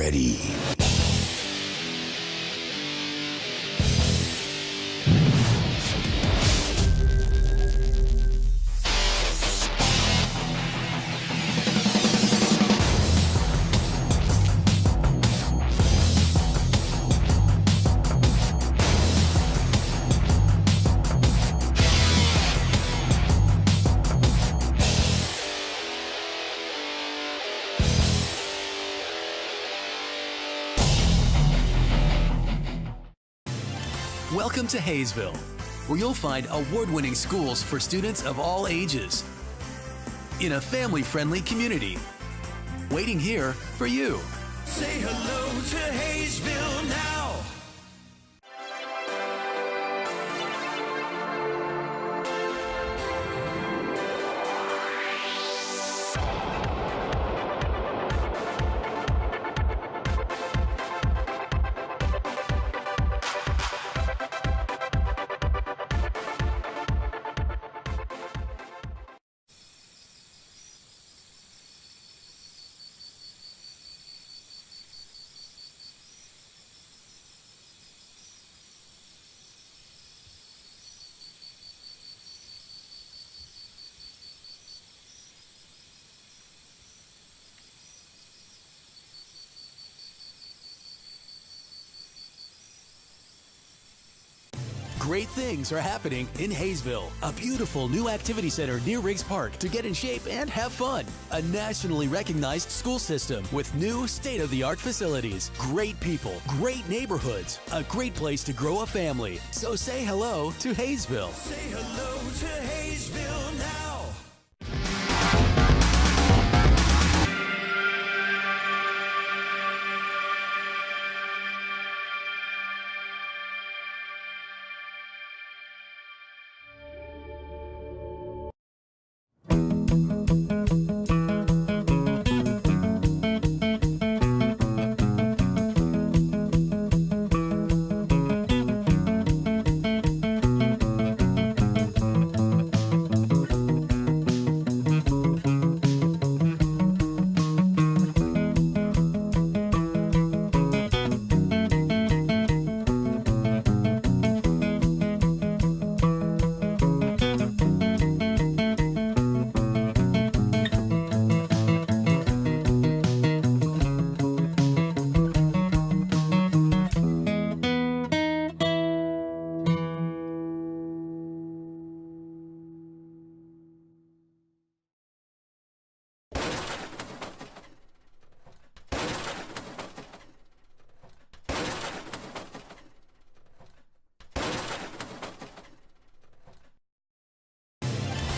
ready. Welcome to Haysville, where you'll find award-winning schools for students of all ages in a family-friendly community. Waiting here for you. Say hello to Haysville now. Great things are happening in Haysville, a beautiful new activity center near Riggs Park to get in shape and have fun. A nationally recognized school system with new state-of-the-art facilities, great people, great neighborhoods, a great place to grow a family. So say hello to Haysville. Say hello to Haysville now.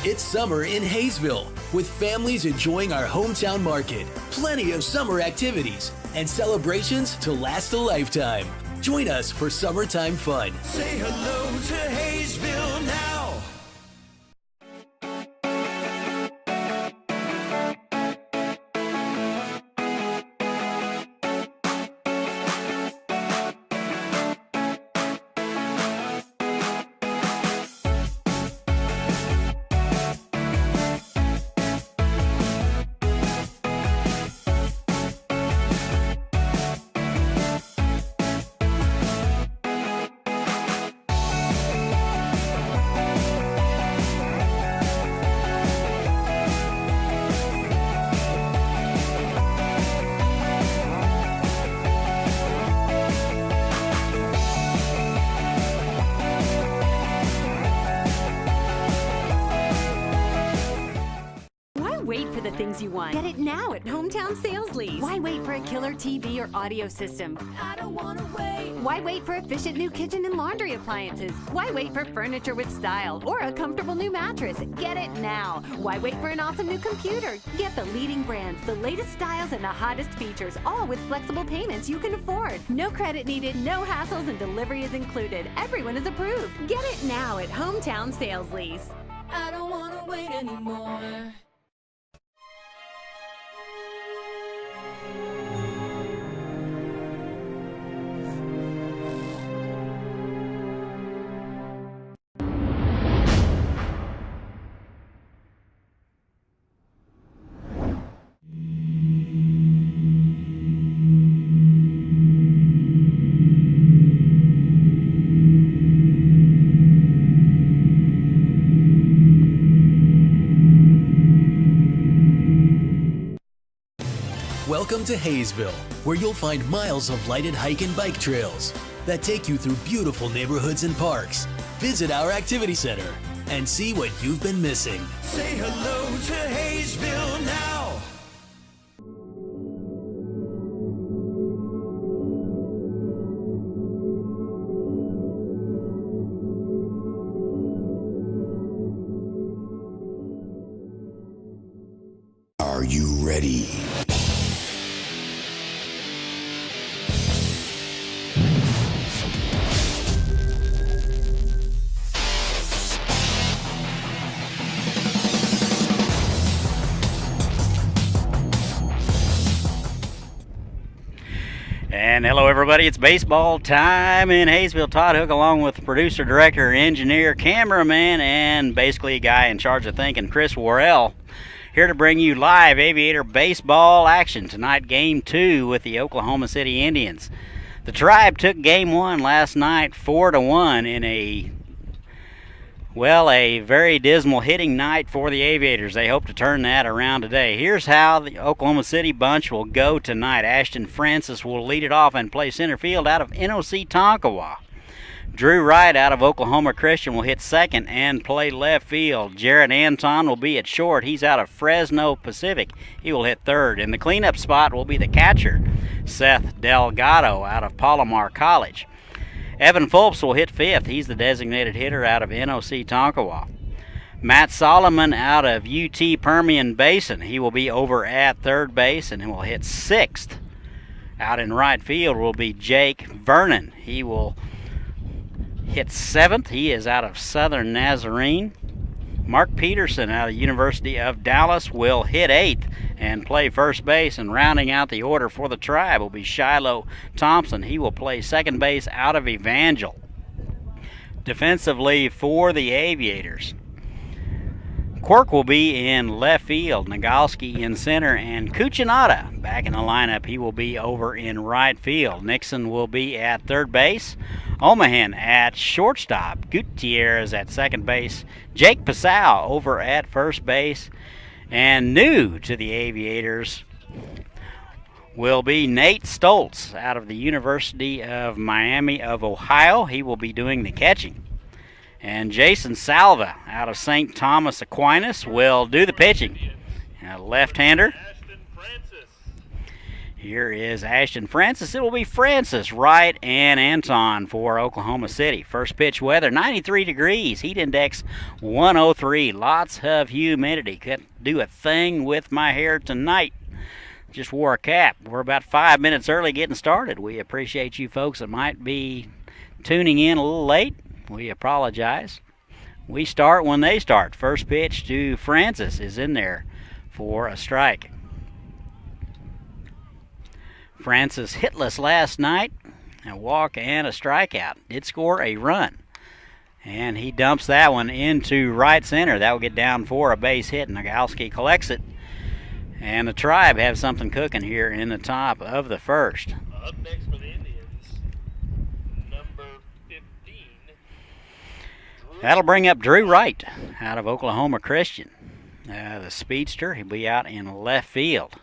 It's summer in Haysville, with families enjoying our hometown market, plenty of summer activities, and celebrations to last a lifetime. Join us for summertime fun. Say hello to Haysville now. Wait for the things you want. Get it now at Hometown Sales Lease. Why wait for a killer TV or audio system? I don't want to wait. Why wait for efficient new kitchen and laundry appliances? Why wait for furniture with style or a comfortable new mattress? Get it now. Why wait for an awesome new computer? Get the leading brands, the latest styles, and the hottest features, all with flexible payments you can afford. No credit needed, no hassles, and delivery is included. Everyone is approved. Get it now at Hometown Sales Lease. I don't want to wait anymore. Welcome to Haysville, where you'll find miles of lighted hike and bike trails that take you through beautiful neighborhoods and parks. Visit our activity center and see what you've been missing. Say hello to Haysville now. Are you ready? And hello everybody, it's baseball time in Haysville. Todd Hook along with producer, director, engineer, cameraman, and basically a guy in charge of thinking, Chris Worrell, here to bring you live Aviator baseball action. Tonight, Game 2 with the Oklahoma City Indians. The Tribe took Game 1 last night 4-1 in a very dismal hitting night for the Aviators. They hope to turn that around today. Here's how the Oklahoma City bunch will go tonight. Ashton Francis will lead it off and play center field out of NOC Tonkawa. Drew Wright out of Oklahoma Christian will hit second and play left field. Jarrett Anton will be at short. He's out of Fresno Pacific. He will hit third. In the cleanup spot will be the catcher, Seth Delgado out of Palomar College. Evan Fulps will hit fifth. He's the designated hitter out of NOC Tonkawa. Matt Solomon out of UT Permian Basin. He will be over at third base and he will hit sixth. Out in right field will be Jake Vernon. He will hit seventh. He is out of Southern Nazarene. Mark Peterson out of the University of Dallas will hit eighth and play first base, and rounding out the order for the Tribe will be Shiloh Thompson. He will play second base out of Evangel. Defensively for the Aviators, Quirk will be in left field, Nagalski in center, and Cuccinata back in the lineup. He will be over in right field. Nixon will be at third base, Omahan at shortstop, Gutierrez at second base, Jake Pasau over at first base, and new to the Aviators will be Nate Stoltz out of the University of Miami of Ohio. He will be doing the catching. And Jason Salva out of St. Thomas Aquinas will do the pitching. A left-hander. Here is Ashton Francis. It will be Francis, Wright, and Anton for Oklahoma City. First pitch weather, 93 degrees. Heat index 103. Lots of humidity. Couldn't do a thing with my hair tonight. Just wore a cap. We're about 5 minutes early getting started. We appreciate you folks that might be tuning in a little late. We apologize. We start when they start. First pitch to Francis is in there for a strike. Francis hitless last night, a walk and a strikeout. Did score a run. And he dumps that one into right center. That will get down for a base hit. Nagalski collects it. And the Tribe have something cooking here in the top of the first. Up next for the Indians, number 15. That'll bring up Drew Wright out of Oklahoma Christian. The speedster, he'll be out in left field.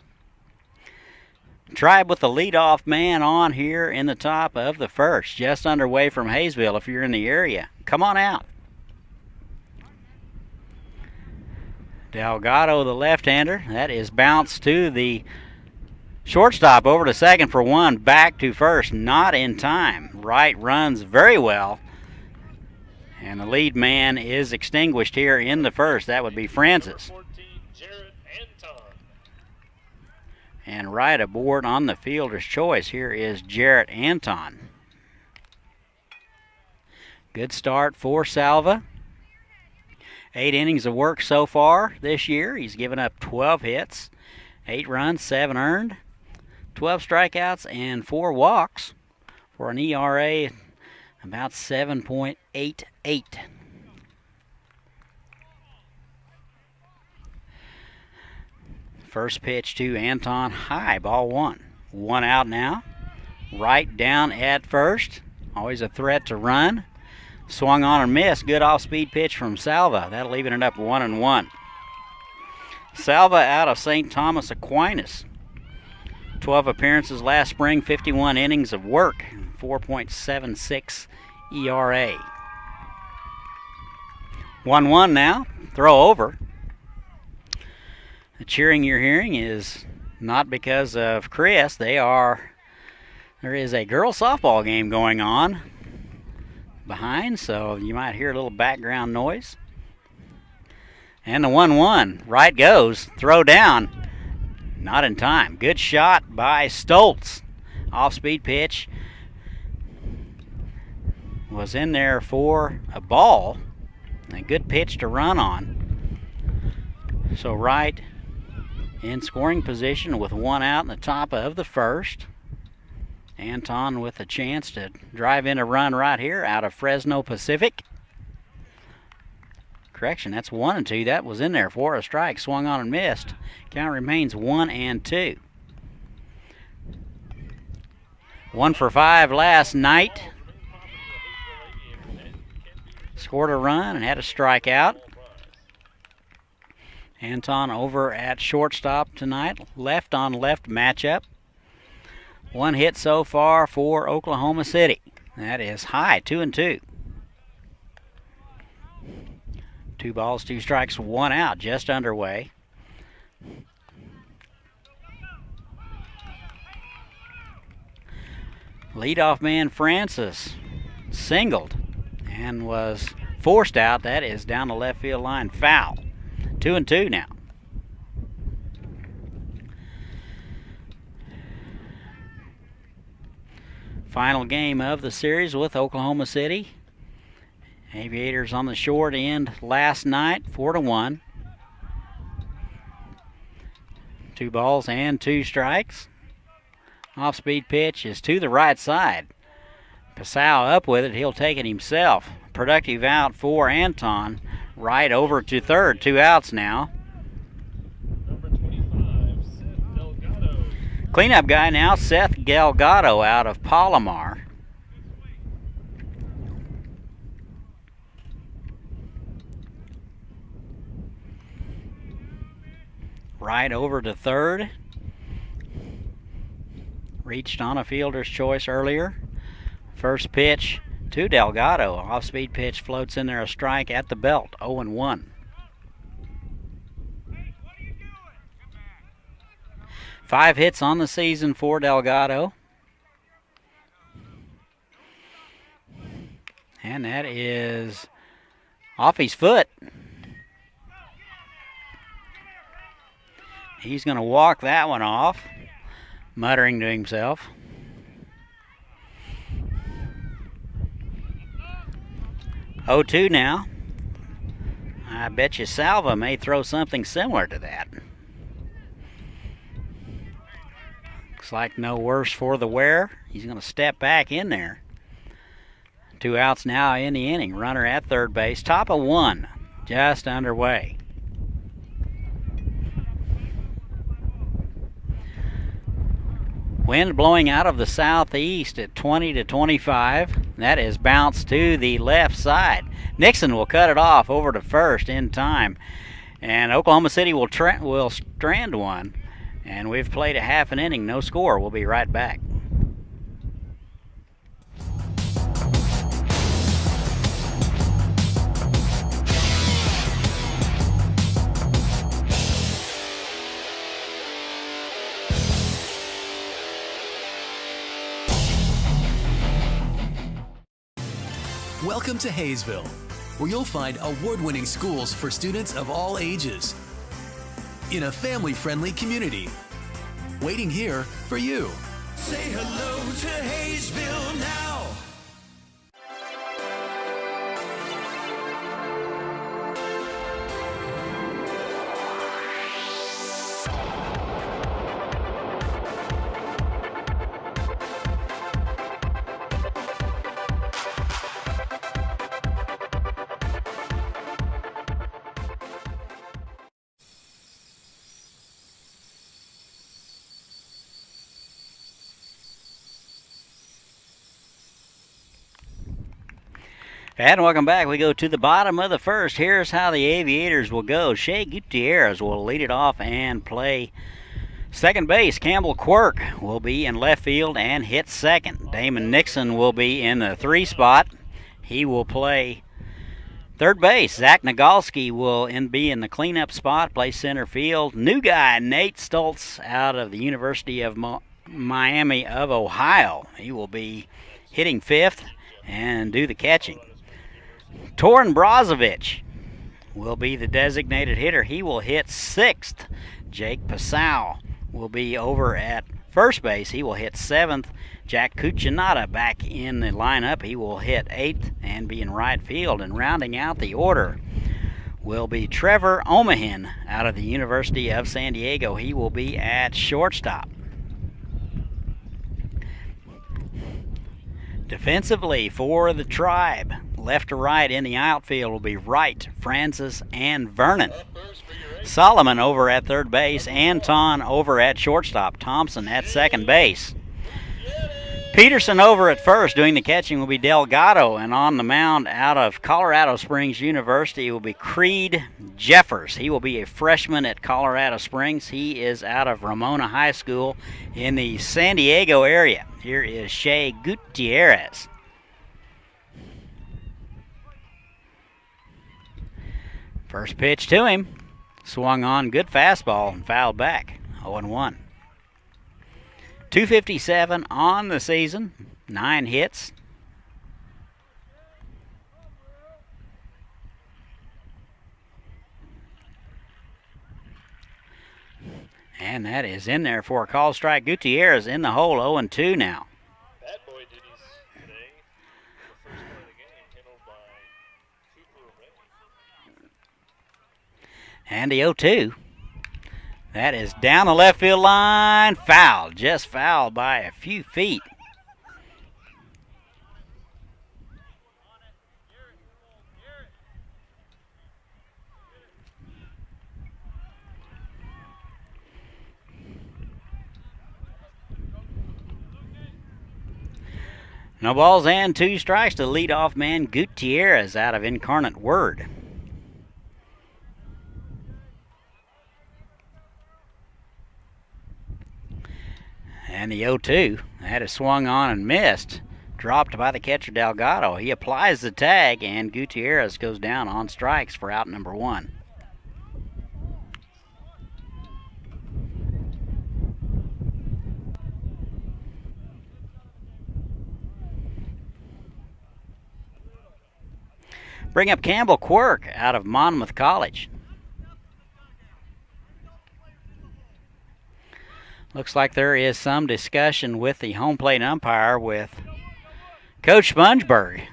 Tribe with the leadoff man on here in the top of the first, just underway from Haysville if you're in the area. Come on out. Delgado, the left-hander, that is bounced to the shortstop, over to second for one, back to first, not in time. Wright runs very well, and the lead man is extinguished here in the first. That would be Francis. 14, Jarrett Anton. And right aboard on the fielder's choice, here is Jarrett Anton. Good start for Salva. 8 innings of work so far this year. He's given up 12 hits, 8 runs, 7 earned, 12 strikeouts, and 4 walks for an ERA about 7.88. First pitch to Anton, high, ball one. 1 out now. Right down at first. Always a threat to run. Swung on and missed. Good off-speed pitch from Salva. That'll even it up 1-1. Salva out of St. Thomas Aquinas 12 appearances last spring, 51 innings of work, 4.76 ERA. 1-1 now, throw over. The cheering you're hearing is not because of Chris. There is a girls softball game going on behind, so you might hear a little background noise. And the 1-1, right goes, throw down, not in time. Good shot by Stoltz. Off-speed pitch was in there for a ball. A good pitch to run on. So Wright in scoring position with one out in the top of the first. Anton with a chance to drive in a run right here out of Fresno Pacific. Correction, that's 1-2. That was in there for a strike. Swung on and missed. Count remains 1-2. 1 for 5 last night. Scored a run and had a strikeout. Anton over at shortstop tonight. Left on left matchup. One hit so far for Oklahoma City. That is high, 2-2. 2 balls, 2 strikes, 1 out, just underway. Leadoff man Francis singled and was forced out. That is down the left field line, foul. 2-2 now. Final game of the series with Oklahoma City. Aviators on the short end last night, 4-1. 2 balls and 2 strikes. Off-speed pitch is to the right side. Pasau up with it. He'll take it himself. Productive out for Anton. Right over to third. 2 outs now. Number 25, Seth Delgado. Cleanup guy now, Seth Delgado out of Palomar. Right over to third. Reached on a fielder's choice earlier. First pitch to Delgado. Off-speed pitch floats in there, a strike at the belt. 0-1. Five hits on the season for Delgado. And that is off his foot. He's going to walk that one off, muttering to himself. Oh, 2 now. I bet you Salva may throw something similar to that. Looks like no worse for the wear. He's going to step back in there. 2 outs now in the inning. Runner at third base. Top of 1. Just underway. Wind blowing out of the southeast at 20 to 25. That is bounced to the left side. Nixon will cut it off over to first in time. And Oklahoma City will strand one. And we've played a half an inning, no score. We'll be right back. Welcome to Haysville, where you'll find award-winning schools for students of all ages in a family-friendly community. Waiting here for you. Say hello to Haysville now. And welcome back. We go to the bottom of the first. Here's how the Aviators will go. Shea Gutierrez will lead it off and play Second base, Campbell Quirk will be in left field and hit second. Damon Nixon will be in the 3 spot. He will play third base. Zach Nagalski will be in the cleanup spot, play center field. New guy, Nate Stoltz, out of the University of Miami of Ohio. He will be hitting fifth and do the catching. Torin Brozovic will be the designated hitter. He will hit sixth. Jake Pasau will be over at first base. He will hit seventh. Jack Cuccinata back in the lineup. He will hit eighth and be in right field. And rounding out the order will be Trevor Omahin out of the University of San Diego. He will be at shortstop. Defensively for the Tribe, left to right in the outfield will be Wright, Francis, and Vernon. Solomon over at third base, Anton over at shortstop, Thompson at second base. Peterson over at first, doing the catching will be Delgado, and on the mound out of Colorado Springs University will be Creed Jeffers. He will be a freshman at Colorado Springs. He is out of Ramona High School in the San Diego area. Here is Shea Gutierrez. First pitch to him. Swung on, good fastball, and fouled back. 0-1. 257 on the season, 9 hits. And that is in there for a call strike. Gutierrez in the hole, 0-2 now. Bad boy duties today. The first play of the game handled by Cooper Ray. And the 0-2. That is down the left field line. Foul. Just fouled by a few feet. No balls and 2 strikes to leadoff man Gutierrez out of Incarnate Word. And the 0-2, that is swung on and missed. Dropped by the catcher Delgado. He applies the tag, and Gutierrez goes down on strikes for out number 1. Bring up Campbell Quirk out of Monmouth College. Looks like there is some discussion with the home plate umpire with Coach Spongeberg.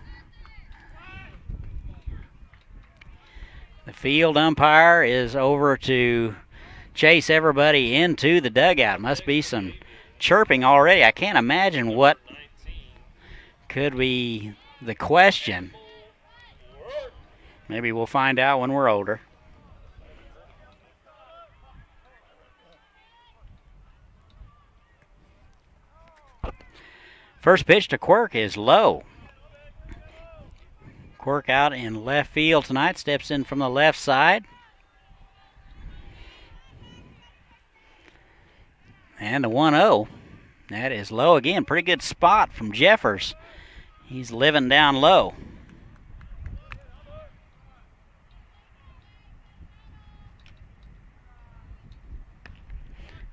The field umpire is over to chase everybody into the dugout. Must be some chirping already. I can't imagine what could be the question. Maybe we'll find out when we're older. First pitch to Quirk is low. Quirk out in left field tonight, steps in from the left side. And the 1-0. That is low again. Pretty good spot from Jeffers. He's living down low.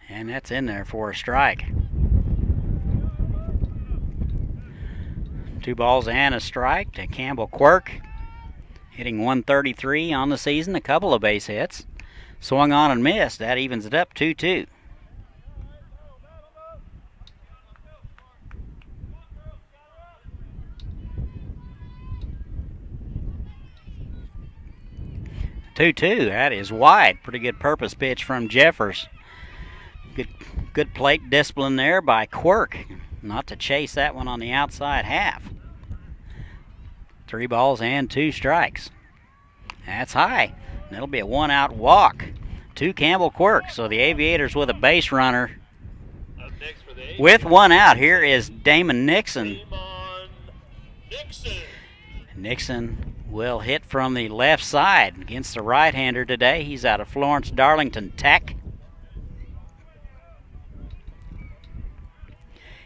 And that's in there for a strike. 2 balls and a strike to Campbell Quirk. Hitting 133 on the season, a couple of base hits. Swung on and missed. That evens it up 2-2. That is wide. Pretty good purpose pitch from Jeffers. Good plate discipline there by Quirk. Not to chase that one on the outside half. 3 balls and 2 strikes. That's high. That'll be a 1-out walk to Campbell Quirk. So the Aviators with a base runner. Up next for the With 1 out, here is Damon Nixon. Nixon will hit from the left side against the right-hander today. He's out of Florence Darlington Tech.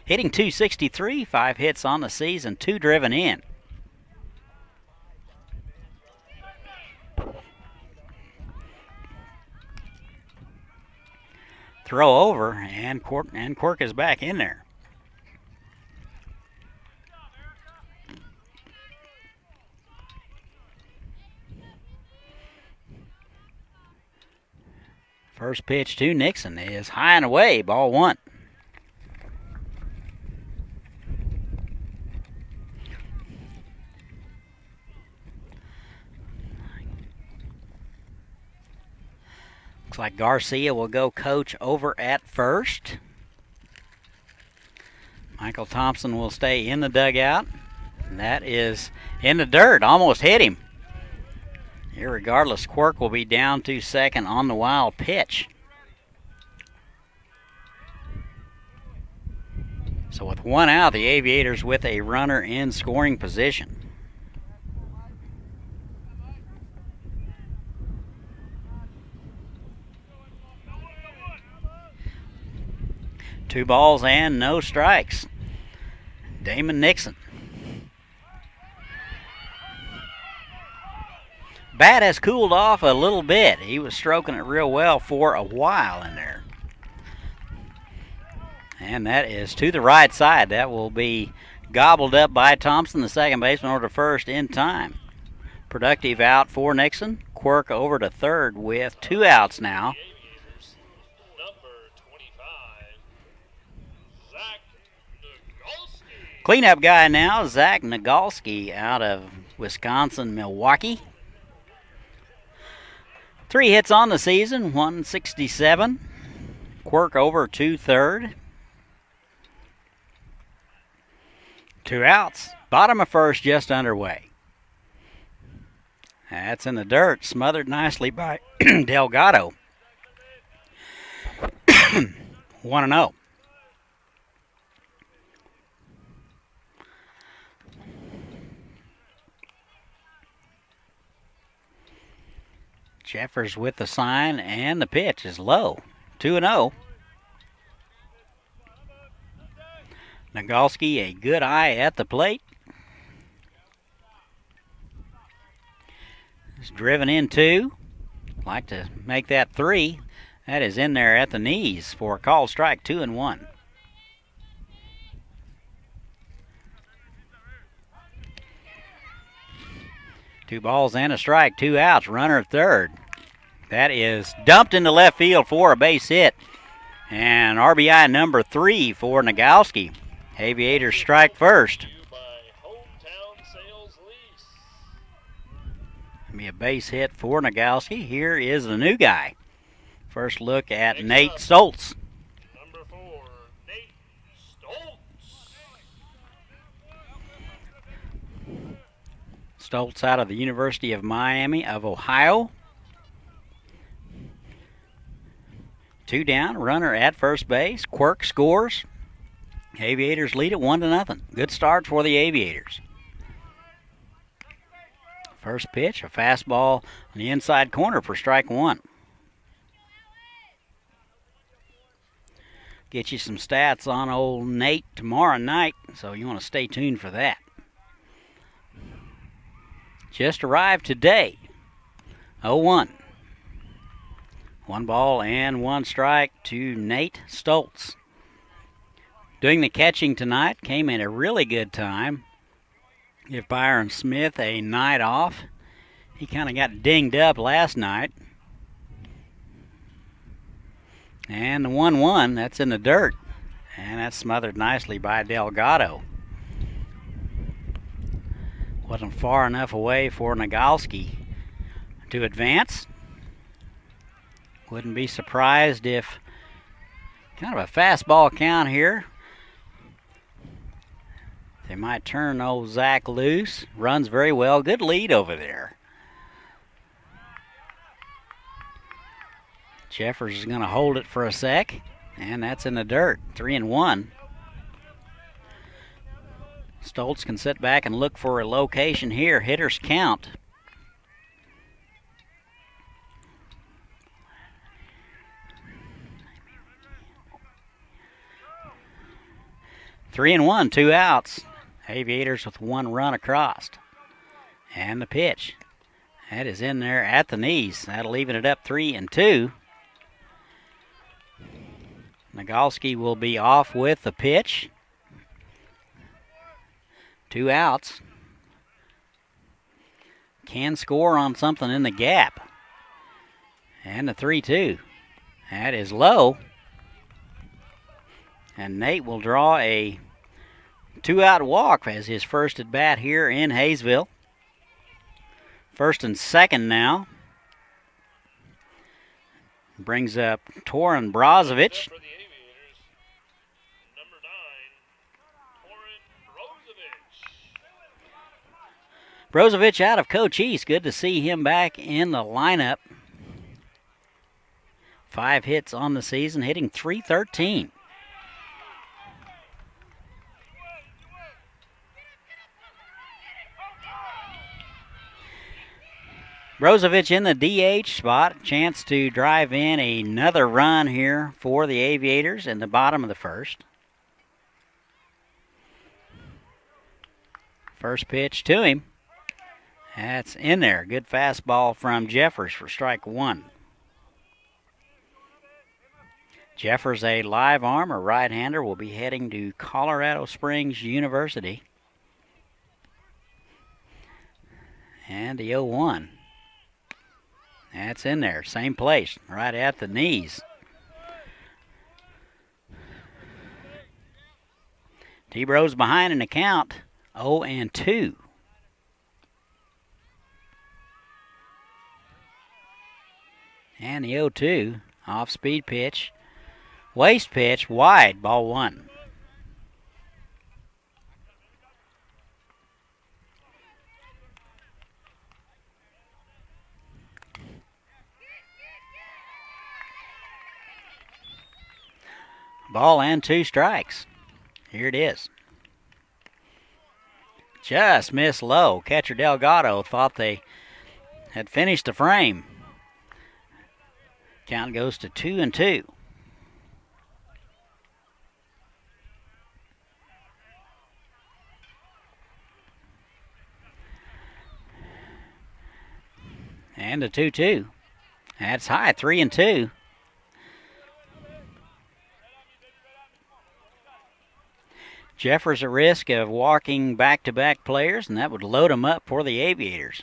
hitting .263, 5 hits on the season, 2 driven in. Throw over, and Quirk is back in there. First pitch to Nixon is high and away, ball 1. Looks like Garcia will go coach over at first. Michael Thompson will stay in the dugout. And that is in the dirt, almost hit him. Irregardless, Quirk will be down to second on the wild pitch. So with 1 out, the Aviators with a runner in scoring position. Two balls and no strikes. Damon Nixon. Bat has cooled off a little bit. He was stroking it real well for a while in there. And that is to the right side. That will be gobbled up by Thompson, the second baseman, over to first in time. Productive out for Nixon. Quirk over to third with 2 outs now. Cleanup guy now, Zach Nagalski out of Wisconsin, Milwaukee. 3 hits on the season, 167. Quirk over to third. 2 outs. Bottom of first just underway. That's in the dirt, smothered nicely by Delgado. 1-0. Jeffers with the sign, and the pitch is low. 2-0. Nagalski, a good eye at the plate. Is driven in 2. Like to make that 3. That is in there at the knees for a called strike, 2-1. Two balls and a strike, 2 outs, runner at third. That is dumped into left field for a base hit. And RBI number 3 for Nagalski. Aviators strike first. Be a base hit for Nagalski. Here is the new guy. First look at Nate Stoltz. Number 4, Nate Stoltz. Stoltz out of the University of Miami of Ohio. 2 down, runner at first base. Quirk scores. Aviators lead it 1-0. Good start for the Aviators. First pitch, a fastball on the inside corner for strike 1. Get you some stats on old Nate tomorrow night, so you want to stay tuned for that. Just arrived today. 0-1. 1 ball and 1 strike to Nate Stoltz. Doing the catching tonight, came in a really good time. Give Byron Smith a night off. He kind of got dinged up last night. And the 1-1, that's in the dirt. And that's smothered nicely by Delgado. Wasn't far enough away for Nagalski to advance. Wouldn't be surprised if kind of a fastball count here. They might turn old Zach loose. Runs very well. Good lead over there. Jeffers is going to hold it for a sec. And that's in the dirt. 3-1. Stoltz can sit back and look for a location here. Hitters count. 3-1, 2 outs. Aviators with 1 run across. And the pitch. That is in there at the knees. That'll even it up 3-2. Nagalski will be off with the pitch. 2 outs. Can score on something in the gap. And the 3-2. That is low. And Nate will draw a 2-out walk as his first at bat here in Haysville. First and second now. Brings up Torin Brozovic. For the Aviators, number 9, Torin Brozovic. Brozovic out of Cochise. Good to see him back in the lineup. 5 hits on the season, hitting .313. Brozovic in the DH spot. Chance to drive in another run here for the Aviators in the bottom of the first. First pitch to him. That's in there. Good fastball from Jeffers for strike 1. Jeffers, a live arm or right-hander, will be heading to Colorado Springs University. And the 0-1. That's in there. Same place, right at the knees. T-Bros behind in the count, 0-2. And the 0-2, off-speed pitch. Waste pitch, wide, ball 1. Ball and 2 strikes. Here it is. Just missed low. Catcher Delgado thought they had finished the frame. Count goes to 2-2. And a 2-2. That's high, 3-2. Jeffers at risk of walking back-to-back players, and that would load them up for the Aviators.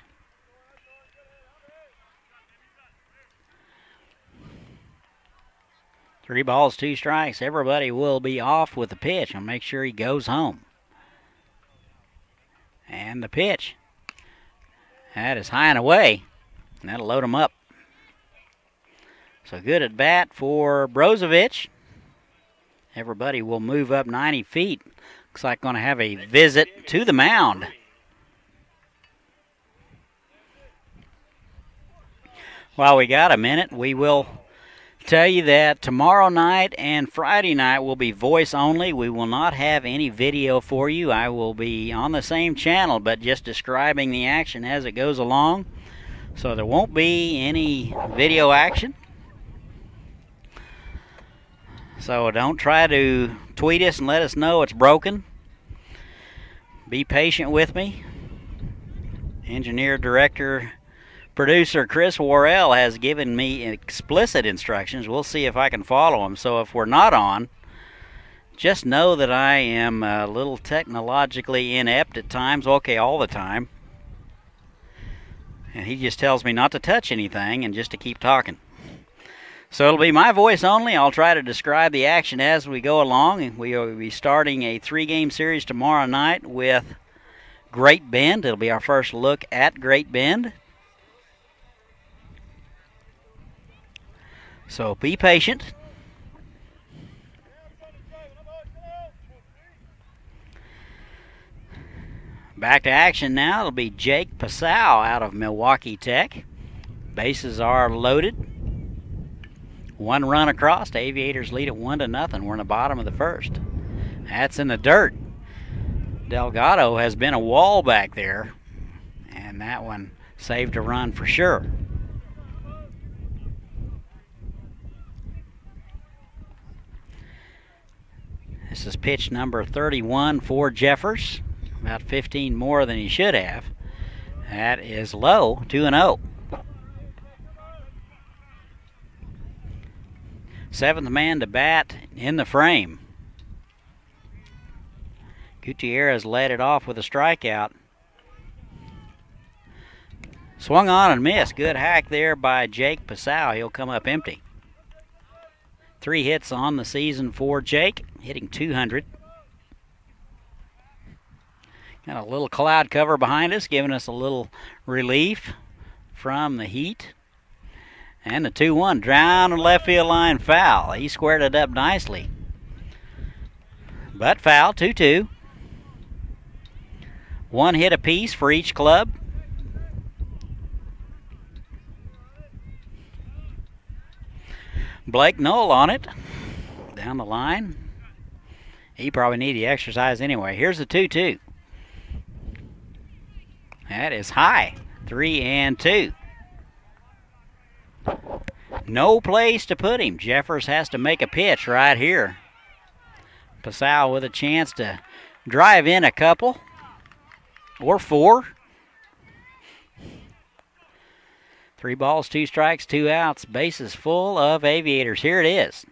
Three balls, 2 strikes. Everybody will be off with the pitch and make sure he goes home. And the pitch. That is high and away, and that'll load them up. So good at bat for Brozovic. Everybody will move up 90 feet. Looks like going to have a visit to the mound. While we got a minute, we will tell you that tomorrow night and Friday night will be voice only. We will not have any video for you. I will be on the same channel, but just describing the action as it goes along. So there won't be any video action. So don't try to tweet us and let us know it's broken. Be patient with me. Engineer, director, producer Chris Worrell has given me explicit instructions. We'll see if I can follow them. So if we're not on, just know that I am a little technologically inept at times. Okay, all the time. And he just tells me not to touch anything and just to keep talking. So it'll be my voice only. I'll try to describe the action as we go along. We will be starting a 3-game series tomorrow night with Great Bend. It'll be our first look at Great Bend. So be patient. Back to action now. It'll be Jake Passow out of Milwaukee Tech. Bases are loaded. 1 run across. The Aviators lead at 1-0. We're in the bottom of the first. That's in the dirt. Delgado has been a wall back there, and that one saved a run for sure. This is pitch number 31 for Jeffers. About 15 more than he should have. That is low, 2-0. Seventh man to bat in the frame. Gutierrez led it off with a strikeout. Swung on and missed. Good hack there by Jake Passau. He'll come up empty. 3 hits on the season for Jake, hitting .200. Got a little cloud cover behind us, giving us a little relief from the heat. And the 2-1 down the left field line foul. He squared it up nicely. But foul, 2-2. 1 hit apiece for each club. Blake Knoll on it. Down the line. He probably needed the exercise anyway. Here's the 2-2. That is high. 3-2. No place to put him. Jeffers has to make a pitch right here. Passau with a chance to drive in a couple or 4. 3 balls, 2 strikes, 2 outs. Bases full of Aviators. Here it is.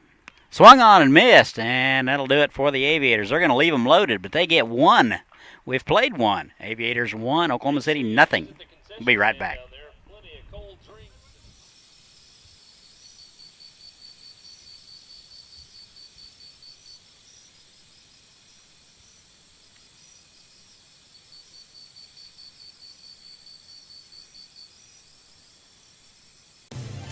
Swung on and missed, and that'll do it for the Aviators. They're going to leave them loaded, but they get 1. We've played 1. Aviators 1, Oklahoma City nothing. We'll be right back.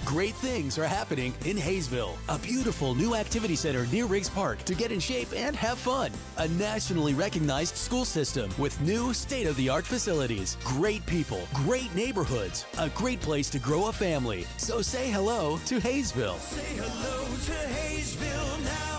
Great things are happening in Haysville, a beautiful new activity center near Riggs Park to get in shape and have fun. A nationally recognized school system with new state-of-the-art facilities, great people, great neighborhoods, a great place to grow a family. So say hello to Haysville. Say hello to Haysville now.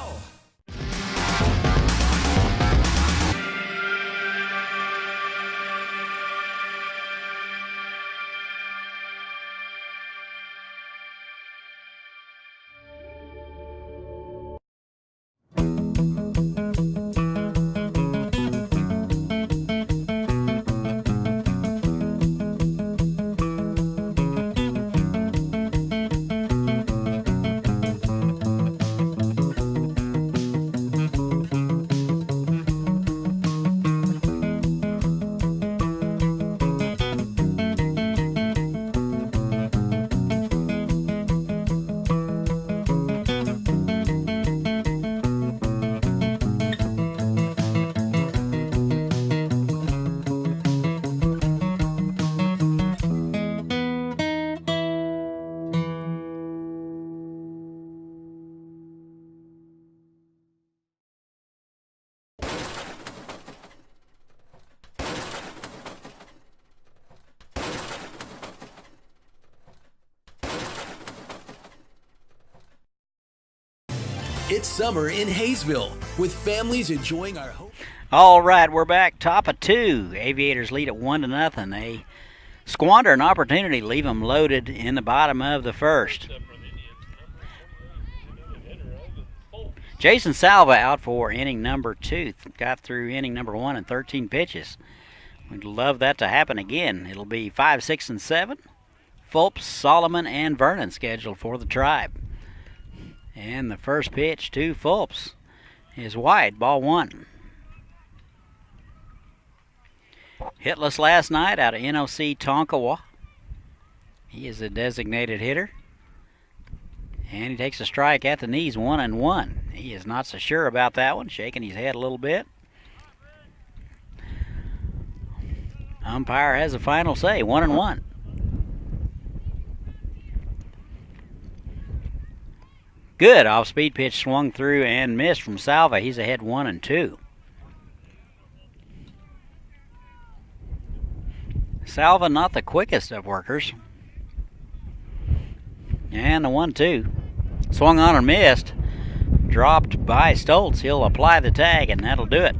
It's summer in Haysville, with families enjoying our home. All right, we're back. Top of 2. Aviators lead at 1-0. They squander an opportunity, leave them loaded in the bottom of the first. Jason Salva out for inning number 2. Got through inning number 1 in 13 pitches. We'd love that to happen again. It'll be 5, 6, and 7. Fulps, Solomon, and Vernon scheduled for the Tribe. And the first pitch to Fulps is wide, ball 1. Hitless last night out of NOC Tonkawa. He is a designated hitter. And he takes a strike at the knees, 1-1. He is not so sure about that one, shaking his head a little bit. Umpire has the final say, 1-1. Good off-speed pitch swung through and missed from Salva. He's ahead 1-2. Salva not the quickest of workers. And the 1-2. Swung on and missed. Dropped by Stoltz. He'll apply the tag and that'll do it.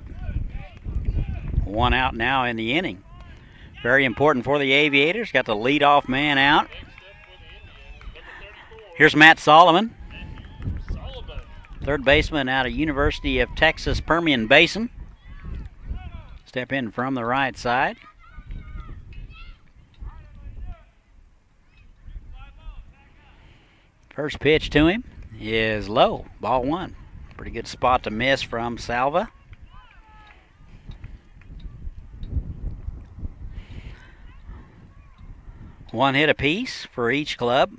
1 out now in the inning. Very important for the Aviators. Got the leadoff man out. Here's Matt Solomon. third baseman out of University of Texas Permian Basin. Step in from the right side. First pitch to him is low, ball one. Pretty good spot to miss from Salva. One hit apiece for each club.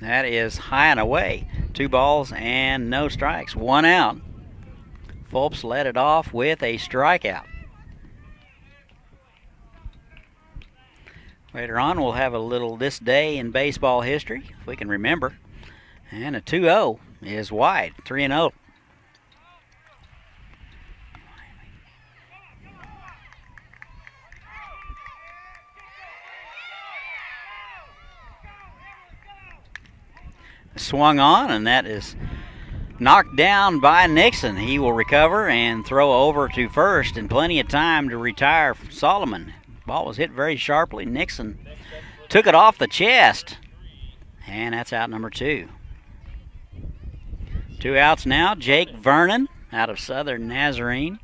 That is high and away. 2 balls and no strikes. 1 out. Fulps led it off with a strikeout. Later on, we'll have a little this day in baseball history, if we can remember. And a 2-0 is wide, 3-0. Swung on, and that is knocked down by Nixon. He will recover and throw over to first, and plenty of time to retire Solomon. Ball was hit very sharply. Nixon took it off the chest, and that's out number 2. 2 outs now. Jake Vernon out of Southern Nazarene.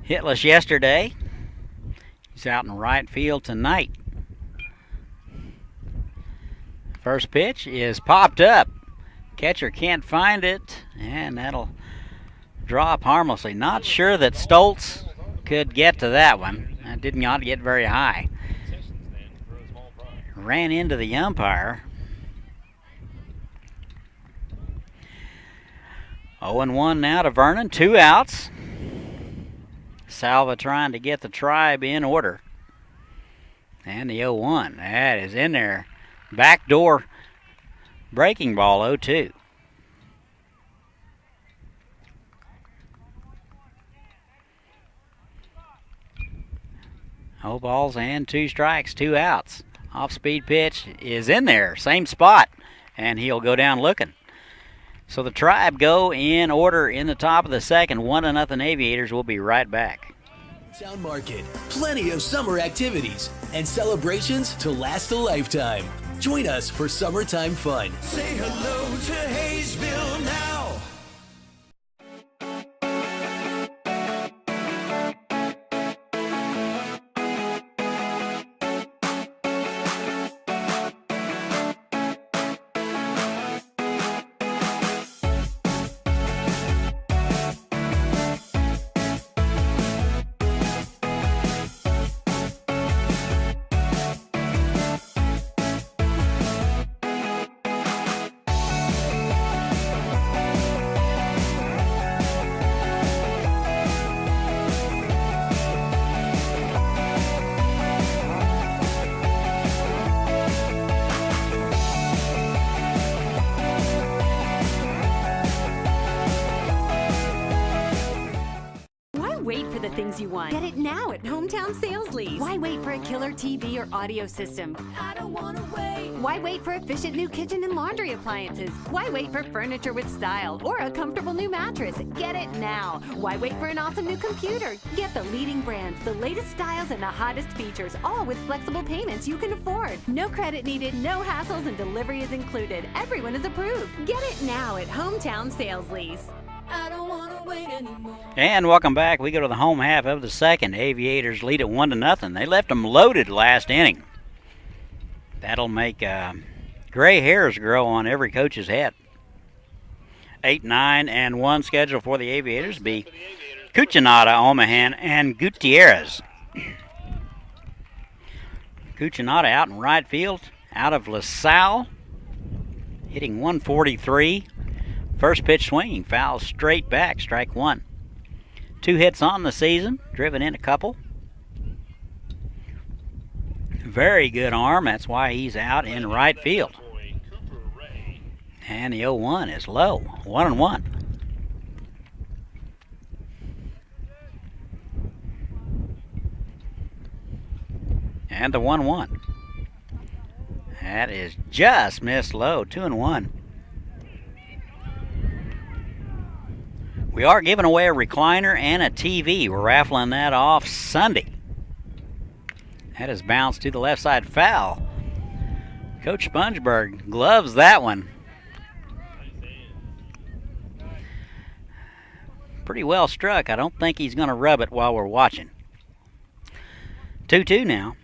Hitless yesterday. He's out in right field tonight. First pitch is popped up. Catcher can't find it, and that'll drop harmlessly. Not sure that Stoltz could get to that one. That did not get very high. Ran into the umpire. 0-1 now to Vernon. 2 outs. Salva trying to get the tribe in order. And the 0-1. That is in there. Backdoor breaking ball, 0-2. No balls and 2 strikes, 2 outs. Off-speed pitch is in there, same spot, and he'll go down looking. So the Tribe go in order in the top of the second. 1-0 Aviators. Will be right back. Town Market, plenty of summer activities and celebrations to last a lifetime. Join us for summertime fun. Say hello to Haysville now. Wait for the things you want. Get it now at Hometown Sales Lease. Why wait for a killer TV or audio system? I don't wanna wait. Why wait for efficient new kitchen and laundry appliances? Why wait for furniture with style or a comfortable new mattress? Get it now. Why wait for an awesome new computer? Get the leading brands, the latest styles, and the hottest features, all with flexible payments you can afford. No credit needed, no hassles, and delivery is included. Everyone is approved. Get it now at Hometown Sales Lease. I don't wanna wait anymore. And welcome back. We go to the home half of the second. Aviators lead at 1-0. They left them loaded last inning. That'll make gray hairs grow on every coach's head. 8, 9, and 1 scheduled for the Aviators be Cuchinata, Omahan, and Gutierrez. Cuchinata out in right field, out of LaSalle, hitting 143. First pitch swinging, foul straight back, strike 1. 2 hits on the season, driven in a couple. Very good arm, that's why he's out in right field. And the 0-1 is low, 1-1. And the 1-1. That is just missed low, 2-1. We are giving away a recliner and a TV. We're raffling that off Sunday. That is bounced to the left side, foul. Coach Spongeberg gloves that one. pretty well struck. I don't think he's going to rub it while we're watching. 2-2 now.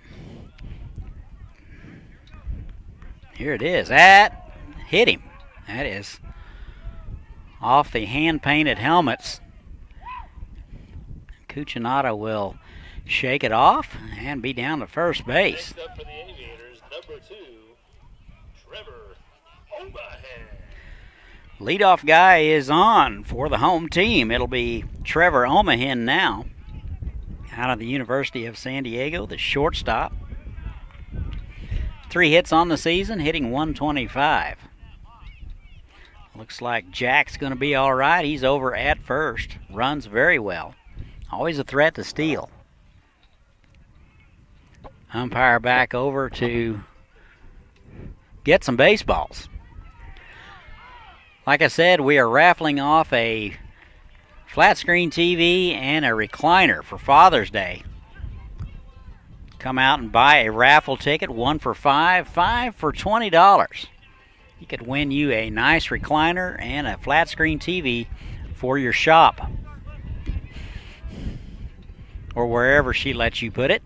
Here it is. That hit him. That is off the hand-painted helmets. Cucinotta will shake it off and be down to first base. Next up for the Aviators, number 2, Trevor Omahan. Leadoff guy is on for the home team. It'll be Trevor Omahan now, out of the University of San Diego, the shortstop. 3 hits on the season, hitting .125. Looks like Jack's going to be all right. He's over at first. Runs very well. Always a threat to steal. Umpire back over to get some baseballs. Like I said, we are raffling off a flat screen TV and a recliner for Father's Day. Come out and buy a raffle ticket, 1 for $5, 5 for $20. You could win you a nice recliner and a flat screen TV for your shop, or wherever she lets you put it.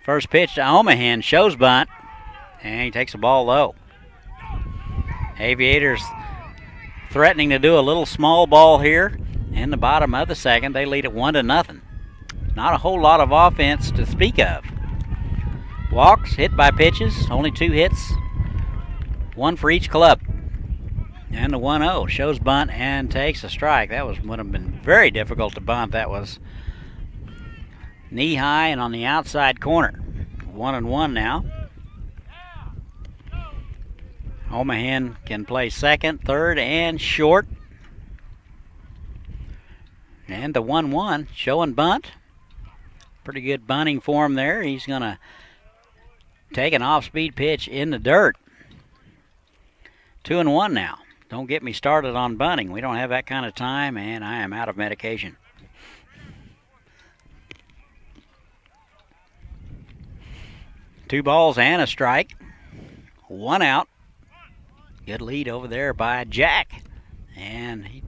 First pitch to Omahan, shows bunt, and he takes the ball low. Aviators threatening to do a little small ball here in the bottom of the second. They lead it 1-0. Not a whole lot of offense to speak of. Walks, hit by pitches, only 2 hits, 1 for each club. And the 1-0 shows bunt and takes a strike. That would have been very difficult to bunt. That was knee high and on the outside corner. 1-1 now. Omahan can play second, third, and short. And the 1-1 showing bunt. Pretty good bunting for him there. He's going to take an off-speed pitch in the dirt. 2-1 now. Don't get me started on bunting. We don't have that kind of time, and I am out of medication. Two balls and a strike. 1 out. Good lead over there by Jack. And he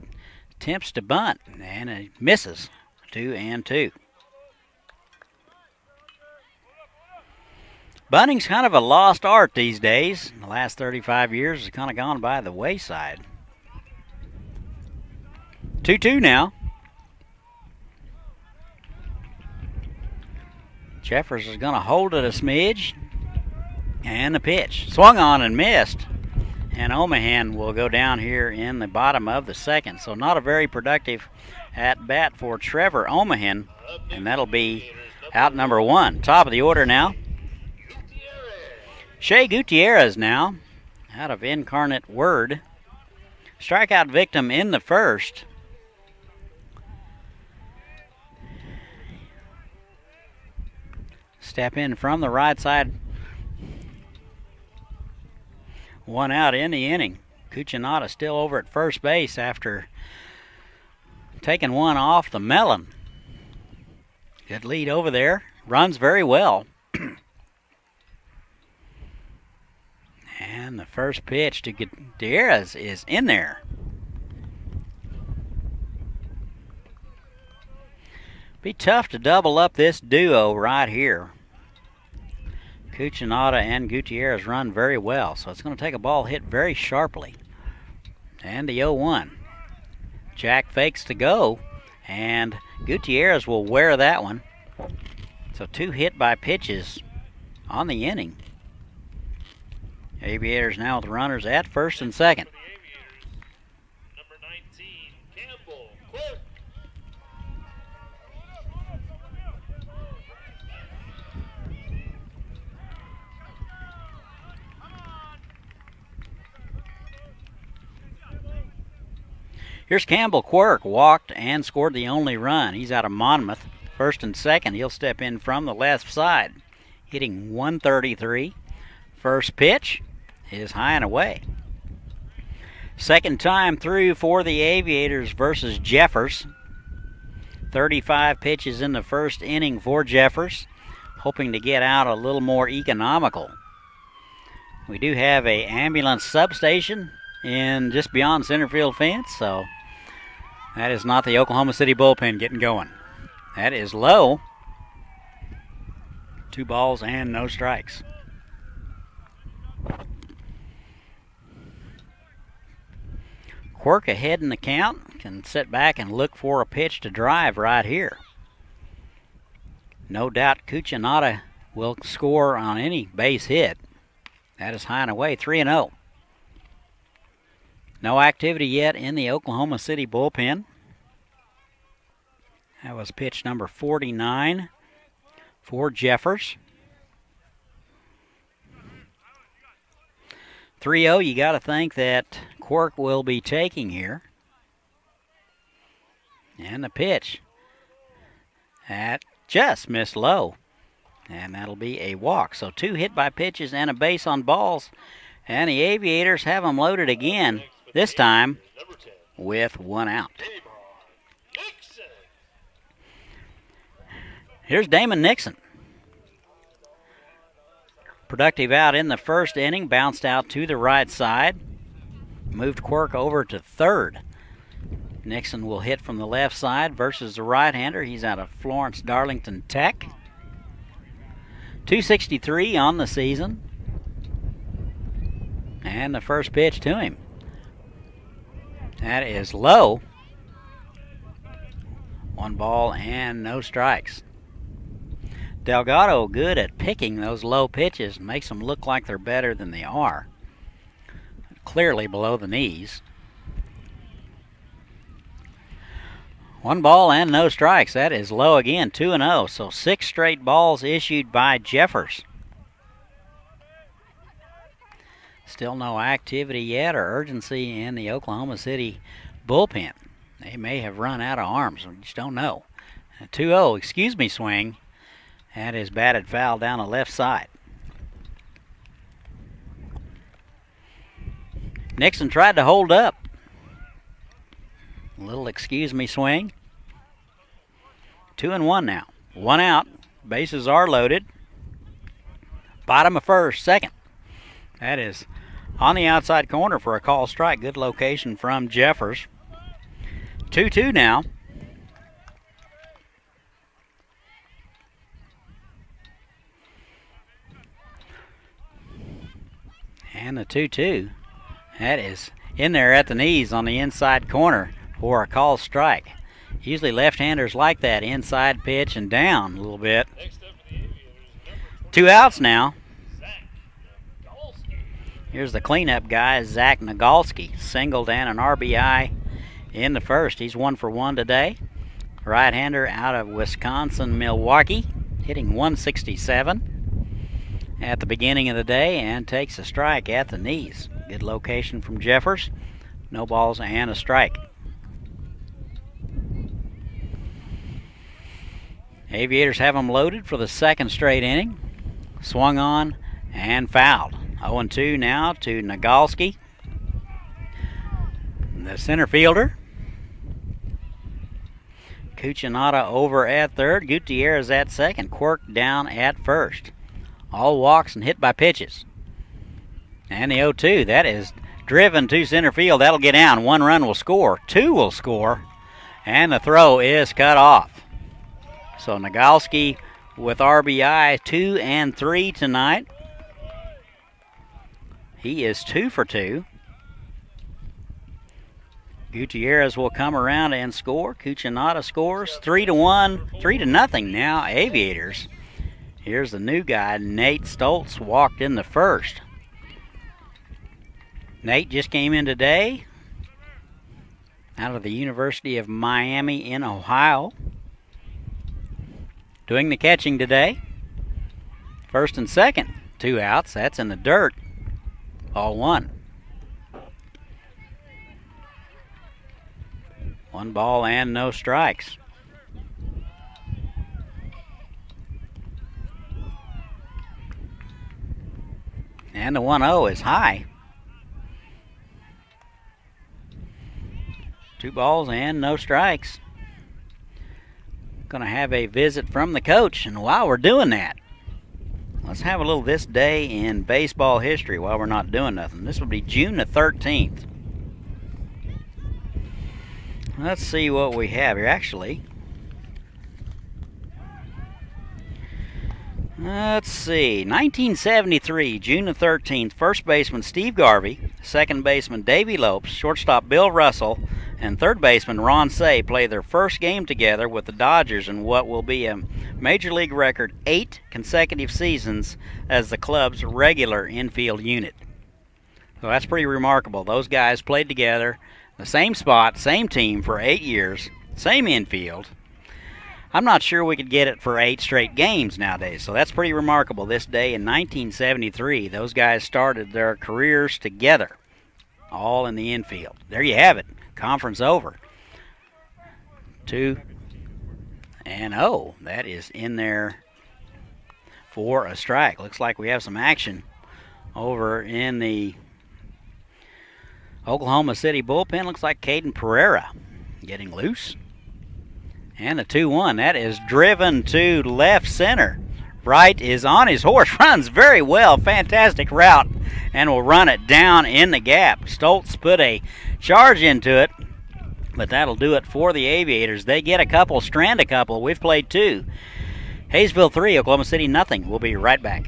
attempts to bunt, and it misses. 2-2. Bunting's kind of a lost art these days. The last 35 years has kind of gone by the wayside. 2-2 now. Jeffers is going to hold it a smidge. And the pitch. Swung on and missed. And Omahan will go down here in the bottom of the second. So not a very productive at bat for Trevor Omahan. And that'll be out number 1. Top of the order now. Shea Gutierrez now, out of Incarnate Word. Strikeout victim in the first. Step in from the right side. 1 out in the inning. Cucinotta still over at first base after taking 1 off the melon. Good lead over there. Runs very well. And the first pitch to Gutierrez is in there. Be tough to double up this duo right here. Cucinotta and Gutierrez run very well, so it's going to take a ball hit very sharply. And the 0-1. Jack fakes to go, and Gutierrez will wear that one. So 2 hit by pitches on the inning. Aviators now with the runners at first and second. Number 19, Campbell Quirk. Here's Campbell Quirk, walked and scored the only run. He's out of Monmouth. First and second, he'll step in from the left side, hitting .133. First pitch is high and away. Second time through for the Aviators versus Jeffers. 35 pitches in the first inning for Jeffers, hoping to get out a little more economical. We do have a ambulance substation in just beyond center field fence, so That is not the Oklahoma City bullpen getting going. That is low. 2 balls and no strikes. Quirk ahead in the count, can sit back and look for a pitch to drive right here. No doubt Cucinotta will score on any base hit. That is high and away, 3-0. No activity yet in the Oklahoma City bullpen. That was pitch number 49 for Jeffers. 3-0, you got to think that Quirk will be taking here. And the pitch. That just missed low. And that'll be a walk. So 2 hit by pitches and a base on balls. And the Aviators have them loaded again, this time with 1 out. Here's Damon Nixon. Productive out in the first inning, bounced out to the right side. Moved Quirk over to third. Nixon will hit from the left side versus the right-hander. He's out of Florence Darlington Tech. 263 on the season. And the first pitch to him. That is low. 1 ball and no strikes. Delgado good at picking those low pitches, makes them look like they're better than they are. Clearly below the knees. 1 ball and no strikes. That is low again, 2-0. So 6 straight balls issued by Jeffers. Still no activity yet or urgency in the Oklahoma City bullpen. They may have run out of arms. We just don't know. 2-0, excuse me, swing. That is batted foul down the left side. Nixon tried to hold up. A little excuse me swing. 2-1 now. 1 out. Bases are loaded. Bottom of first, second. That is on the outside corner for a call strike. Good location from Jeffers. 2-2 now. And the 2-2. That is in there at the knees on the inside corner for a call strike. Usually left-handers like that inside pitch and down a little bit. 2 outs now. Here's the cleanup guy, Zach Nagalski. Singled and an RBI in the first. He's 1 for 1 today. Right-hander out of Wisconsin, Milwaukee, hitting 167 at the beginning of the day and takes a strike at the knees. Good location from Jeffers. No balls and a strike. Aviators have them loaded for the second straight inning. Swung on and fouled. 0-2 now to Nagalski, the center fielder. Cucinotta over at third. Gutierrez at second. Quirk down at first. All walks and hit by pitches. And the 0-2, that is driven to center field. That'll get down. 1 run will score. 2 will score. And the throw is cut off. So Nagalski with RBI 2 and 3 tonight. He is 2 for 2. Gutierrez will come around and score. Cucinotta scores 3-1, 3-0 now, Aviators. Here's the new guy, Nate Stoltz, walked in the first. Nate just came in today out of the University of Miami in Ohio. Doing the catching today. First and second, 2 outs. That's in the dirt. Ball 1. 1 ball and no strikes. And the 1-0 is high. 2 balls and no strikes. Going to have a visit from the coach, and while we're doing that, let's have a little this day in baseball history while we're not doing nothing. This will be June the 13th. Let's see what we have here. Actually, let's see. 1973, June the 13th, first baseman Steve Garvey, second baseman Davey Lopes, shortstop Bill Russell, and third baseman Ron Say play their first game together with the Dodgers in what will be a Major League record 8 consecutive seasons as the club's regular infield unit. So that's pretty remarkable. Those guys played together, the same spot, same team for 8 years, same infield. I'm not sure we could get it for 8 straight games nowadays, so that's pretty remarkable. This day in 1973, those guys started their careers together, all in the infield. There you have it. Conference over. 2-0. That is in there for a strike. Looks like we have some action over in the Oklahoma City bullpen. Looks like Caden Pereira getting loose. And the 2-1. That is driven to left center. Wright is on his horse. Runs very well. Fantastic route. And will run it down in the gap. Stoltz put a charge into it. But that'll do it for the Aviators. They get a couple, strand a couple. We've played 2. Haysville 3, Oklahoma City nothing. We'll be right back.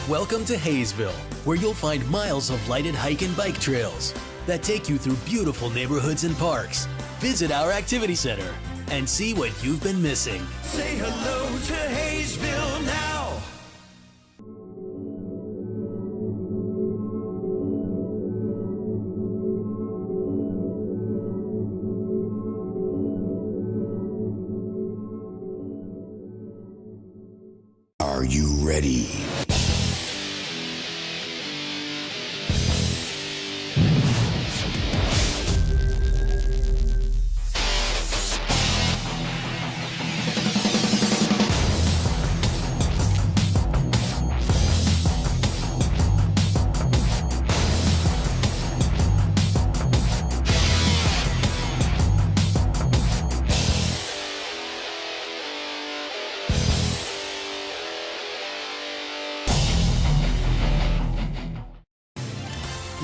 Welcome to Haysville, where you'll find miles of lighted hike and bike trails that take you through beautiful neighborhoods and parks. Visit our activity center and see what you've been missing. Say hello to Haysville now. Are you ready?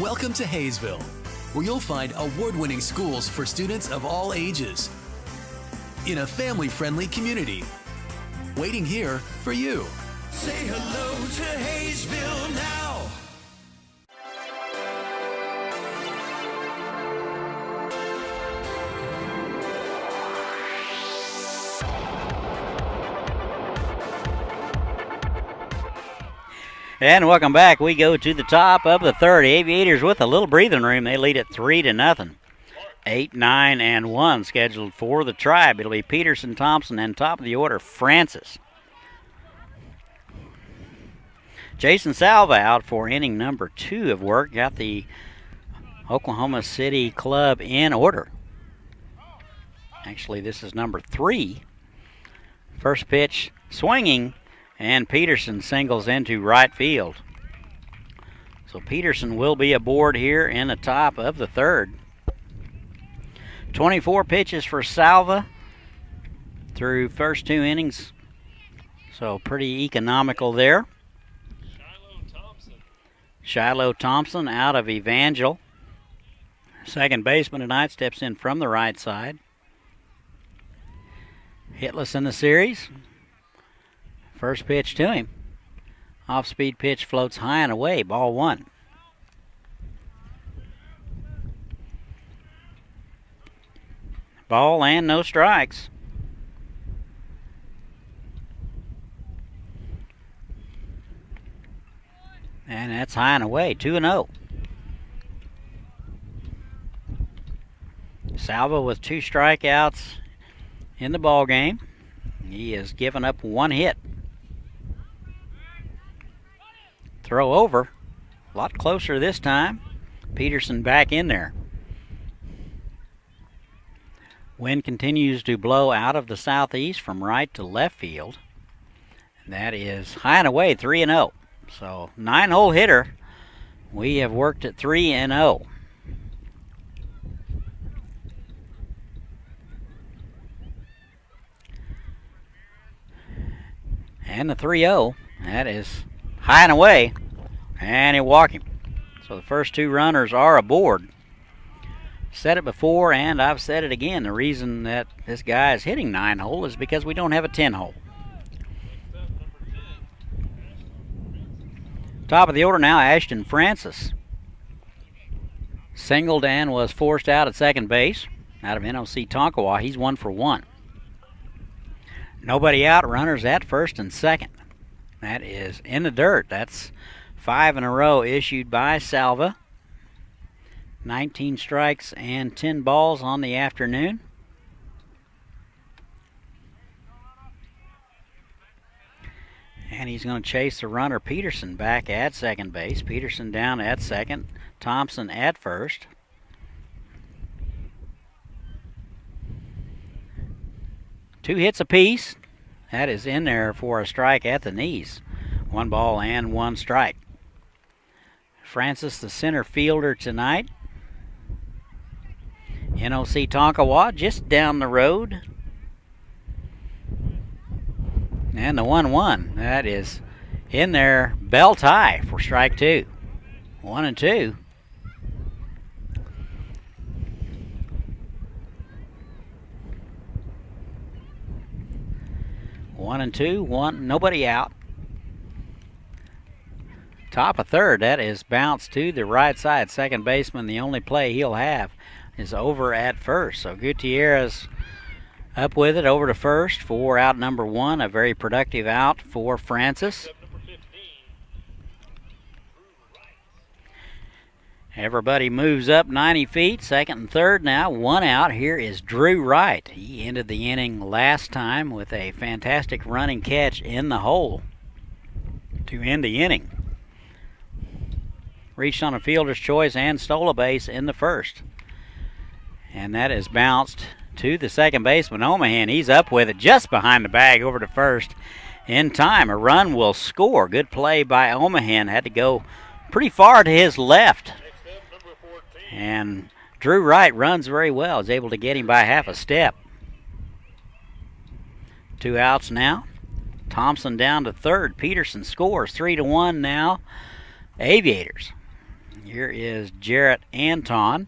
Welcome to Haysville, where you'll find award-winning schools for students of all ages in a family-friendly community. Waiting here for you. Say hello to Haysville now. And welcome back. We go to the top of the third. Aviators with a little breathing room. They lead it 3-0. 8, 9, and 1 scheduled for the Tribe. It'll be Peterson, Thompson, and top of the order, Francis. Jason Salva out for inning number 2 of work. Got the Oklahoma City club in order. Actually, this is number 3. First pitch swinging, and Peterson singles into right field. So Peterson will be aboard here in the top of the third. 24 pitches for Salva through first 2 innings. So pretty economical there. Shiloh Thompson out of Evangel. Second baseman tonight steps in from the right side. Hitless in the series. First pitch to him. Off-speed pitch floats high and away. Ball 1. Ball and no strikes. And that's high and away. 2-0. Salva with 2 strikeouts in the ball game. He has given up 1 hit. Throw over. A lot closer this time. Peterson back in there. Wind continues to blow out of the southeast from right to left field. And that is high and away 3-0. So 9-hole hitter. We have worked at 3-0. And the 3-0, that is high and away, and he'll walk him. So the first two runners are aboard. Said it before, and I've said it again. The reason that this guy is hitting 9-hole is because we don't have a 10-hole. Top of the order now, Ashton Francis. Singled and was forced out at second base. Out of NOC Tonkawa, he's 1 for 1. Nobody out, runners at first and second. That is in the dirt. That's 5 in a row issued by Salva. 19 strikes and 10 balls on the afternoon. And he's going to chase the runner Peterson back at second base. Peterson down at second. Thompson at first. Two hits apiece. That is in there for a strike at the knees. 1 ball and 1 strike. Francis, the center fielder tonight. NOC Tonkawa just down the road. And the 1-1. That is in there. Bell tie for strike 2. 1-2. One and two, nobody out. Top of third, that is bounced to the right side. Second baseman, the only play he'll have is over at first. So Gutierrez up with it over to first for out number 1. A very productive out for Francis. Everybody moves up 90 feet. Second and third now. 1 out. Here is Drew Wright. He ended the inning last time with a fantastic running catch in the hole to end the inning. Reached on a fielder's choice and stole a base in the first. And that is bounced to the second baseman, Omahan. He's up with it just behind the bag over to first in time. A run will score. Good play by Omahan. Had to go pretty far to his left. And Drew Wright runs very well. Is able to get him by half a step. 2 outs now. Thompson down to third. Peterson scores 3-1 now. Aviators. Here is Jarrett Anton.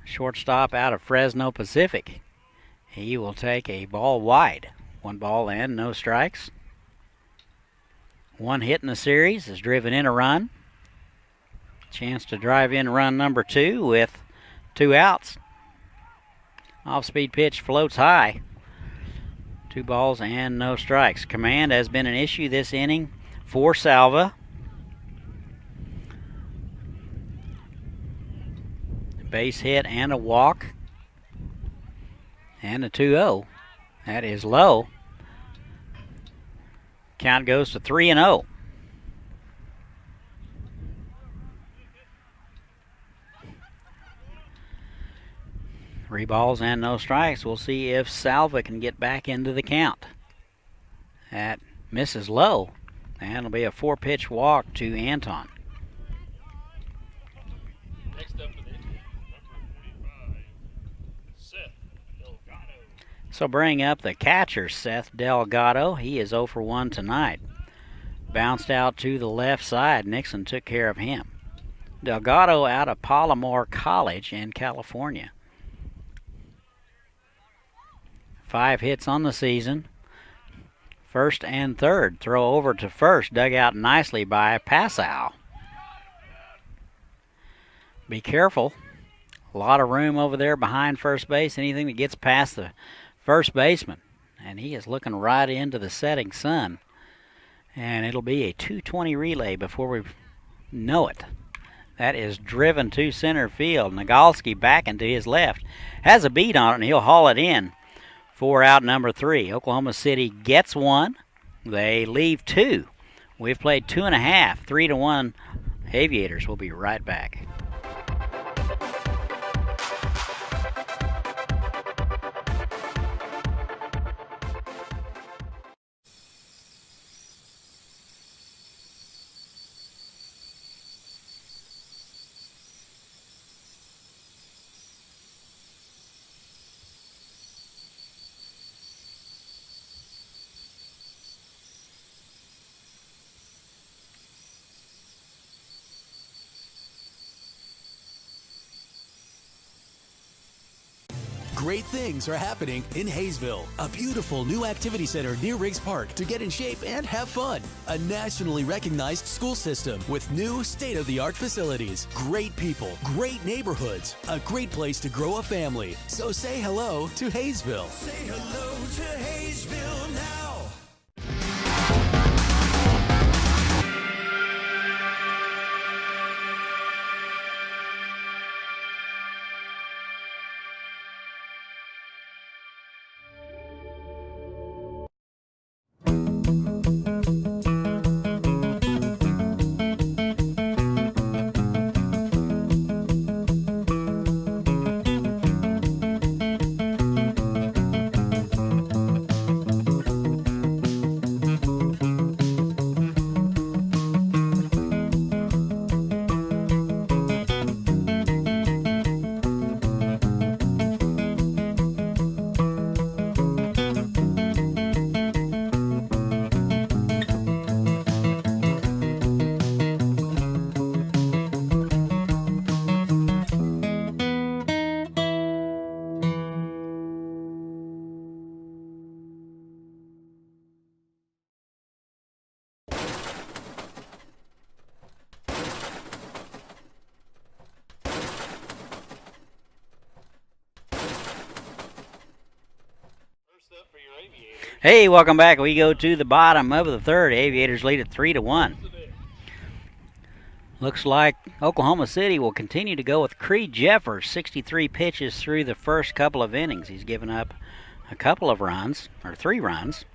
Shortstop out of Fresno Pacific. He will take a ball wide. 1 ball and no strikes. 1 hit in the series. Has driven in a run. Chance to drive in run number 2 with 2 outs. Off-speed pitch floats high. 2 balls and no strikes. Command has been an issue this inning for Salva. Base hit and a walk. And a 2-0. That is low. Count goes to 3-0. 3 balls and no strikes. We'll see if Salva can get back into the count. That misses low. And it'll be a 4-pitch walk to Anton. Next up for the Indians, number 45, Seth Delgado. So bring up the catcher, Seth Delgado. He is 0 for 1 tonight. Bounced out to the left side. Nixon took care of him. Delgado out of Palomar College in California. 5 hits on the season. First and third. Throw over to first. Dug out nicely by Passau. Be careful. A lot of room over there behind first base. Anything that gets past the first baseman. And he is looking right into the setting sun. And it'll be a 2:20 relay before we know it. That is driven to center field. Nagalski backing to his left. Has a beat on it, and he'll haul it in for out number 3. Oklahoma City gets 1. They leave 2. We've played 2.5. 3-1 Aviators. We'll be right back. Great things are happening in Haysville, a beautiful new activity center near Riggs Park to get in shape and have fun. A nationally recognized school system with new state-of-the-art facilities, great people, great neighborhoods, a great place to grow a family. So say hello to Haysville. Say hello to Haysville now. Hey, welcome back. We go to the bottom of the third. Aviators lead at 3-1. Looks like Oklahoma City will continue to go with Creed Jeffers, 63 pitches through the first couple of innings. He's given up a couple of runs, or 3 runs,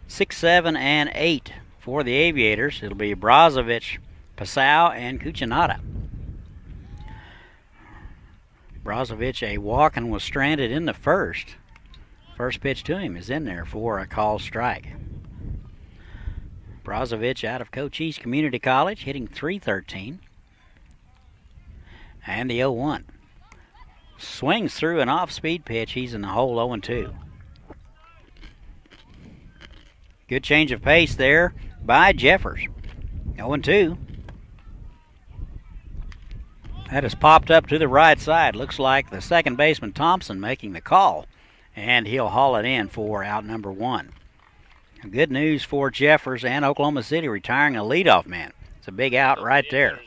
6, 7, and 8 for the Aviators. It'll be Brozovic, Pasau, and Cucinotta. Brozovic a walk and was stranded in the first. First pitch to him is in there for a called strike. Brozovic out of Cochise Community College, hitting .313. And the 0-1. Swings through an off-speed pitch. He's in the hole 0-2. Good change of pace there by Jeffers. 0-2. That has popped up to the right side. Looks like the second baseman Thompson making the call. And he'll haul it in for out number 1. Good news for Jeffers and Oklahoma City retiring a leadoff man. It's a big out right there.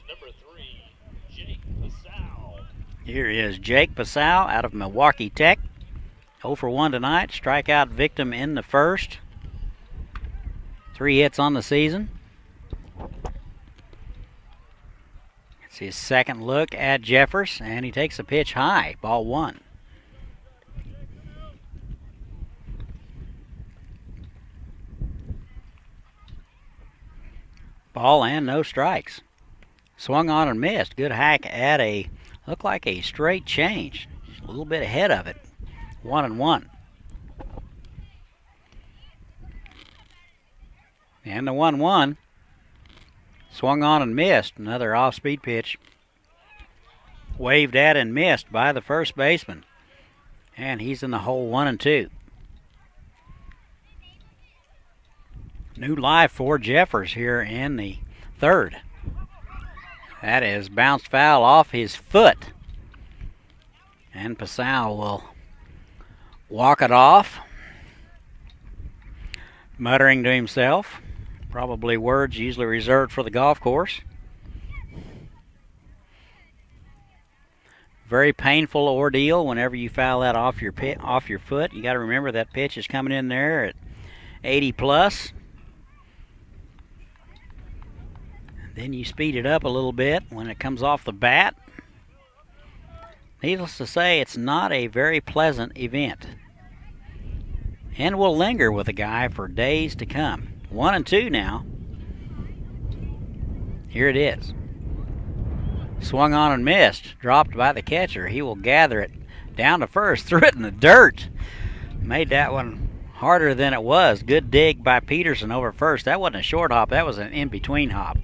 Here is Jake Pasau out of Milwaukee Tech. 0 for 1 tonight. Strikeout victim in the first. 3 hits on the season. It's his second look at Jeffers, and he takes a pitch high. Ball 1. Ball and no strikes. Swung on and missed. Good hack at looked like a straight change. Just a little bit ahead of it. 1-1. And the 1-1. Swung on and missed. Another off-speed pitch. Waved at and missed by the first baseman. And he's in the hole 1-2. New life for Jeffers here in the third. That is bounced foul off his foot. And Pasau will walk it off, muttering to himself. Probably words usually reserved for the golf course. Very painful ordeal whenever you foul that off your foot. You got to remember that pitch is coming in there at 80 plus. Then you speed it up a little bit when it comes off the bat. Needless to say, it's not a very pleasant event. And will linger with a guy for days to come. 1-2 now. Here it is. Swung on and missed. Dropped by the catcher. He will gather it down to first. Threw it in the dirt. Made that one harder than it was. Good dig by Peterson over first. That wasn't a short hop. That was an in-between hop.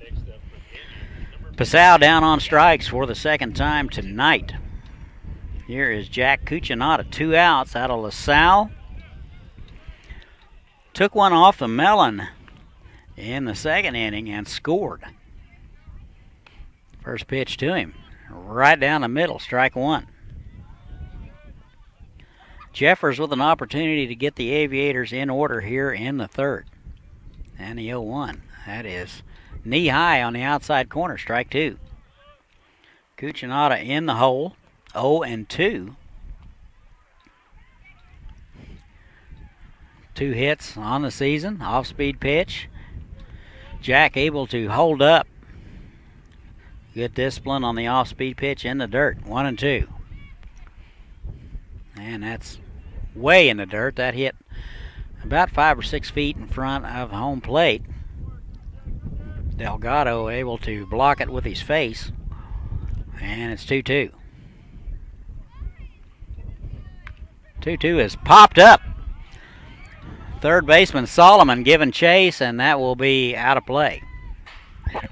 Passau down on strikes for the second time tonight. Here is Jack Cucinotta. 2 outs out of LaSalle. Took one off the melon in the second inning and scored. First pitch to him. Right down the middle. Strike one. Jeffers with an opportunity to get the Aviators in order here in the third. And the 0-1. That is knee high on the outside corner. Strike two. Cucinotta in the hole. 0-2. 2 hits on the season. Off-speed pitch. Jack able to hold up. Good discipline on the off-speed pitch in the dirt. 1-2. And that's way in the dirt. That hit about 5 or 6 feet in front of home plate. Delgado able to block it with his face. And it's 2-2. 2-2 is popped up. Third baseman Solomon giving chase, and that will be out of play. Remember,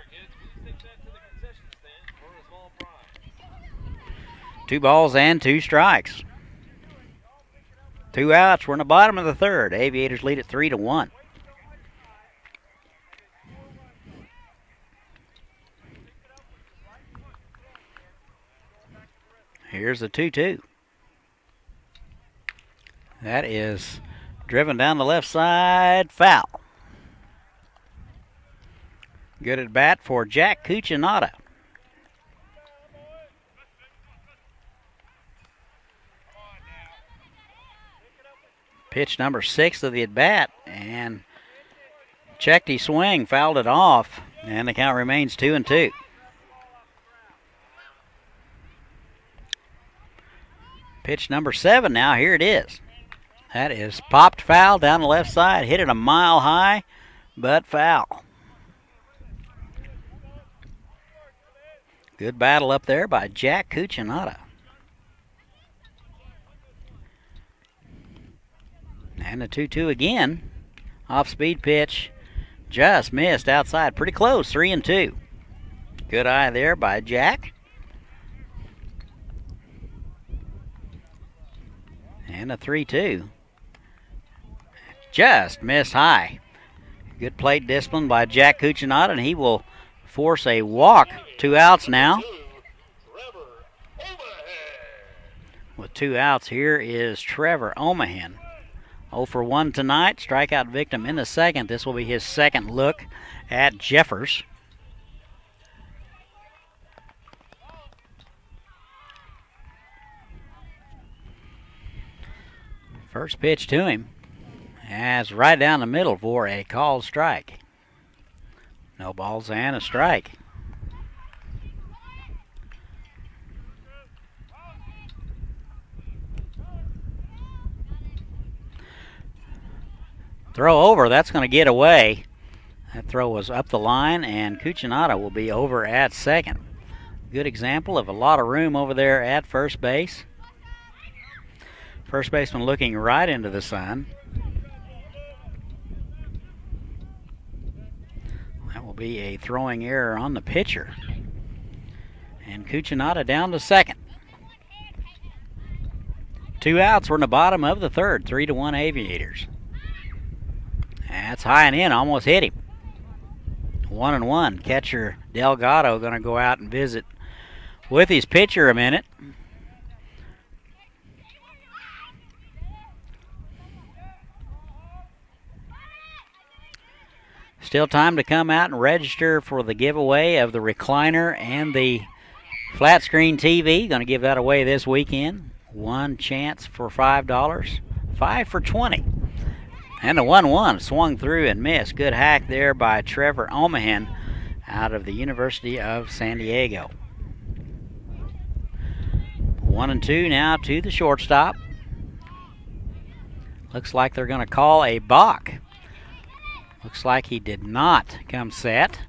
kids, please take that to the concession stand for a small prize. 2 balls and 2 strikes. 2 outs. We're in the bottom of the third. Aviators lead it 3-1. Here's the 2-2. That is driven down the left side, foul. Good at bat for Jack Cucinotta. Pitch number 6 of the at bat, and checked his swing, fouled it off, and the count remains 2-2. Pitch number 7 now, here it is. That is popped foul down the left side, hit it a mile high, but foul. Good battle up there by Jack Cucinotta. And the 2-2 again. Off-speed pitch, just missed outside, pretty close, 3-2. Good eye there by Jack. And a 3-2. Just missed high. Good plate discipline by Jack Cucinotta, and he will force a walk. 2 outs now. With 2 outs, here is Trevor Omahan. 0 for 1 tonight. Strikeout victim in the second. This will be his second look at Jeffers. First pitch to him. As right down the middle for a called strike. No balls and a strike. Throw over, that's going to get away. That throw was up the line, and Cucinotta will be over at second. Good example of a lot of room over there at first base. First baseman looking right into the sun. That will be a throwing error on the pitcher. And Cucinotta down to second. 2 outs. We're in the bottom of the third. 3-1 Aviators. That's high and in. Almost hit him. 1-1. Catcher Delgado going to go out and visit with his pitcher a minute. Still time to come out and register for the giveaway of the recliner and the flat screen TV. Going to give that away this weekend. One chance for $5. 5 for 20. And the 1-1 swung through and missed. Good hack there by Trevor Omahan out of the University of San Diego. 1-2 now to the shortstop. Looks like they're going to call a balk. Looks like he did not come set.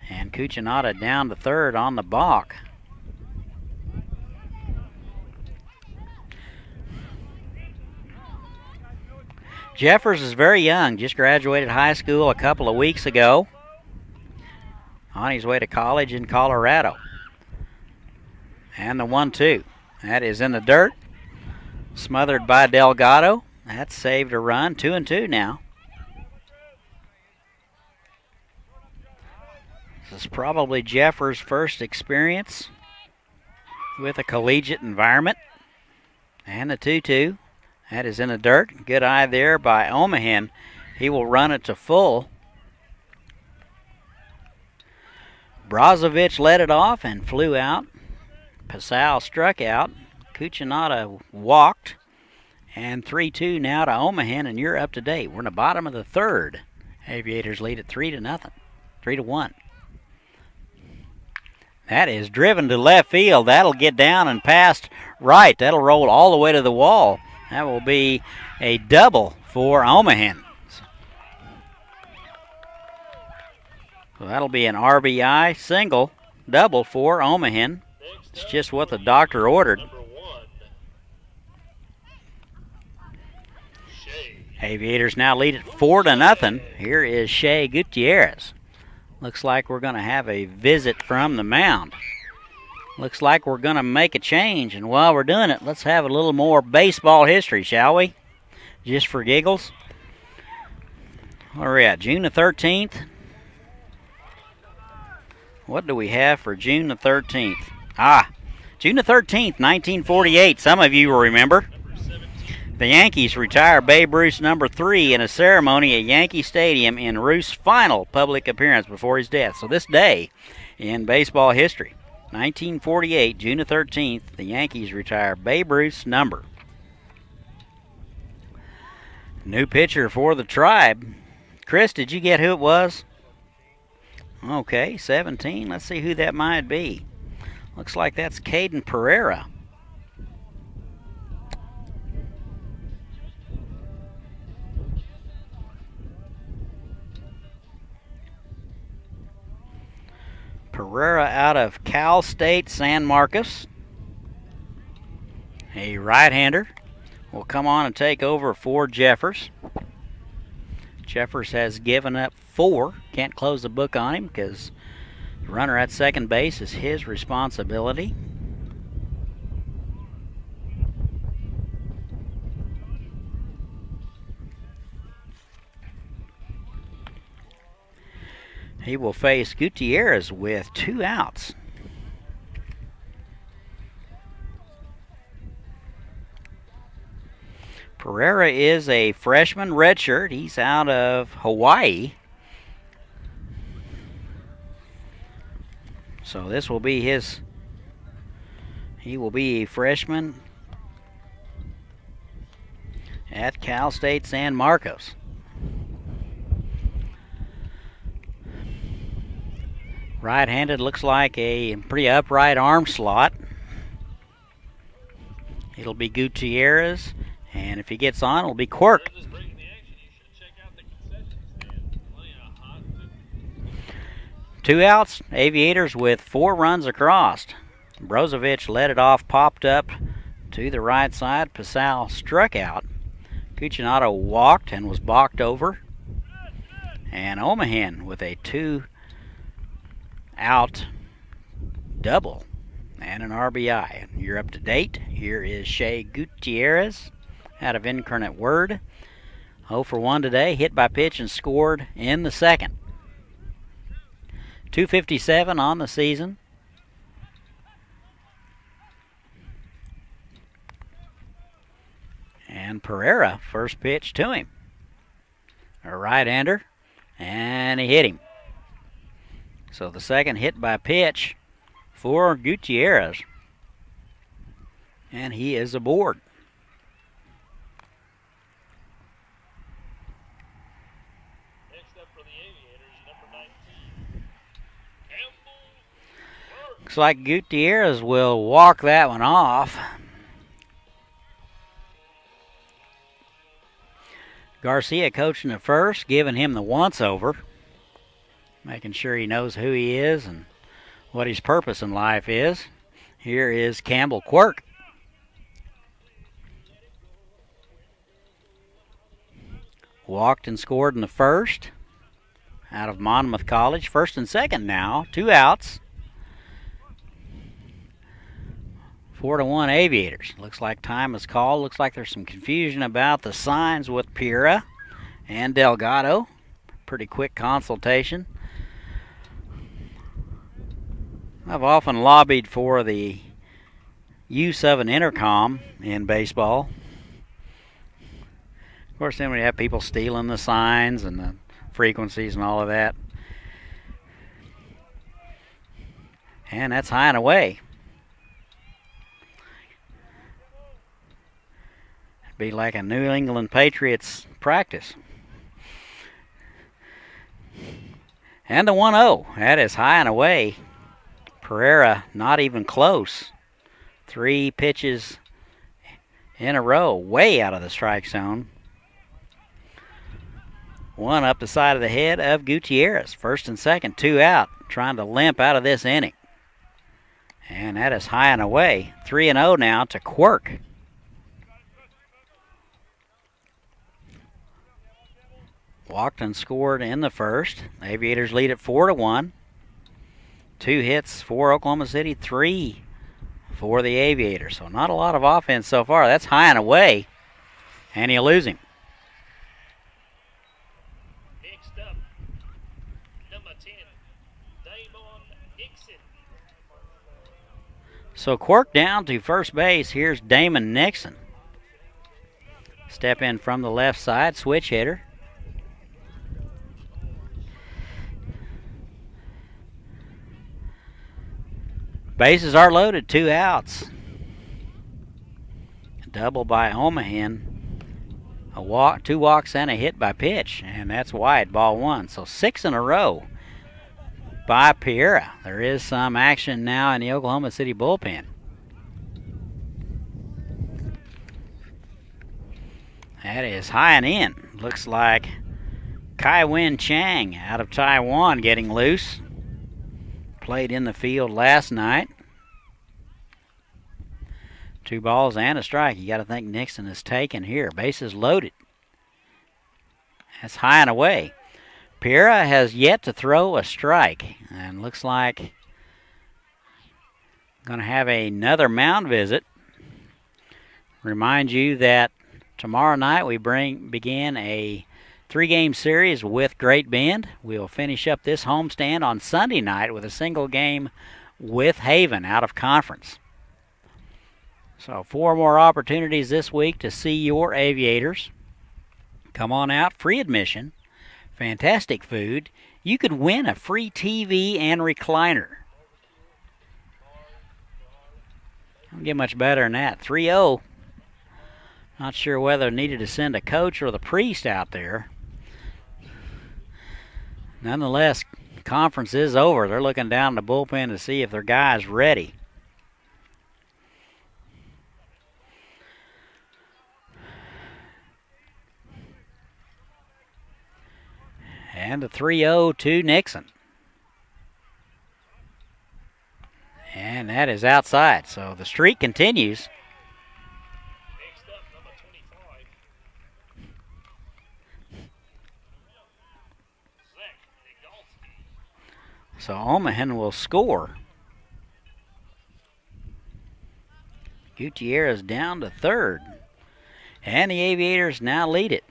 And Cucinotta down to third on the balk. Jeffers is very young, just graduated high school a couple of weeks ago. On his way to college in Colorado. And the 1-2. That is in the dirt. Smothered by Delgado. That saved a run. 2-2 now. This is probably Jeffers' first experience with a collegiate environment. And the 2-2. That is in the dirt. Good eye there by Omahan. He will run it to full. Brozovic led it off and flew out. Pascal struck out. Cucinotta walked. And 3-2 now to Omahan, and you're up to date. We're in the bottom of the third. Aviators lead at 3-0. 3-1. That is driven to left field. That'll get down and past right. That'll roll all the way to the wall. That will be a double for Omahan. So that'll be an RBI single, double for Omahan. It's just what the doctor ordered. Aviators now lead it 4-0. Here is Shea Gutierrez. Looks like we're going to have a visit from the mound. Looks like we're going to make a change, and while we're doing it, let's have a little more baseball history, shall we? Just for giggles. Where are we at? June the 13th. What do we have for June the 13th? June the 13th, 1948. Some of you will remember. The Yankees retire Babe Ruth's number 3 in a ceremony at Yankee Stadium in Ruth's final public appearance before his death. So this day in baseball history, 1948, June the 13th, the Yankees retire Babe Ruth's number. New pitcher for the Tribe. Chris, did you get who it was? Okay, 17. Let's see who that might be. Looks like that's Caden Pereira. Pereira out of Cal State San Marcos. A right-hander will come on and take over for Jeffers. Jeffers has given up 4. Can't close the book on him because the runner at second base is his responsibility. He will face Gutierrez with 2 outs. Pereira is a freshman redshirt. He's out of Hawaii. So this will be he will be a freshman at Cal State San Marcos. Right-handed, looks like a pretty upright arm slot. It'll be Gutierrez, and if he gets on, it'll be Quirk. 2 outs, Aviators with 4 runs across. Brozovic led it off, popped up to the right side. Pascal struck out. Cucinotta walked and was balked over. And Omahan with a 2-out double and an RBI. You're up to date. Here is Shea Gutierrez out of Incarnate Word. 0 for 1 today, hit by pitch and scored in the second. 257 on the season. And Pereira, first pitch to him. A right-hander, and he hit him. So the second hit by pitch for Gutierrez. And he is aboard. Next up for the Aviators, number 19. Looks like Gutierrez will walk that one off. Garcia coaching at first, giving him the once-over. making sure he knows who he is and what his purpose in life is. Here is Campbell Quirk. Walked and scored in the first out of Monmouth College. First and second now, 2 outs. 4-1 Aviators. Looks like time is called. Looks like there's some confusion about the signs with Piera and Delgado. Pretty quick consultation. I've often lobbied for the use of an intercom in baseball. Of course, then we have people stealing the signs and the frequencies and all of that. And that's high and away. It'd be like a New England Patriots practice. And the 1-0. That is high and away. Pereira not even close. 3 pitches in a row, way out of the strike zone. 1 up the side of the head of Gutierrez. First and second, 2 out, trying to limp out of this inning. And that is high and away. 3-0 now to Quirk. Walked and scored in the first. The Aviators lead at 4-1. 2 hits for Oklahoma City, 3 for the Aviators. So not a lot of offense so far. That's high and away. And you lose him. Next up, number 10, Damon Nixon. So Quirk down to first base. Here's Damon Nixon. Step in from the left side, switch hitter. Bases are loaded, 2 outs. A double by Omahan. A walk, 2 walks and a hit by pitch, and that's wide, ball 1. So 6 in a row by Piera. There is some action now in the Oklahoma City bullpen. That is high and in. Looks like Kai-Wen Chang out of Taiwan getting loose. Played in the field last night. 2 balls and a strike. You got to think Nixon is taken here. Bases loaded. That's high and away. Piera has yet to throw a strike, and looks like going to have another mound visit. Remind you that tomorrow night we begin a 3-game series with Great Bend. We'll finish up this homestand on Sunday night with a single game with Haven out of conference. So 4 more opportunities this week to see your Aviators. Come on out, free admission, fantastic food. You could win a free TV and recliner. Don't get much better than that. 3-0. Not sure whether needed to send a coach or the priest out there. Nonetheless, conference is over. They're looking down the bullpen to see if their guy's ready. And a 3-0 to Nixon. And that is outside. So the streak continues. Next up, number 25, Zach Nigalski. So Omahan will score. Gutierrez down to third. And the Aviators now lead it.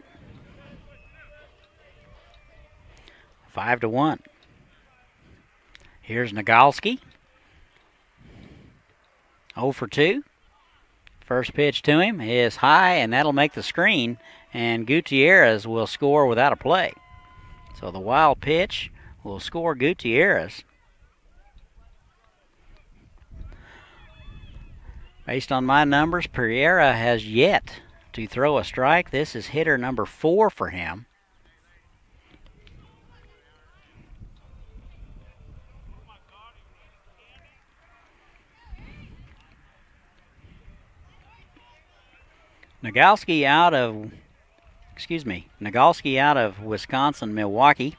5-1. Here's Nigalski. 0 for 2. First pitch to him is high, and that'll make the screen, and Gutierrez will score without a play. So the wild pitch will score Gutierrez. Based on my numbers, Pereira has yet to throw a strike. This is hitter number 4 for him. Nigalski out of Wisconsin, Milwaukee.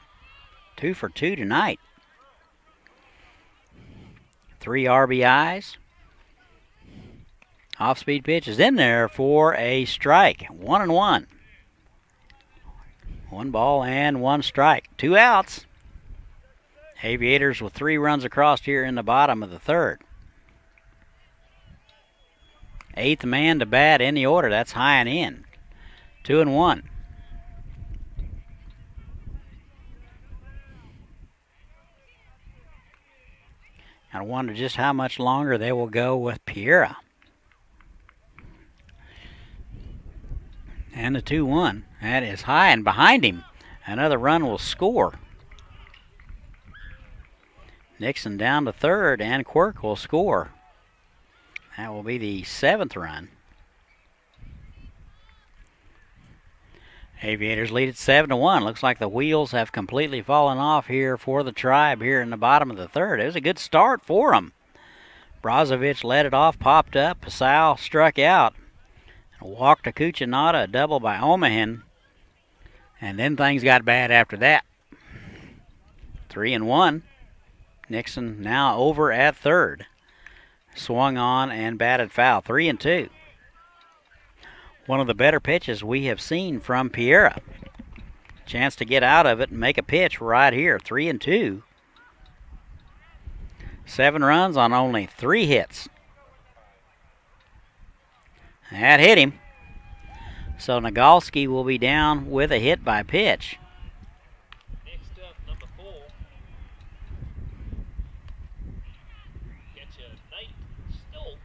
2 for 2 tonight. 3 RBIs. Off-speed pitch is in there for a strike. 1-1. 1 ball and 1 strike. 2 outs. Aviators with 3 runs across here in the bottom of the third. 8th man to bat in the order. That's high and in. 2-1. I wonder just how much longer they will go with Piera. And the 2-1. That is high, and behind him, another run will score. Nixon down to third, and Quirk will score. That will be the 7th run. Aviators lead at 7-1. Looks like the wheels have completely fallen off here for the Tribe here in the bottom of the third. It was a good start for them. Brozovic led it off, popped up. Pasau struck out. Walked to Cucinotta, a double by Omahan. And then things got bad after that. 3-1. Nixon now over at third. Swung on and batted foul. 3-2. One of the better pitches we have seen from Piera. Chance to get out of it and make a pitch right here. 3-2. 7 runs on only 3 hits. That hit him. So Nagalski will be down with a hit by pitch. Next up, number 4. Catcher Nate Stoltz.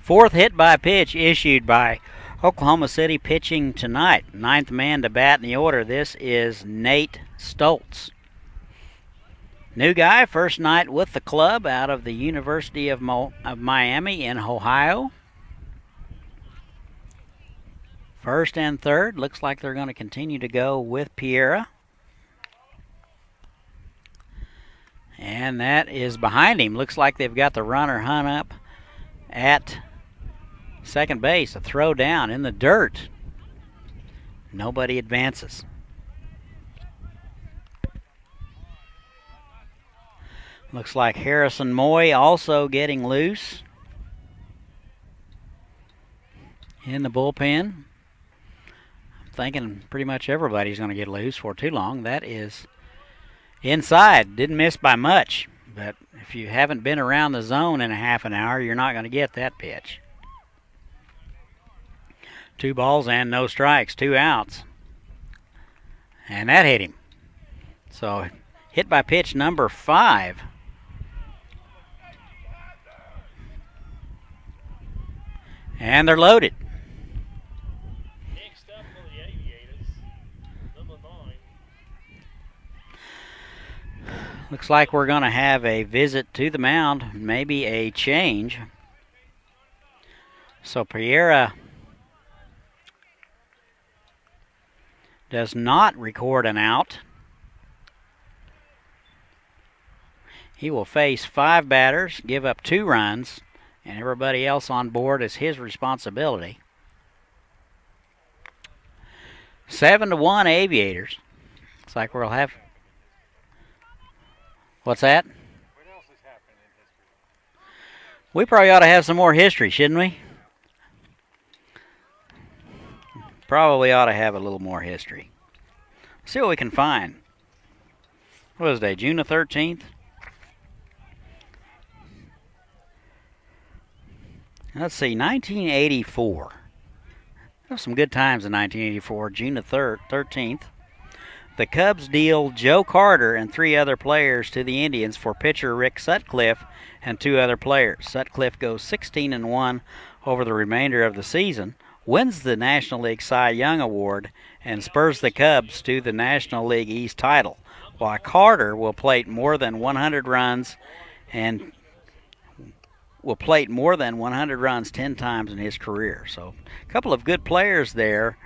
4th hit by pitch issued by Oklahoma City pitching tonight. 9th man to bat in the order. This is Nate Stoltz. New guy, first night with the club out of the University of Miami in Ohio. First and third, looks like they're going to continue to go with Piera. And that is behind him. Looks like they've got the runner hung up at second base. A throw down in the dirt. Nobody advances. Looks like Harrison Moy also getting loose in the bullpen. Thinking pretty much everybody's going to get loose for too long. That is inside. Didn't miss by much. But if you haven't been around the zone in a half an hour, you're not going to get that pitch. 2 balls and no strikes. 2 outs. And that hit him. So hit by pitch number 5. And they're loaded. Looks like we're going to have a visit to the mound, maybe a change. So Piera does not record an out. He will face 5 batters, give up 2 runs, and everybody else on board is his responsibility. 7-1 Aviators. Looks like we'll have... What's that? What else has happened in history? We probably ought to have some more history, shouldn't we? Probably ought to have a little more history. See what we can find. What was today? June the 13th? Let's see, 1984. There were some good times in 1984, June the 13th. The Cubs deal Joe Carter and 3 other players to the Indians for pitcher Rick Sutcliffe and 2 other players. Sutcliffe goes 16-1 over the remainder of the season, wins the National League Cy Young Award, and spurs the Cubs to the National League East title, while Carter will plate more than 100 runs 10 times in his career. So a couple of good players there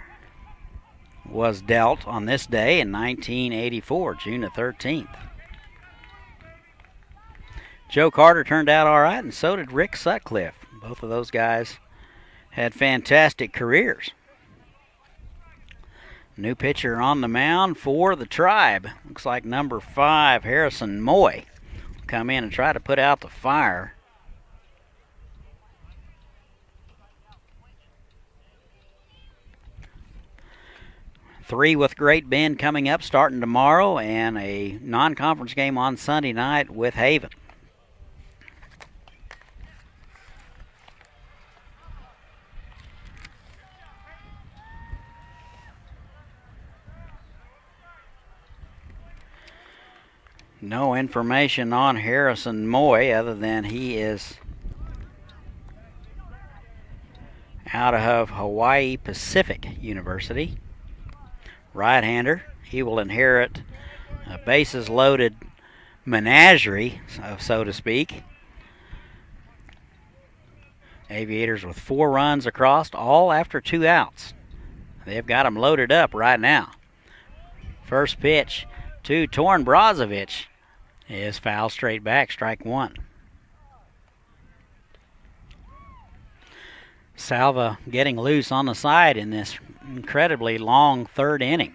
was dealt on this day in 1984, June the 13th. Joe Carter turned out all right, and so did Rick Sutcliffe. Both of those guys had fantastic careers. New pitcher on the mound for the Tribe. Looks like number 5, Harrison Moy, will come in and try to put out the fire. Three with Great Bend coming up starting tomorrow, and a non-conference game on Sunday night with Haven. No information on Harrison Moy other than he is out of Hawaii Pacific University. Right-hander. He will inherit a bases-loaded menagerie, so to speak. Aviators with 4 runs across, all after 2 outs. They've got them loaded up right now. First pitch to Torn Brozovic is foul straight back, strike 1. Salva getting loose on the side in this incredibly long 3rd inning.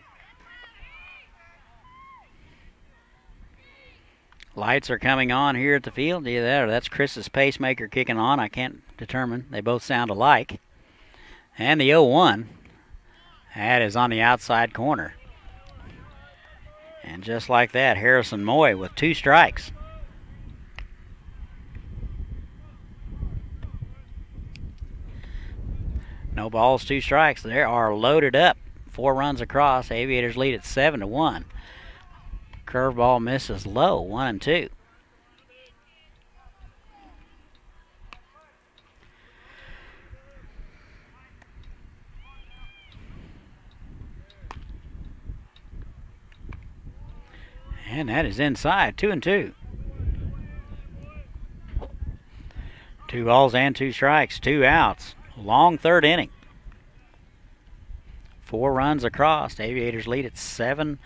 Lights are coming on here at the field. Either that's Chris's pacemaker kicking on. I can't determine. They both sound alike. And the 0-1. That is on the outside corner. And just like that, Harrison Moy with 2 strikes. No balls, 2 strikes. They are loaded up. 4 runs across. Aviators lead at 7-1. Curveball misses low, 1-2. And that is inside, 2-2. 2 balls and 2 strikes, 2 outs. Long 3rd inning. 4 runs across. Aviators lead at 7-1.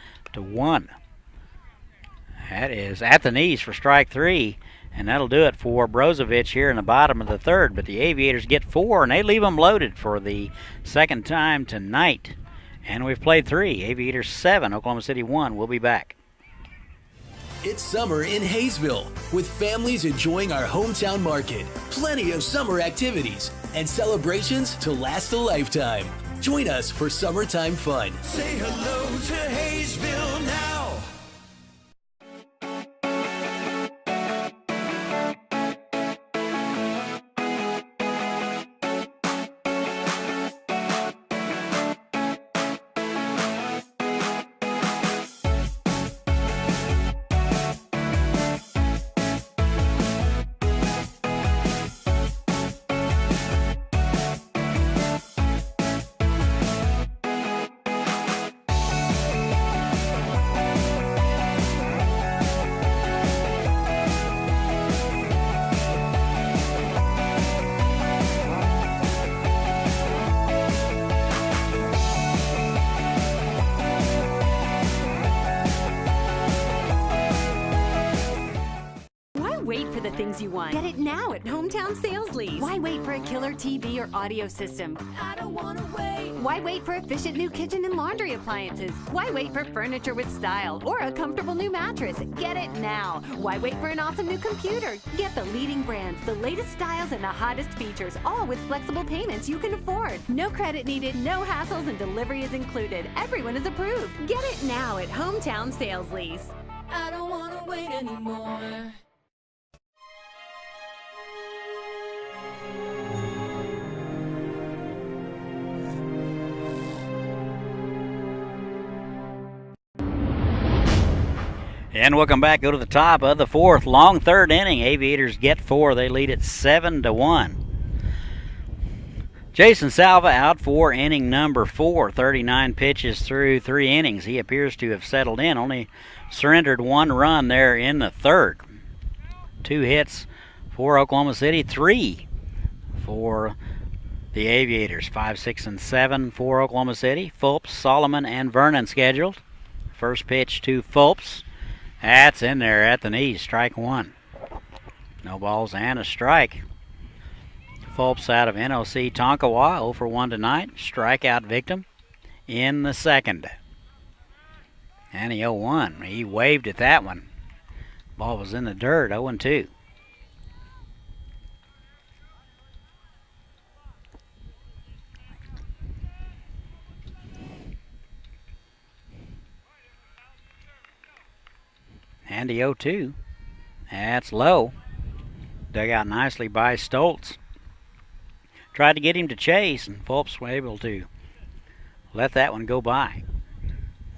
That is at the knees for strike 3, and that'll do it for Brozovic here in the bottom of the 3rd. But the Aviators get 4, and they leave them loaded for the 2nd time tonight. And we've played 3. Aviators 7, Oklahoma City 1. We'll be back. It's summer in Haysville, with families enjoying our hometown market. Plenty of summer activities and celebrations to last a lifetime. Join us for summertime fun. Say hello to Haysville now. Wait for the things you want. Get it now at Hometown Sales Lease. Why wait for a killer TV or audio system? I don't wanna wait. Why wait for efficient new kitchen and laundry appliances? Why wait for furniture with style or a comfortable new mattress? Get it now. Why wait for an awesome new computer? Get the leading brands, the latest styles, and the hottest features, all with flexible payments you can afford. No credit needed, no hassles, and delivery is included. Everyone is approved. Get it now at Hometown Sales Lease. I don't wanna wait anymore. And welcome back. Go to the top of the 4th. Long 3rd inning. Aviators get 4. They lead at 7-1. Jason Salva out for inning number 4. 39 pitches through 3 innings. He appears to have settled in. Only surrendered 1 run there in the 3rd. 2 hits for Oklahoma City. 3 for the Aviators. 5, 6, and 7 for Oklahoma City. Fulps, Solomon, and Vernon scheduled. First pitch to Fulps. That's in there at the knees, strike 1. No balls and a strike. Fulps out of NOC Tonkawa, 0 for 1 tonight. Strikeout victim in the second. And he 0-1. He waved at that one. Ball was in the dirt, 0-2. And the 0-2. That's low. Dug out nicely by Stoltz. Tried to get him to chase, and Fulps was able to let that one go by.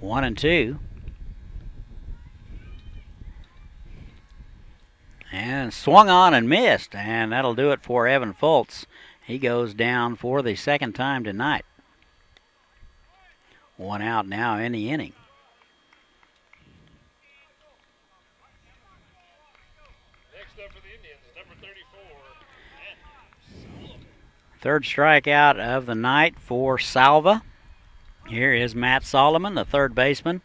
1-2. And swung on and missed, and that'll do it for Evan Fultz. He goes down for the second time tonight. 1 out now in the inning. Next up for the Indians, number 34, Matt Sullivan. Third strikeout of the night for Salva. Here is Matt Solomon, the third baseman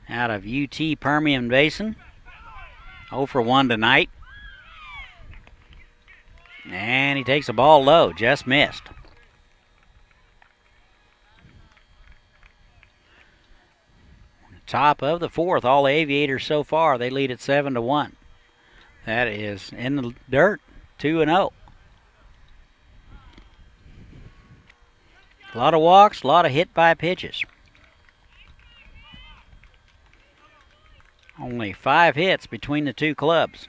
out of UT Permian Basin. 0-for-1 tonight. And he takes a ball low, just missed. Top of the fourth, all the Aviators so far, they lead at 7-1. That is in the dirt, 2-0. A lot of walks, a lot of hit by pitches. Only 5 hits between the two clubs.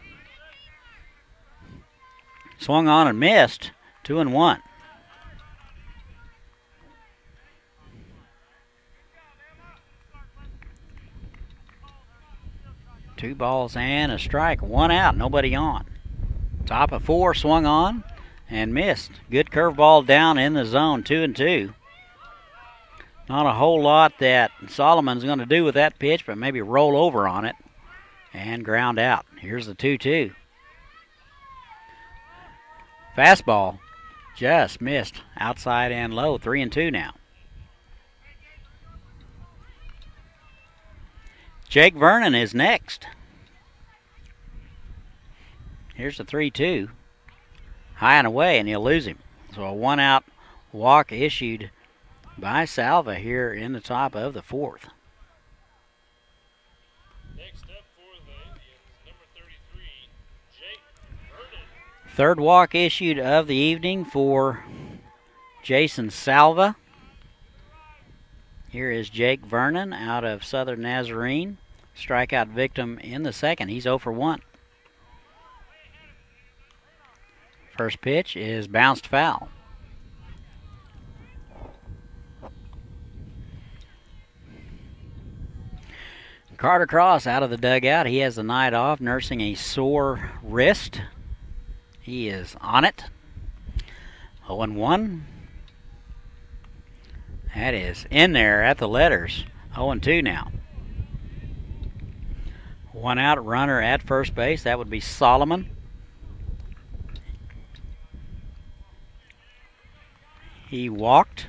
Swung on and missed, 2-1. Two balls and a strike, 1 out, nobody on. Top of 4, swung on and missed. Good curveball down in the zone, 2-2. Not a whole lot that Solomon's going to do with that pitch, but maybe roll over on it and ground out. Here's the 2-2. Fastball just missed outside and low, 3-2 now. Jake Vernon is next. Here's the 3-2. High and away, and he'll lose him. So a 1 out walk issued by Salva here in the top of the fourth. Next up for the Indians, number 33, Jake Vernon. Third walk issued of the evening for Jason Salva. Here is Jake Vernon out of Southern Nazarene. Strikeout victim in the second. He's 0-for-1. First pitch is bounced foul. Carter Cross out of the dugout. He has the night off, nursing a sore wrist. He is on it. 0-1. That is in there at the letters. 0-2 now. 1 out, runner at first base. That would be Solomon. He walked.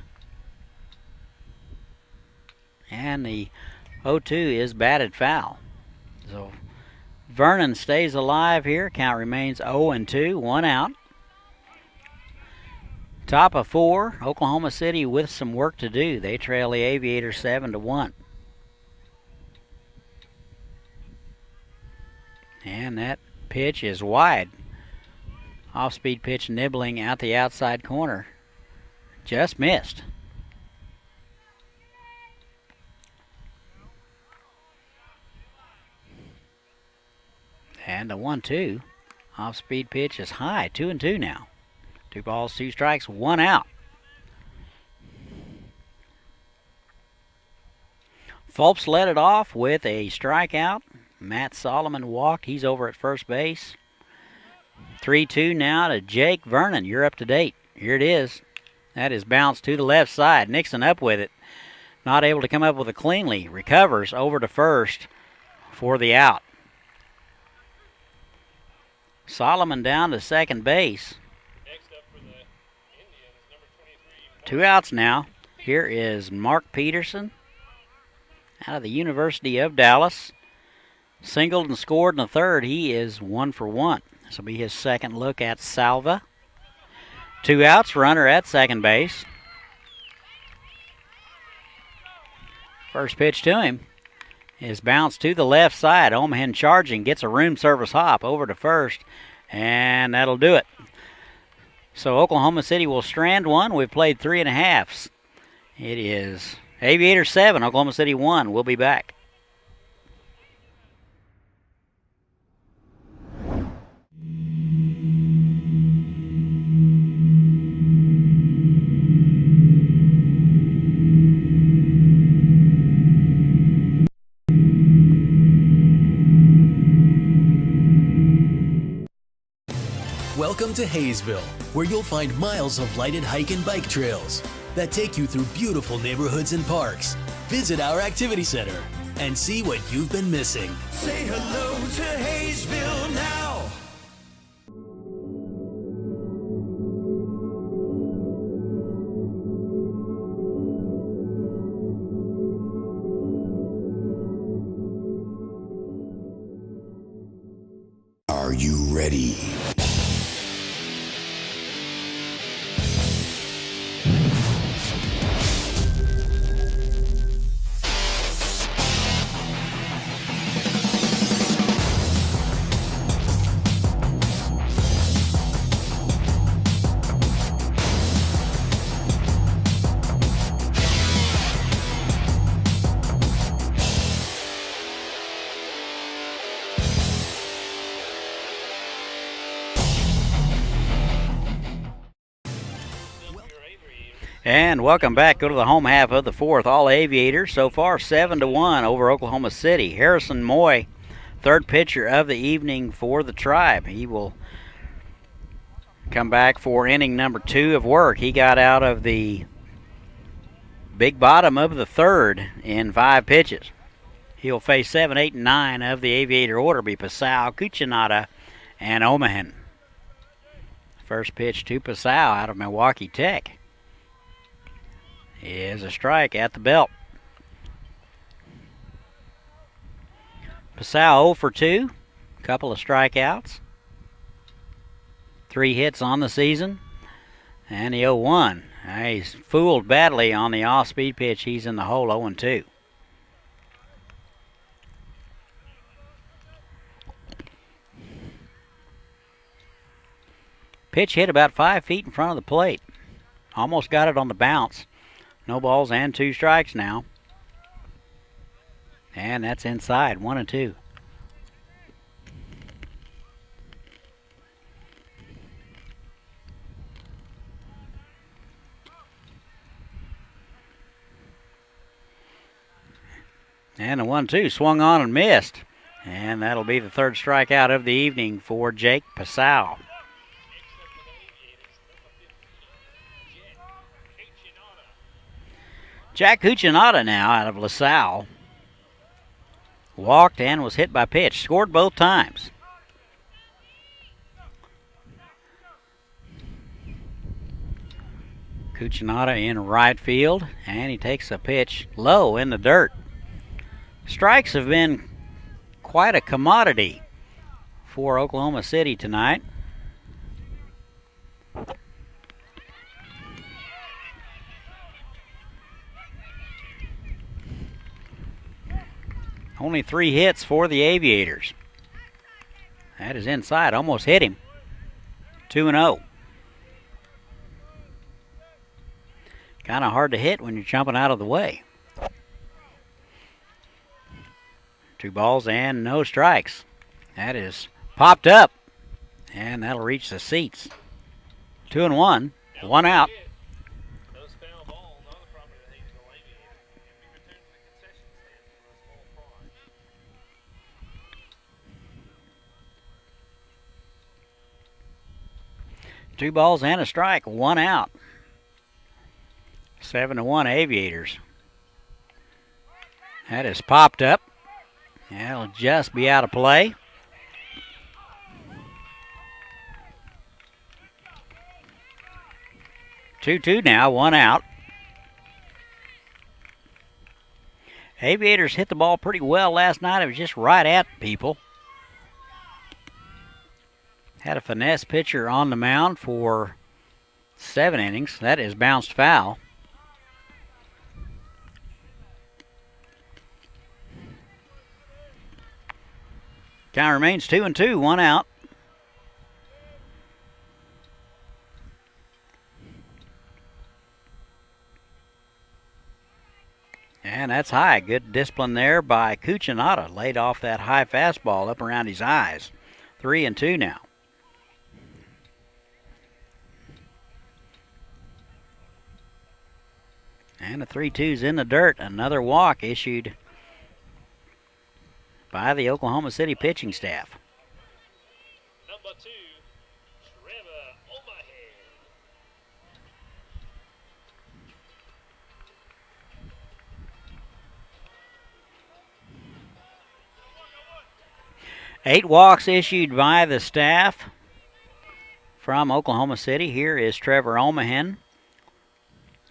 And the 0-2 is batted foul. So Vernon stays alive here. Count remains 0-2, 1 out. Top of 4, Oklahoma City with some work to do. They trail the Aviators 7-1. And that pitch is wide. Off-speed pitch nibbling out the outside corner. Just missed. And the 1-2. Off-speed pitch is high, 2-2 now. 2 balls, 2 strikes, 1 out. Fulps led it off with a strikeout. Matt Solomon walked. He's over at first base. 3-2 now to Jake Vernon. You're up to date. Here it is. That is bounced to the left side. Nixon up with it. Not able to come up with it cleanly. Recovers over to first for the out. Solomon down to second base. Next up for the Indians, number 23, 2 outs now. Here is Mark Peterson out of the University of Dallas. Singled and scored in the third. He is 1-for-1. This will be his second look at Salva. 2 outs, runner at second base. First pitch to him is bounced to the left side. Omahan charging, gets a room service hop over to first, and that'll do it. So Oklahoma City will strand one. We've played 3.5. It is Aviators 7, Oklahoma City 1. We'll be back. Welcome to Haysville, where you'll find miles of lighted hike and bike trails that take you through beautiful neighborhoods and parks. Visit our activity center and see what you've been missing. Say hello to Haysville now. Are you ready? And welcome back. Go to the home half of the fourth. All Aviators so far 7-1 over Oklahoma City. Harrison Moy, third pitcher of the evening for the Tribe. He will come back for inning number 2 of work. He got out of the big bottom of the third in 5 pitches. He'll face 7, 8, and 9 of the Aviator order. Be Pasau, Cuchinata, and Omahan. First pitch to Pasau out of Milwaukee Tech is a strike at the belt. Pasau 0 for 2, couple of strikeouts, 3 hits on the season, and the 0-1. He's fooled badly on the off-speed pitch. He's in the hole 0-2. Pitch hit about 5 feet in front of the plate. Almost got it on the bounce. No balls and 2 strikes now. And that's inside, 1-2. And the 1-2 swung on and missed. And that'll be the third strikeout of the evening for Jake Pasau. Jack Cuchinata now out of LaSalle. Walked and was hit by pitch. Scored both times. Cuchinata in right field, and he takes a pitch low in the dirt. Strikes have been quite a commodity for Oklahoma City tonight. Only 3 hits for the Aviators. That is inside, almost hit him. 2-0. Kind of hard to hit when you're jumping out of the way. 2 balls and no strikes. That is popped up, and that'll reach the seats. 2-1, 1 out. Those foul balls on the property of the Haysville Aviators can be returned to the concession stand for a small prize. 2 balls and a strike, 1 out. 7-1 Aviators. That is popped up. That'll just be out of play. Two now, 1 out. Aviators hit the ball pretty well last night. It was just right at people. Had a finesse pitcher on the mound for 7 innings. That is bounced foul. Count remains 2-2, 1 out. And that's high. Good discipline there by Cucinotta. Laid off that high fastball up around his eyes. 3-2 now. And the 3-2's in the dirt. Another walk issued by the Oklahoma City pitching staff. Number 2, Trevor Omahan. Eight walks issued by the staff from Oklahoma City. Here is Trevor Omahan.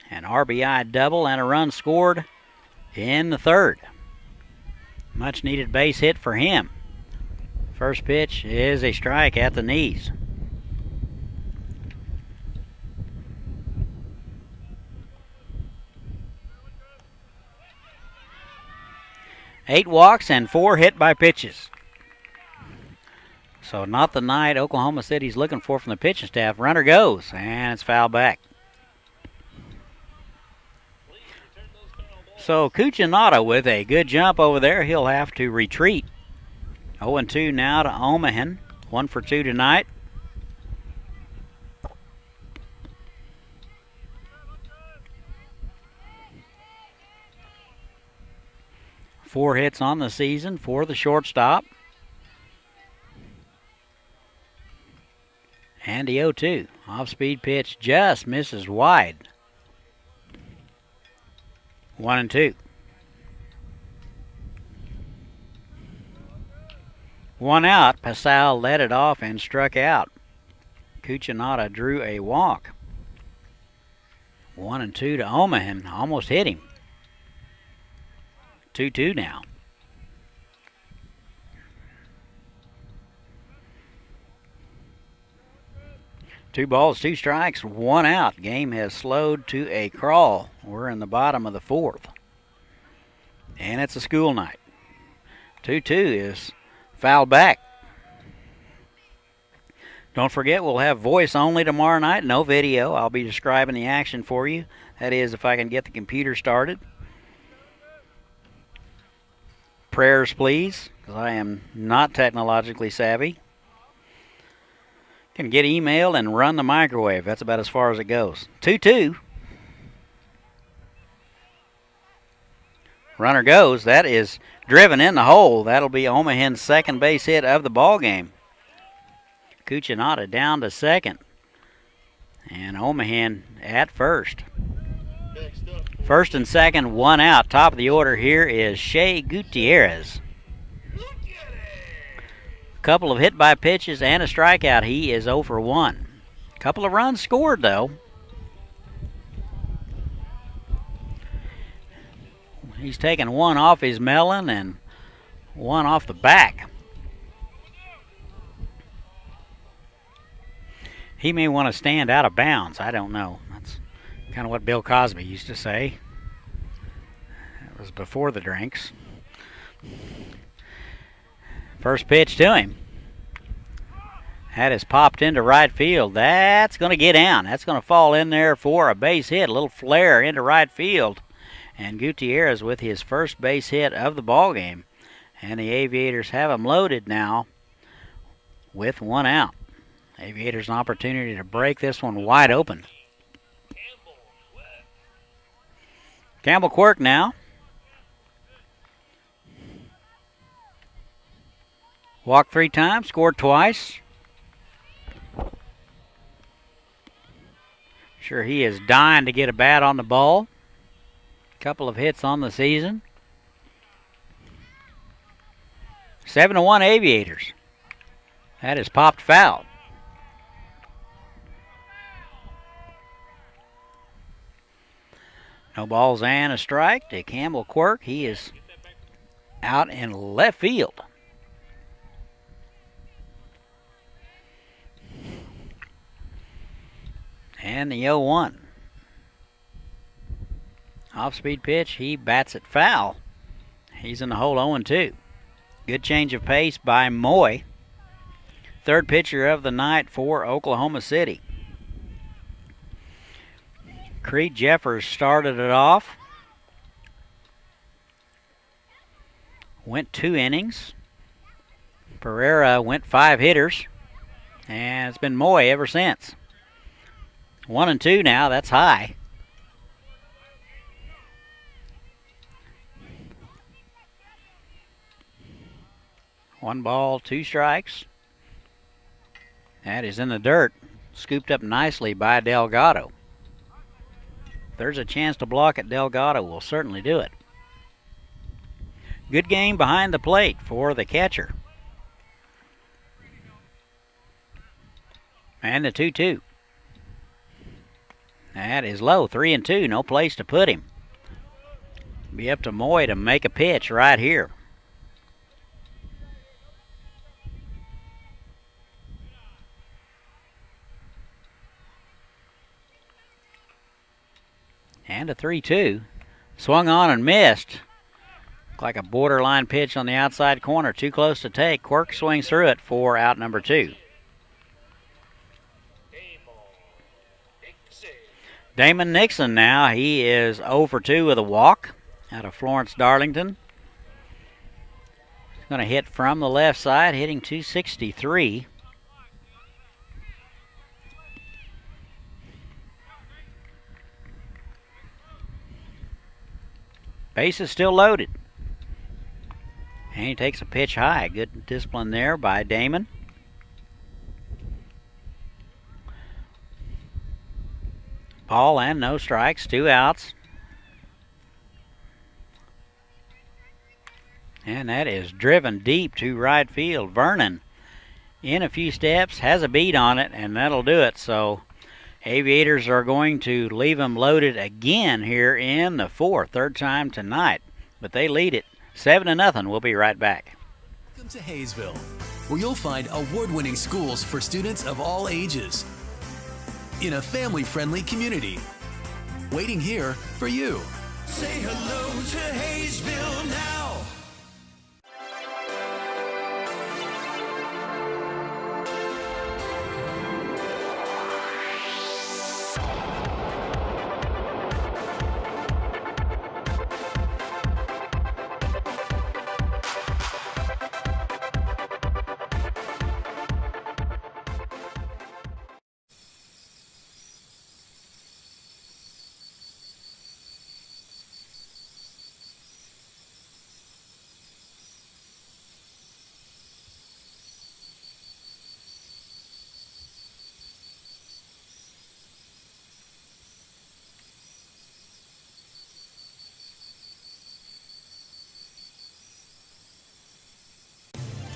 An RBI double and a run scored in the third. Much needed base hit for him. First pitch is a strike at the knees. Eight walks and 4 hit by pitches. So not the night Oklahoma City's looking for from the pitching staff. Runner goes, and it's foul back. So Cucinotta with a good jump over there. He'll have to retreat. 0-2 now to Omahan. 1 for 2 tonight. Four hits on the season for the shortstop. And the 0-2. Off-speed pitch just misses wide. 1-2. 1 out. Pascal led it off and struck out. Cucinotta drew a walk. 1-2 to Omahan. Almost hit him. 2-2 now. Two balls, 2 strikes, 1 out. Game has slowed to a crawl. We're in the bottom of the fourth. And it's a school night. 2-2 is fouled back. Don't forget, we'll have voice only tomorrow night. No video. I'll be describing the action for you. That is, if I can get the computer started. Prayers, please, because I am not technologically savvy. Can get email and run the microwave. That's about as far as it goes. 2-2. Runner goes. That is driven in the hole. That'll be Omahan's second base hit of the ball game. Cucinotta down to second. And Omahan at first. First and second, 1 out. Top of the order here is Shea Gutierrez. Couple of hit by pitches and a strikeout. He is 0 for 1. Couple of runs scored, though. He's taken 1 off his melon and 1 off the back. He may want to stand out of bounds. I don't know. That's kind of what Bill Cosby used to say. That was before the drinks. First pitch to him. That is popped into right field. That's going to get down. That's going to fall in there for a base hit. A little flare into right field. And Gutierrez with his first base hit of the ball game. And the Aviators have him loaded now with 1 out. Aviators an opportunity to break this one wide open. Campbell Quirk now. Walked 3 times, scored twice. Sure, he is dying to get a bat on the ball. Couple of hits on the season. 7-1 Aviators. That is popped foul. No balls and a strike to Campbell Quirk. He is out in left field. And the 0-1. Off-speed pitch. He bats it foul. He's in the hole 0-2. Good change of pace by Moy. Third pitcher of the night for Oklahoma City. Creed Jeffers started it off. Went 2 innings. Pereira went 5 hitters. And it's been Moy ever since. 1-2 now, that's high. One ball, 2 strikes. That is in the dirt. Scooped up nicely by Delgado. If there's a chance to block it, Delgado will certainly do it. Good game behind the plate for the catcher. And the 2-2. That is low, 3-2, no place to put him. Be up to Moy to make a pitch right here. And a 3-2. Swung on and missed. Looked like a borderline pitch on the outside corner. Too close to take. Quirk swings through it for out number 2. Damon Nixon now. He is 0 for 2 with a walk out of Florence Darlington. He's going to hit from the left side, hitting 263. Base is still loaded. And he takes a pitch high. Good discipline there by Damon. Ball and no strikes, 2 outs. And that is driven deep to right field. Vernon in a few steps, has a beat on it, and that'll do it. So Aviators are going to leave him loaded again here in the 4th, third time tonight. But they lead it 7-0. We'll be right back. Welcome to Haysville, where you'll find award-winning schools for students of all ages in a family-friendly community. Waiting here for you. Say hello to Haysville now.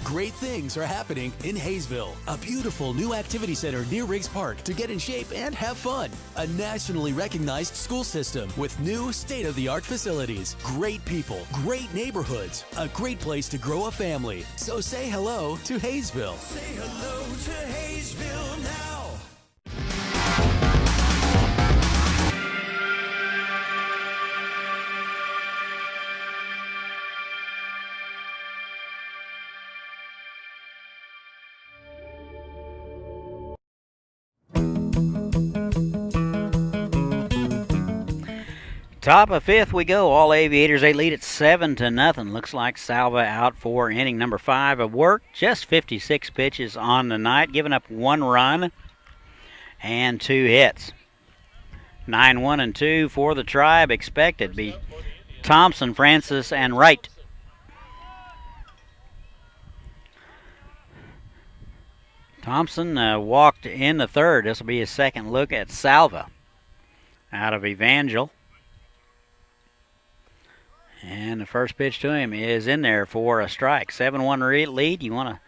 Great things are happening in Haysville, a beautiful new activity center near Riggs Park to get in shape and have fun. A nationally recognized school system with new state-of-the-art facilities, great people, great neighborhoods, a great place to grow a family. So say hello to Haysville. Say hello to Haysville now. Top of 5th we go. All Aviators, they lead it 7-0. Looks like Salva out for inning number 5 of work. Just 56 pitches on the night, giving up 1 run and 2 hits. 9-1-2 for the Tribe. Expected be Thompson, Francis, and Wright. Thompson walked in the 3rd. This will be his second look at Salva out of Evangel. And the first pitch to him is in there for a strike. 7-1 lead. You want a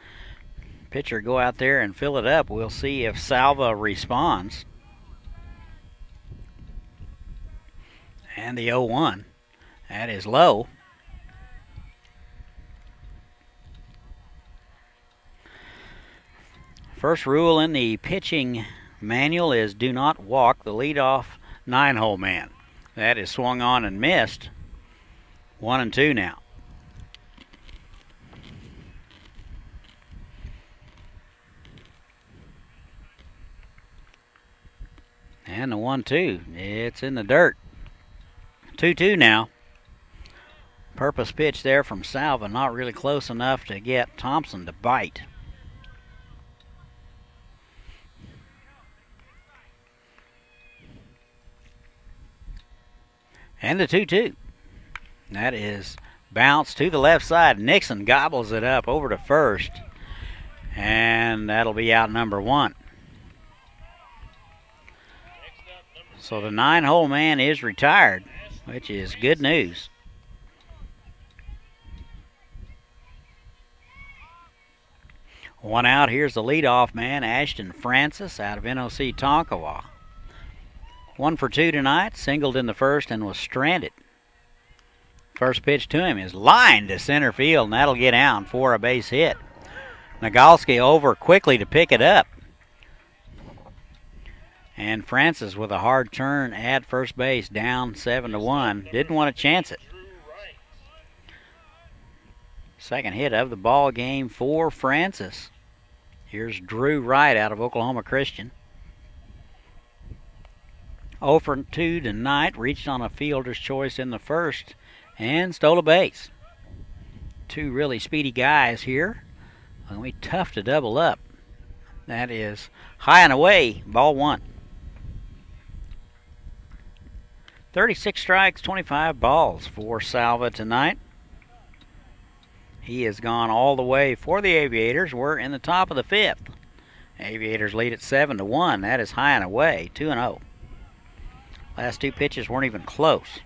pitcher go out there and fill it up. We'll see if Salva responds. And the 0-1. That is low. First rule in the pitching manual is do not walk the leadoff 9-hole man. That is swung on and missed. 1-2 now. And the 1-2. It's in the dirt. 2-2 now. Purpose pitch there from Salva. Not really close enough to get Thompson to bite. And the 2-2. That is bounced to the left side. Nixon gobbles it up over to first. And that'll be out number 1. So the 9-hole man is retired, which is good news. One out. Here's the leadoff man, Ashton Francis, out of NOC Tonkawa. 1 for 2 tonight. Singled in the first and was stranded. First pitch to him is lined to center field, and that'll get out for a base hit. Nagalski over quickly to pick it up. And Francis with a hard turn at first base, down 7-1. Didn't want to chance it. Second hit of the ball game for Francis. Here's Drew Wright out of Oklahoma Christian. 0 for 2 tonight. Reached on a fielder's choice in the first and stole a base. Two really speedy guys here. Going to be tough to double up. That is high and away, ball 1. 36 strikes, 25 balls for Salva tonight. He has gone all the way for the Aviators. We're in the top of the 5th. Aviators lead at 7-1. That is high and away, 2-0. Last 2 pitches weren't even close.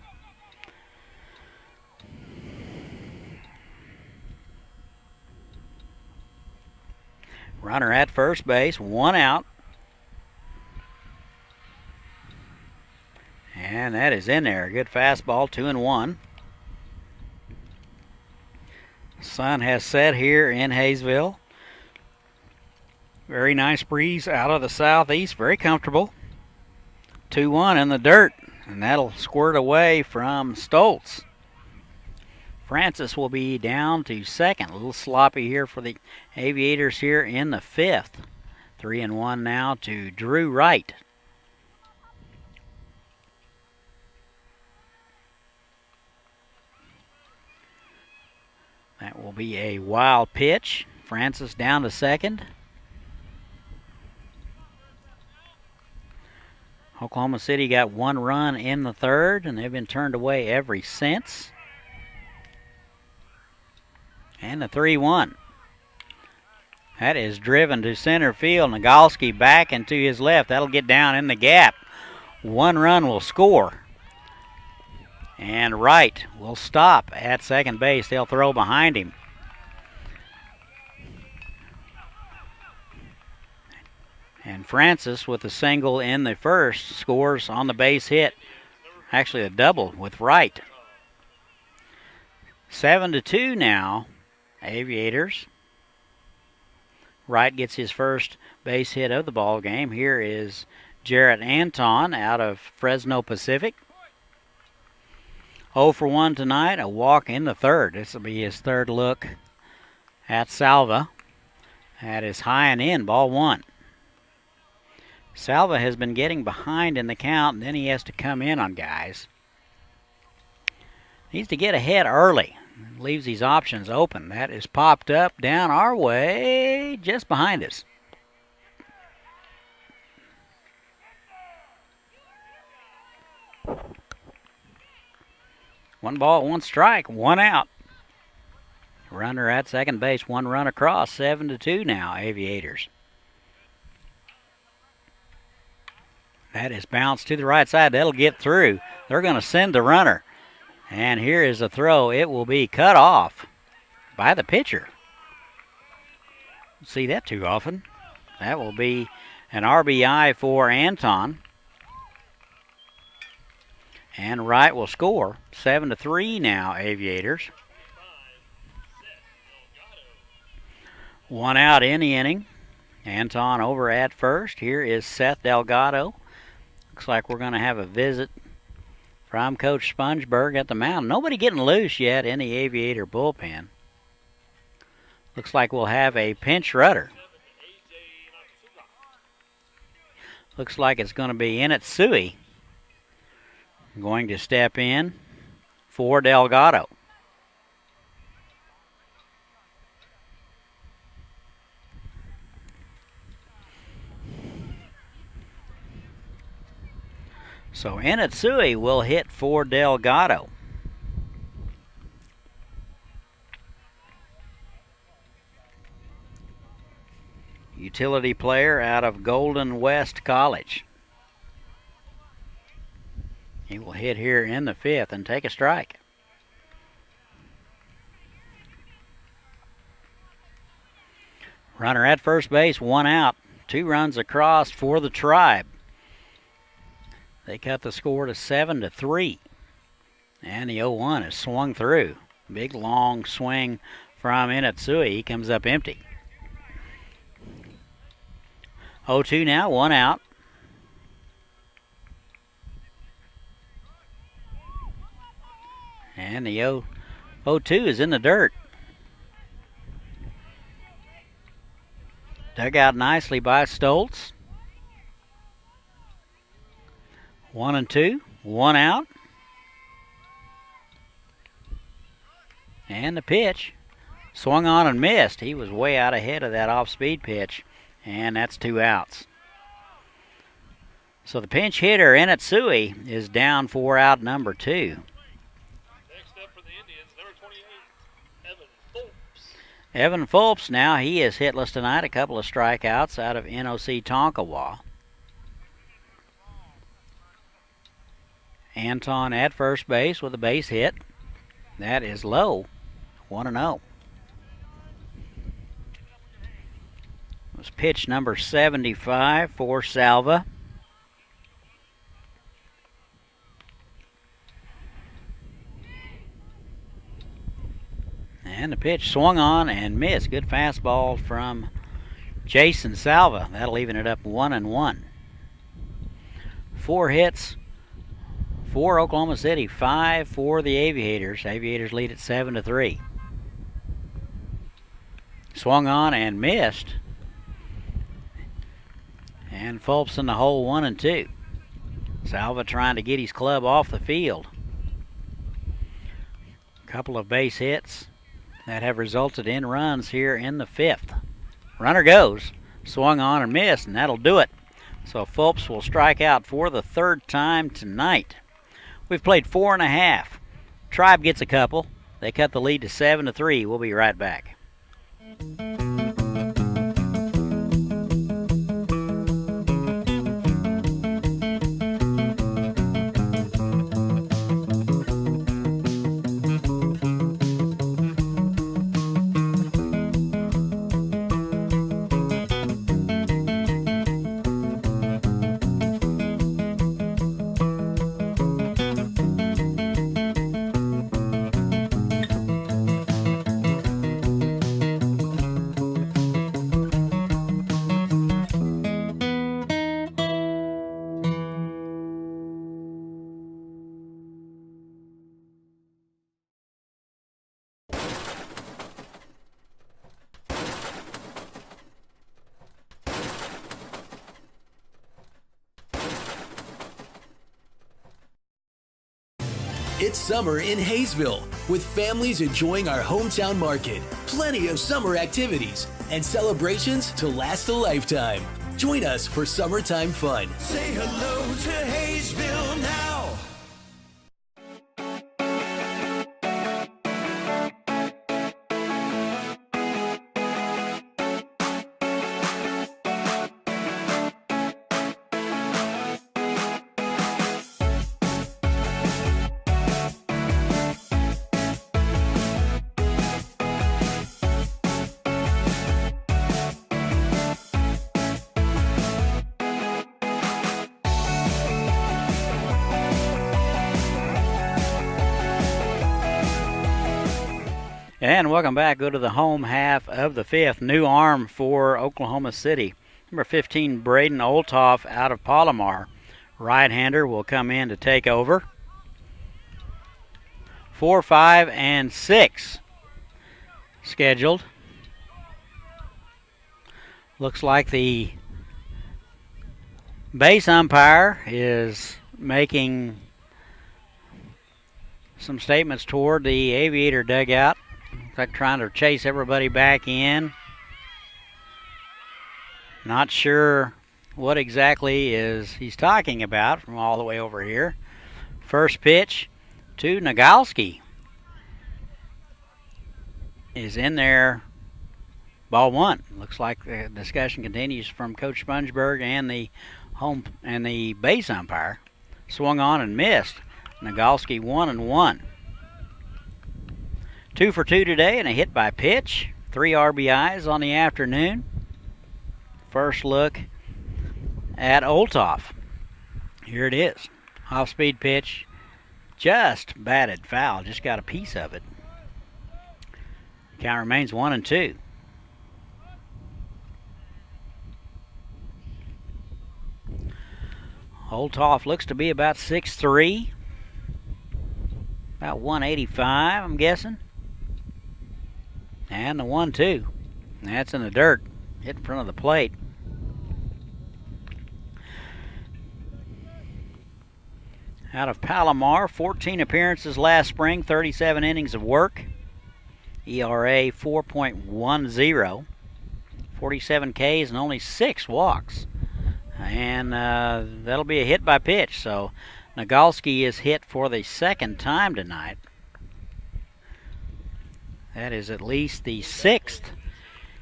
Runner at first base, 1 out. And that is in there. Good fastball, 2-1. Sun has set here in Haysville. Very nice breeze out of the southeast. Very comfortable. 2-1 in the dirt. And that'll squirt away from Stoltz. Francis will be down to second. A little sloppy here for the Aviators here in the 5th. 3-1 now to Drew Wright. That will be a wild pitch. Francis down to second. Oklahoma City got 1 run in the 3rd, and they've been turned away ever since. And the 3-1. That is driven to center field. Nagalski back and to his left. That'll get down in the gap. 1 run will score. And Wright will stop at second base. They'll throw behind him. And Francis with a single in the first scores on the base hit. Actually a double with Wright. 7-2 now. Aviators. Wright gets his first base hit of the ball game. Here is Jarrett Anton out of Fresno Pacific. 0 for 1 tonight, a walk in the 3rd. This will be his 3rd look at Salva. That is high and in, ball 1. Salva has been getting behind in the count, and then he has to come in on guys. Needs to get ahead early. Leaves these options open. That is popped up down our way, just behind us. One ball, 1 strike, 1 out. Runner at second base, 1 run across, 7-2 now, Aviators. That is bounced to the right side. That'll get through. They're going to send the runner. And here is the throw. It will be cut off by the pitcher. See that too often. That will be an RBI for Anton. And Wright will score. 7-3 now, Aviators. 1 out in the inning. Anton over at first. Here is Seth Delgado. Looks like we're going to have a visit from Coach Spongeberg at the mound. Nobody getting loose yet in the Aviator bullpen. Looks like we'll have a pinch runner. Looks like it's going to be Inatsui going to step in for Delgado. So Inatsui will hit for Delgado. Utility player out of Golden West College. He will hit here in the 5th and take a strike. Runner at first base, 1 out. 2 runs across for the Tribe. They cut the score to 7-3. And the 0-1 is swung through. Big long swing from Inatsui. He comes up empty. 0-2 now, 1 out. And the 0-2 is in the dirt. Dug out nicely by Stoltz. 1-2, 1 out. And the pitch. Swung on and missed. He was way out ahead of that off-speed pitch. And that's 2 outs. So the pinch hitter, Inatsui, is down for out number 2. Next up for the Indians, number 28, Evan Fulps. Evan Fulps, now he is hitless tonight. A couple of strikeouts out of NOC Tonkawa. Anton at first base with a base hit. That is low. 1-0. It was pitch number 75 for Salva. And the pitch swung on and missed. Good fastball from Jason Salva. That'll even it up 1-1. 4 hits for Oklahoma City, 5 for the Aviators. Aviators lead at 7-3. Swung on and missed. And Fulps in the hole, 1-2. Salva trying to get his club off the field. Couple of base hits that have resulted in runs here in the 5th. Runner goes, swung on and missed, and that'll do it. So Fulps will strike out for the 3rd time tonight. We've played 4.5. Tribe gets a couple. They cut the lead to 7-3. We'll be right back. It's summer in Haysville, with families enjoying our hometown market, plenty of summer activities, and celebrations to last a lifetime. Join us for summertime fun. Say hello to Haysville now. And welcome back. Go to the home half of the 5th. New arm for Oklahoma City. Number 15, Braden Olthoff out of Palomar. Right-hander will come in to take over. 4, 5, and 6 scheduled. Looks like the Base umpire is making some statements toward the Aviator dugout. Looks like trying to chase everybody back in. Not sure what exactly is he's talking about from all the way over here. First pitch to Nagalski is in there. Ball one. Looks like the discussion continues from Coach Spongeberg and the base umpire. Swung on and missed. Nagalski 1-1. 2 for 2 today and a hit by pitch. 3 RBIs on the afternoon. First look at Olthoff. Here it is. Off-speed pitch. Just batted foul. Just got a piece of it. Count remains 1-2. Olthoff looks to be about 6'3", about 185, I'm guessing. And the 1-2. That's in the dirt, hit in front of the plate. Out of Palomar, 14 appearances last spring, 37 innings of work. ERA 4.10, 47 Ks and only 6 walks. And that'll be a hit by pitch. So Nagalski is hit for the second time tonight. That is at least the 6th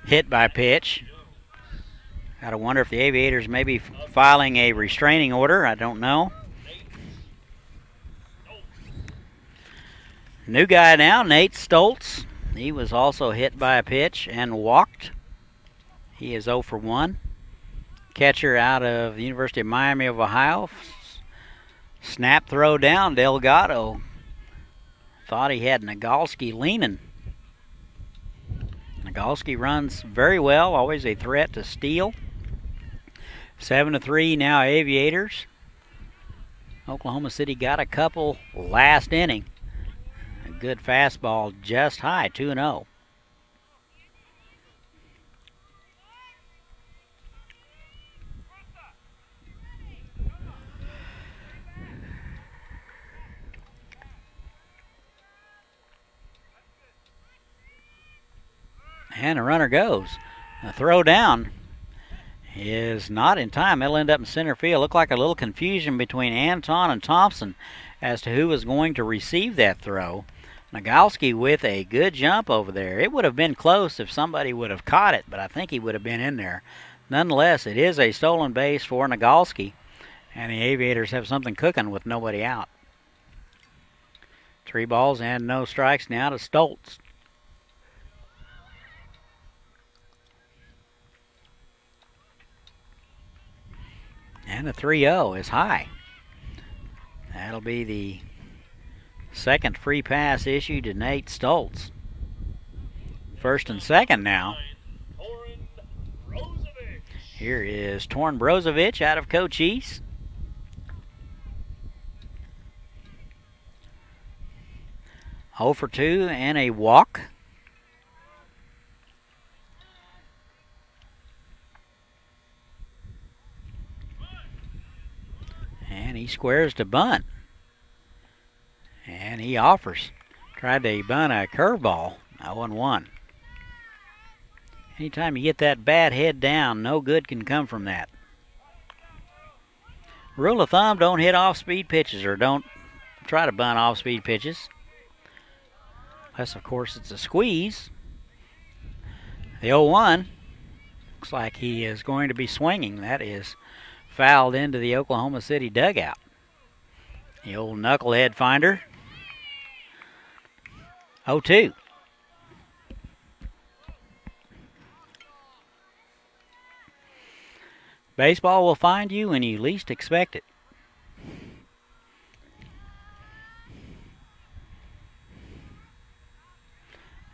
hit by pitch. Gotta wonder if the Aviators may be filing a restraining order. I don't know. New guy now, Nate Stoltz. He was also hit by a pitch and walked. He is 0 for 1. Catcher out of the University of Miami of Ohio. Snap throw down. Delgado thought he had Nagalski leaning. Nagalski runs very well, always a threat to steal. 7-3 now Aviators. Oklahoma City got a couple last inning. A good fastball just high, 2-0. And a runner goes. A throw down is not in time. It'll end up in center field. Looked like a little confusion between Anton and Thompson as to who was going to receive that throw. Nagalski with a good jump over there. It would have been close if somebody would have caught it, but I think he would have been in there. Nonetheless, it is a stolen base for Nagalski, and the Aviators have something cooking with nobody out. 3 balls and no strikes now to Stoltz. And the 3-0 is high. That'll be the second free pass issued to Nate Stoltz. First and second now. Here is Torn Brozovic out of Cochise. Oh for 2 and a walk. And he squares to bunt. And he offers. Tried to bunt a curveball. 0-1. Anytime you get that bad head down, no good can come from that. Rule of thumb, don't hit off-speed pitches, or don't try to bunt off-speed pitches. Unless, of course, it's a squeeze. The 0-1 looks like he is going to be swinging. That is fouled into the Oklahoma City dugout. The old knucklehead finder. 0-2. Baseball will find you when you least expect it.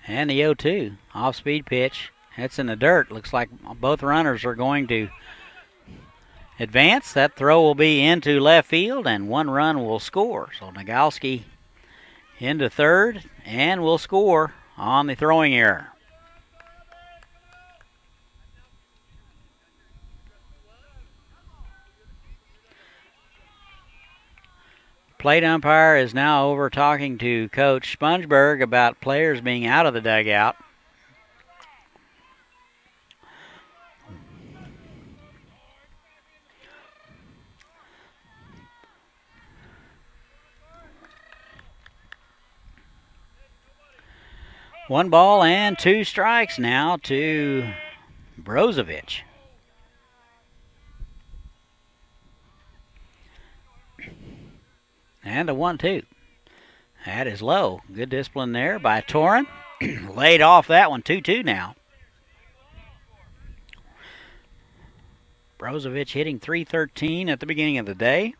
And the 0-2, off-speed pitch. That's in the dirt. Looks like both runners are going to advance. That throw will be into left field, and 1 run will score. So Nagalski into third, and will score on the throwing error. Plate umpire is now over talking to Coach Spongeberg about players being out of the dugout. One ball and 2 strikes now to Brozovic. And a 1-2. That is low. Good discipline there by Torin. Laid off that one. 2-2 now. Brozovic hitting .313 at the beginning of the day.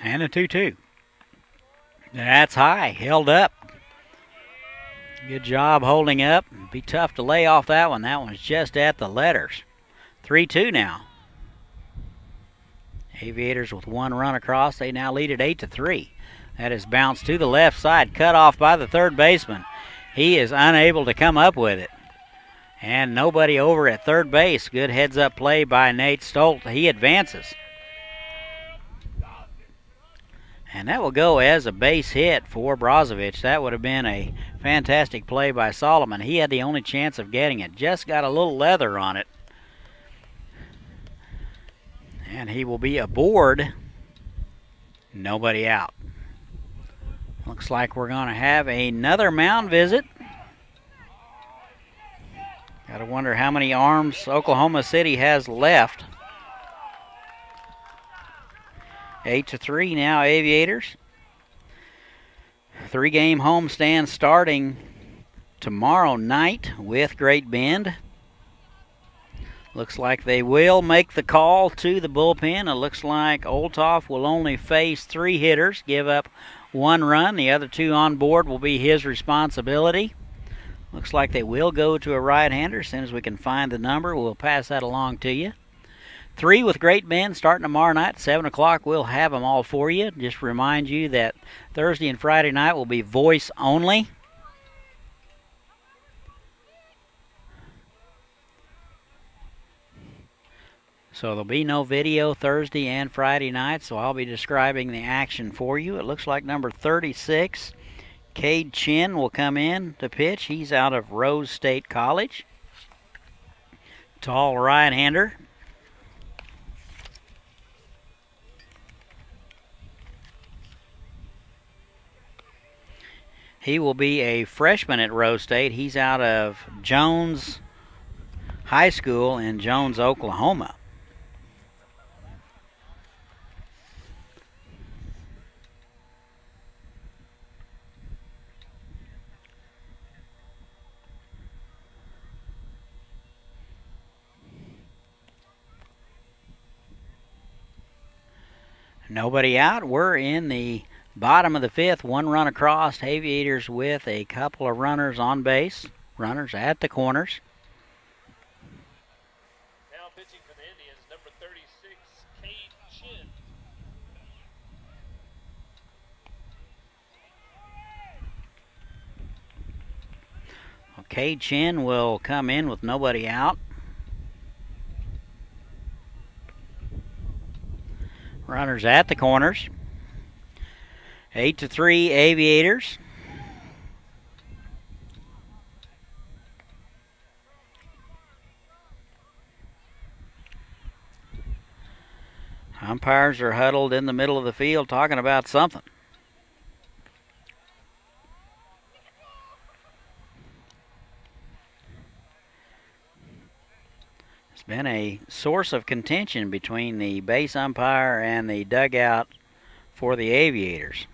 And a 2-2. That's high. Held up. Good job holding up. Be tough to lay off that one. That one's just at the letters. 3-2 now. Aviators with 1 run across. They now lead at 8-3. That is bounced to the left side. Cut off by the third baseman. He is unable to come up with it. And nobody over at third base. Good heads-up play by Nate Stolt. He advances. And that will go as a base hit for Brozovic. That would have been a fantastic play by Solomon. He had the only chance of getting it. Just got a little leather on it. And he will be aboard. Nobody out. Looks like we're going to have another mound visit. Got to wonder how many arms Oklahoma City has left. 8-3 now, Aviators. 3-game homestand starting tomorrow night with Great Bend. Looks like they will make the call to the bullpen. It looks like Olthoff will only face 3 hitters, give up 1 run. The other 2 on board will be his responsibility. Looks like they will go to a right-hander. As soon as we can find the number, we'll pass that along to you. 3 with Great Bend starting tomorrow night, 7 o'clock. We'll have them all for you. Just remind you that Thursday and Friday night will be voice only. So there'll be no video Thursday and Friday night, so I'll be describing the action for you. It looks like number 36, Cade Chin, will come in to pitch. He's out of Rose State College. Tall right-hander. He will be a freshman at Rose State. He's out of Jones High School in Jones, Oklahoma. Nobody out. We're in the bottom of the 5th. 1 run across. Aviators with a couple of runners on base. Runners at the corners. Now pitching for the Indians, number 36, Cade Chin. Okay, Chin will come in with nobody out. Runners at the corners. 8-3 Aviators. Umpires are huddled in the middle of the field talking about something. It's been a source of contention between the base umpire and the dugout for the Aviators.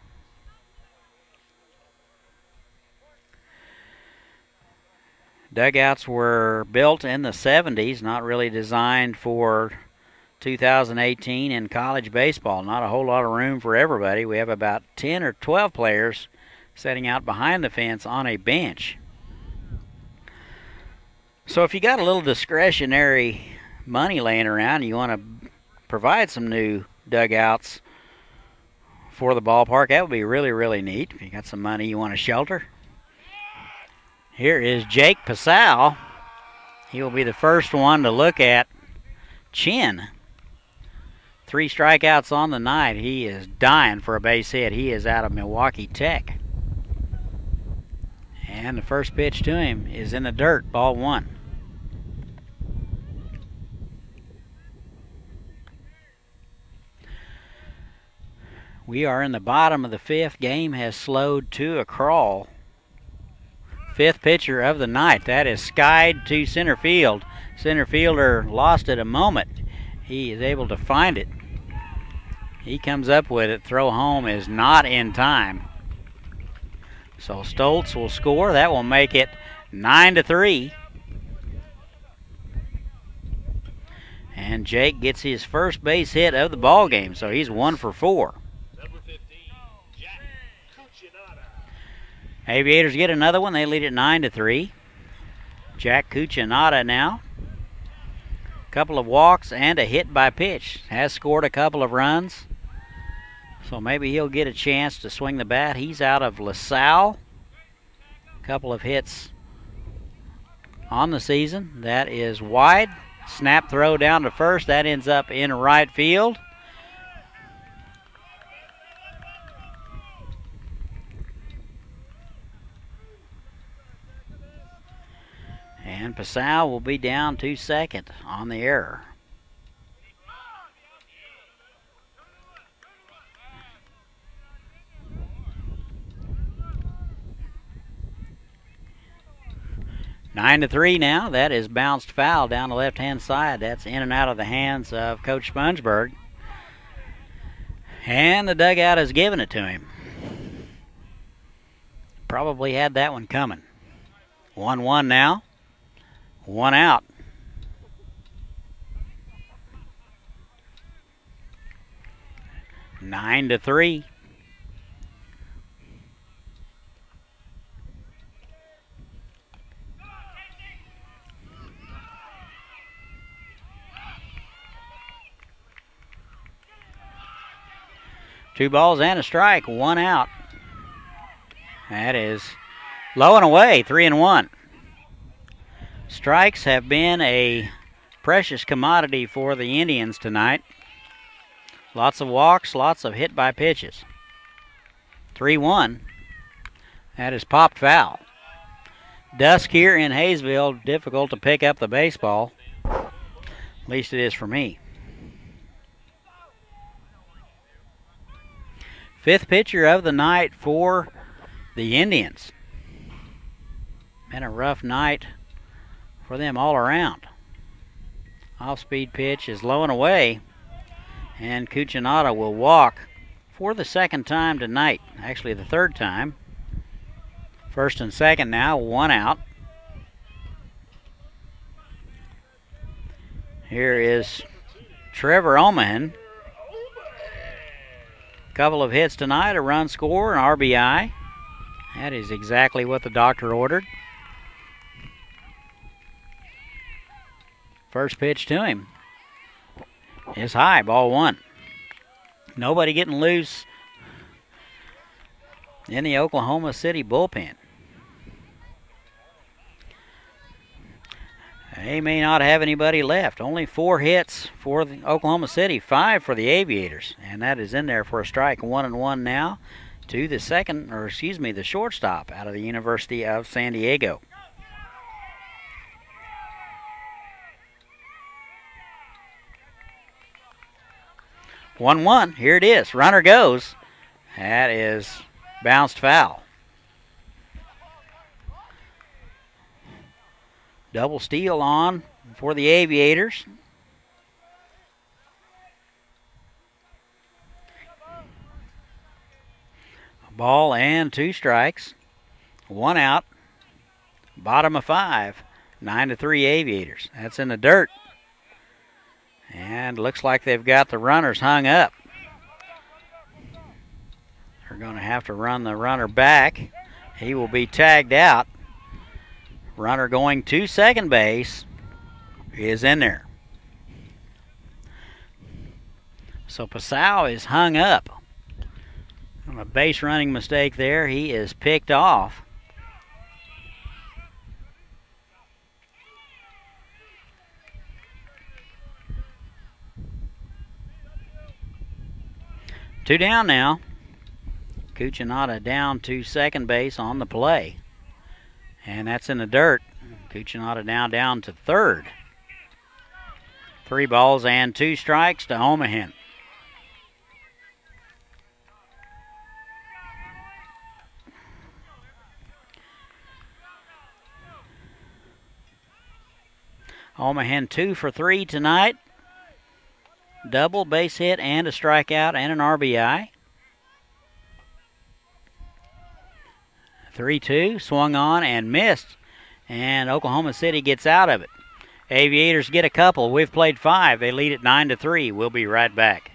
Dugouts were built in the 70s, not really designed for 2018 in college baseball. Not a whole lot of room for everybody. We have about 10 or 12 players sitting out behind the fence on a bench. So if you got a little discretionary money laying around, you want to provide some new dugouts for the ballpark, that would be really, really neat. If you got some money you want to shelter. Here is Jake Pasal. He will be the first one to look at chin. 3 strikeouts on the night. He is dying for a base hit. He is out of Milwaukee Tech. And the first pitch to him is in the dirt, ball 1. We are in the bottom of the 5th. Game has slowed to a crawl. 5th pitcher of the night. That is skied to center field. Center fielder lost it a moment. He is able to find it. He comes up with it. Throw home is not in time. So Stoltz will score. That will make it 9-3. And Jake gets his first base hit of the ball game, so he's 1 for 4. Number 15, Jack Cuccinata. Aviators get another one. They lead it 9-3. Jack Cuccinata now. Couple of walks and a hit by pitch. Has scored a couple of runs. So maybe he'll get a chance to swing the bat. He's out of LaSalle. Couple of hits on the season. That is wide. Snap throw down to first. That ends up in right field. And Passau will be down to second on the error. 9-3 now. That is bounced foul down the left-hand side. That's in and out of the hands of Coach Spongeburg. And the dugout has given it to him. Probably had that one coming. 1-1 now. 1 out. 9-3. Two balls and a strike, 1 out. That is low and away, 3-1. Strikes have been a precious commodity for the Indians tonight. Lots of walks, lots of hit by pitches. 3-1. That is popped foul. Dusk here in Haysville, difficult to pick up the baseball. At least it is for me. 5th pitcher of the night for the Indians. Been a rough night for them all around. Off-speed pitch is low and away, and Cuccinata will walk for the 2nd time tonight. Actually, the 3rd time. 1st and 2nd now, 1 out. Here is Trevor Omahan. Couple of hits tonight, a run score, an RBI. That is exactly what the doctor ordered. First pitch to him is high, ball 1. Nobody getting loose in the Oklahoma City bullpen. They may not have anybody left. Only 4 hits for the Oklahoma City, 5 for the Aviators. And that is in there for a strike. 1-1 now to the shortstop out of the University of San Diego. One. Here it is. Runner goes. That is bounced foul. Double steal on for the Aviators. A ball and 2 strikes. 1 out. Bottom of 5. 9-3 Aviators. That's in the dirt. And looks like they've got the runners hung up. They're going to have to run the runner back. He will be tagged out. Runner going to second base is in there. So Passau is hung up. A base running mistake there. He is picked off. Two down now. Cucinotta down to second base on the play. And that's in the dirt. Cucinotta now down to third. 3 balls and 2 strikes to Omahen. Omahen 2 for 3 tonight. Double, base hit, and a strikeout and an RBI. 3-2, swung on and missed. And Oklahoma City gets out of it. Aviators get a couple. We've played 5. They lead at 9-3. We'll be right back.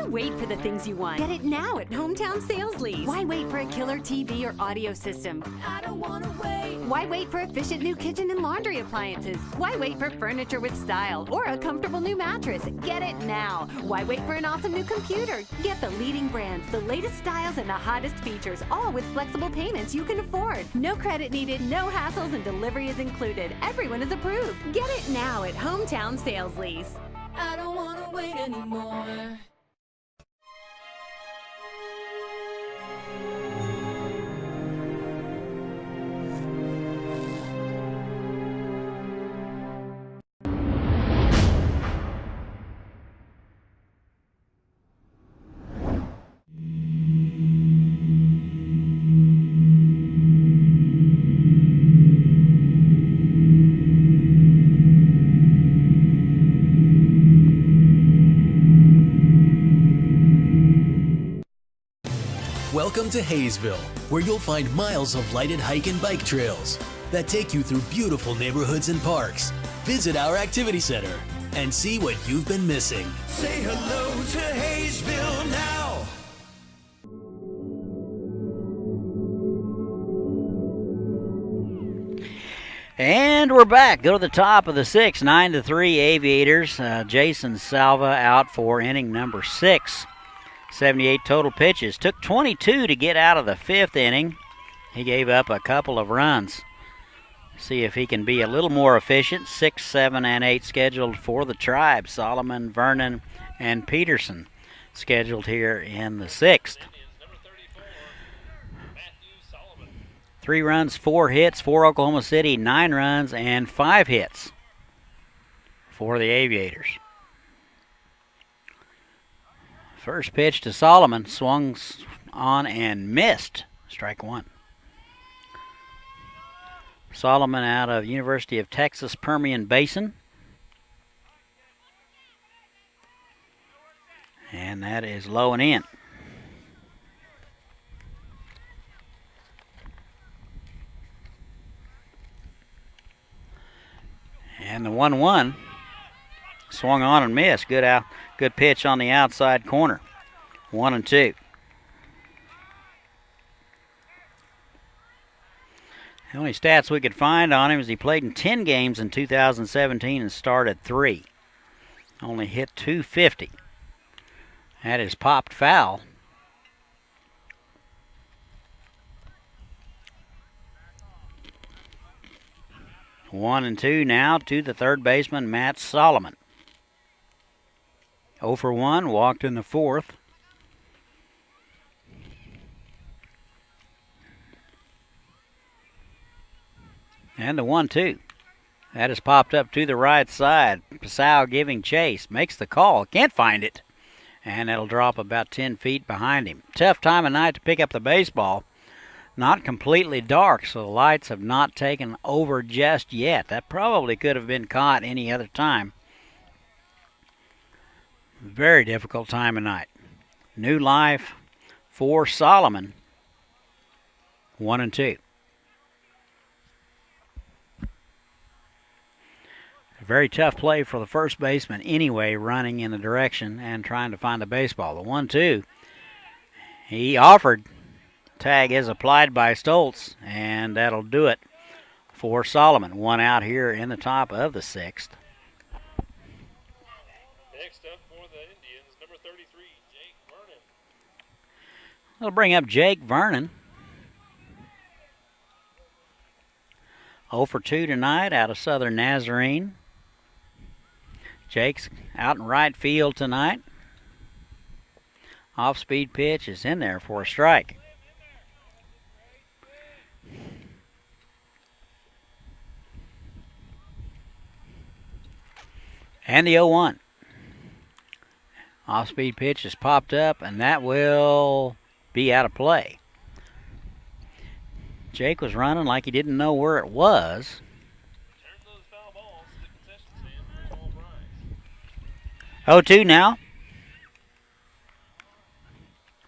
Wait for the things you want. Get it now at Hometown Sales Lease. Why wait for a killer TV or audio system? I don't wanna wait. Why wait for efficient new kitchen and laundry appliances? Why wait for furniture with style or a comfortable new mattress? Get it now. Why wait for an awesome new computer? Get the leading brands, the latest styles, and the hottest features, all with flexible payments you can afford. No credit needed, no hassles, and delivery is included. Everyone is approved. Get it now at Hometown Sales Lease. I don't wanna wait anymore. Welcome to Haysville, where you'll find miles of lighted hike and bike trails that take you through beautiful neighborhoods and parks. Visit our activity center and see what you've been missing. Say hello to Haysville now. And we're back. Go to the top of the 6th, 9-3 Aviators. Jason Salva out for inning number 6. 78 total pitches. Took 22 to get out of the 5th inning. He gave up a couple of runs. See if he can be a little more efficient. 6, 7, and 8 scheduled for the Tribe. Solomon, Vernon, and Peterson scheduled here in the 6th. 3 runs, 4 hits for Oklahoma City. 9 runs and 5 hits for the Aviators. First pitch to Solomon, swung on and missed. Strike 1. Solomon out of University of Texas Permian Basin. And that is low and in. And the 1-1 swung on and missed. Good pitch on the outside corner. 1-2. The only stats we could find on him is he played in 10 games in 2017 and started 3. Only hit .250. That is popped foul. One and 2 now to the third baseman, Matt Solomon. 0 for 1, walked in the 4th. And the 1-2. That has popped up to the right side. Pasau giving chase. Makes the call. Can't find it. And it'll drop about 10 feet behind him. Tough time of night to pick up the baseball. Not completely dark, so the lights have not taken over just yet. That probably could have been caught any other time. Very difficult time of night. New life for Solomon. 1-2. A very tough play for the first baseman anyway, running in the direction and trying to find the baseball. The 1-2, he offered. Tag is applied by Stoltz, and that'll do it for Solomon. 1 out here in the top of the 6th. Next up for the Indians, number 33, Jake Vernon. We'll bring up Jake Vernon. 0 for 2 tonight out of Southern Nazarene. Jake's out in right field tonight. Off-speed pitch is in there for a strike. And the 0-1. Off-speed pitch has popped up, and that will be out of play. Jake was running like he didn't know where it was. Turn those foul balls to the concession stand for a small prize. 0-2 now.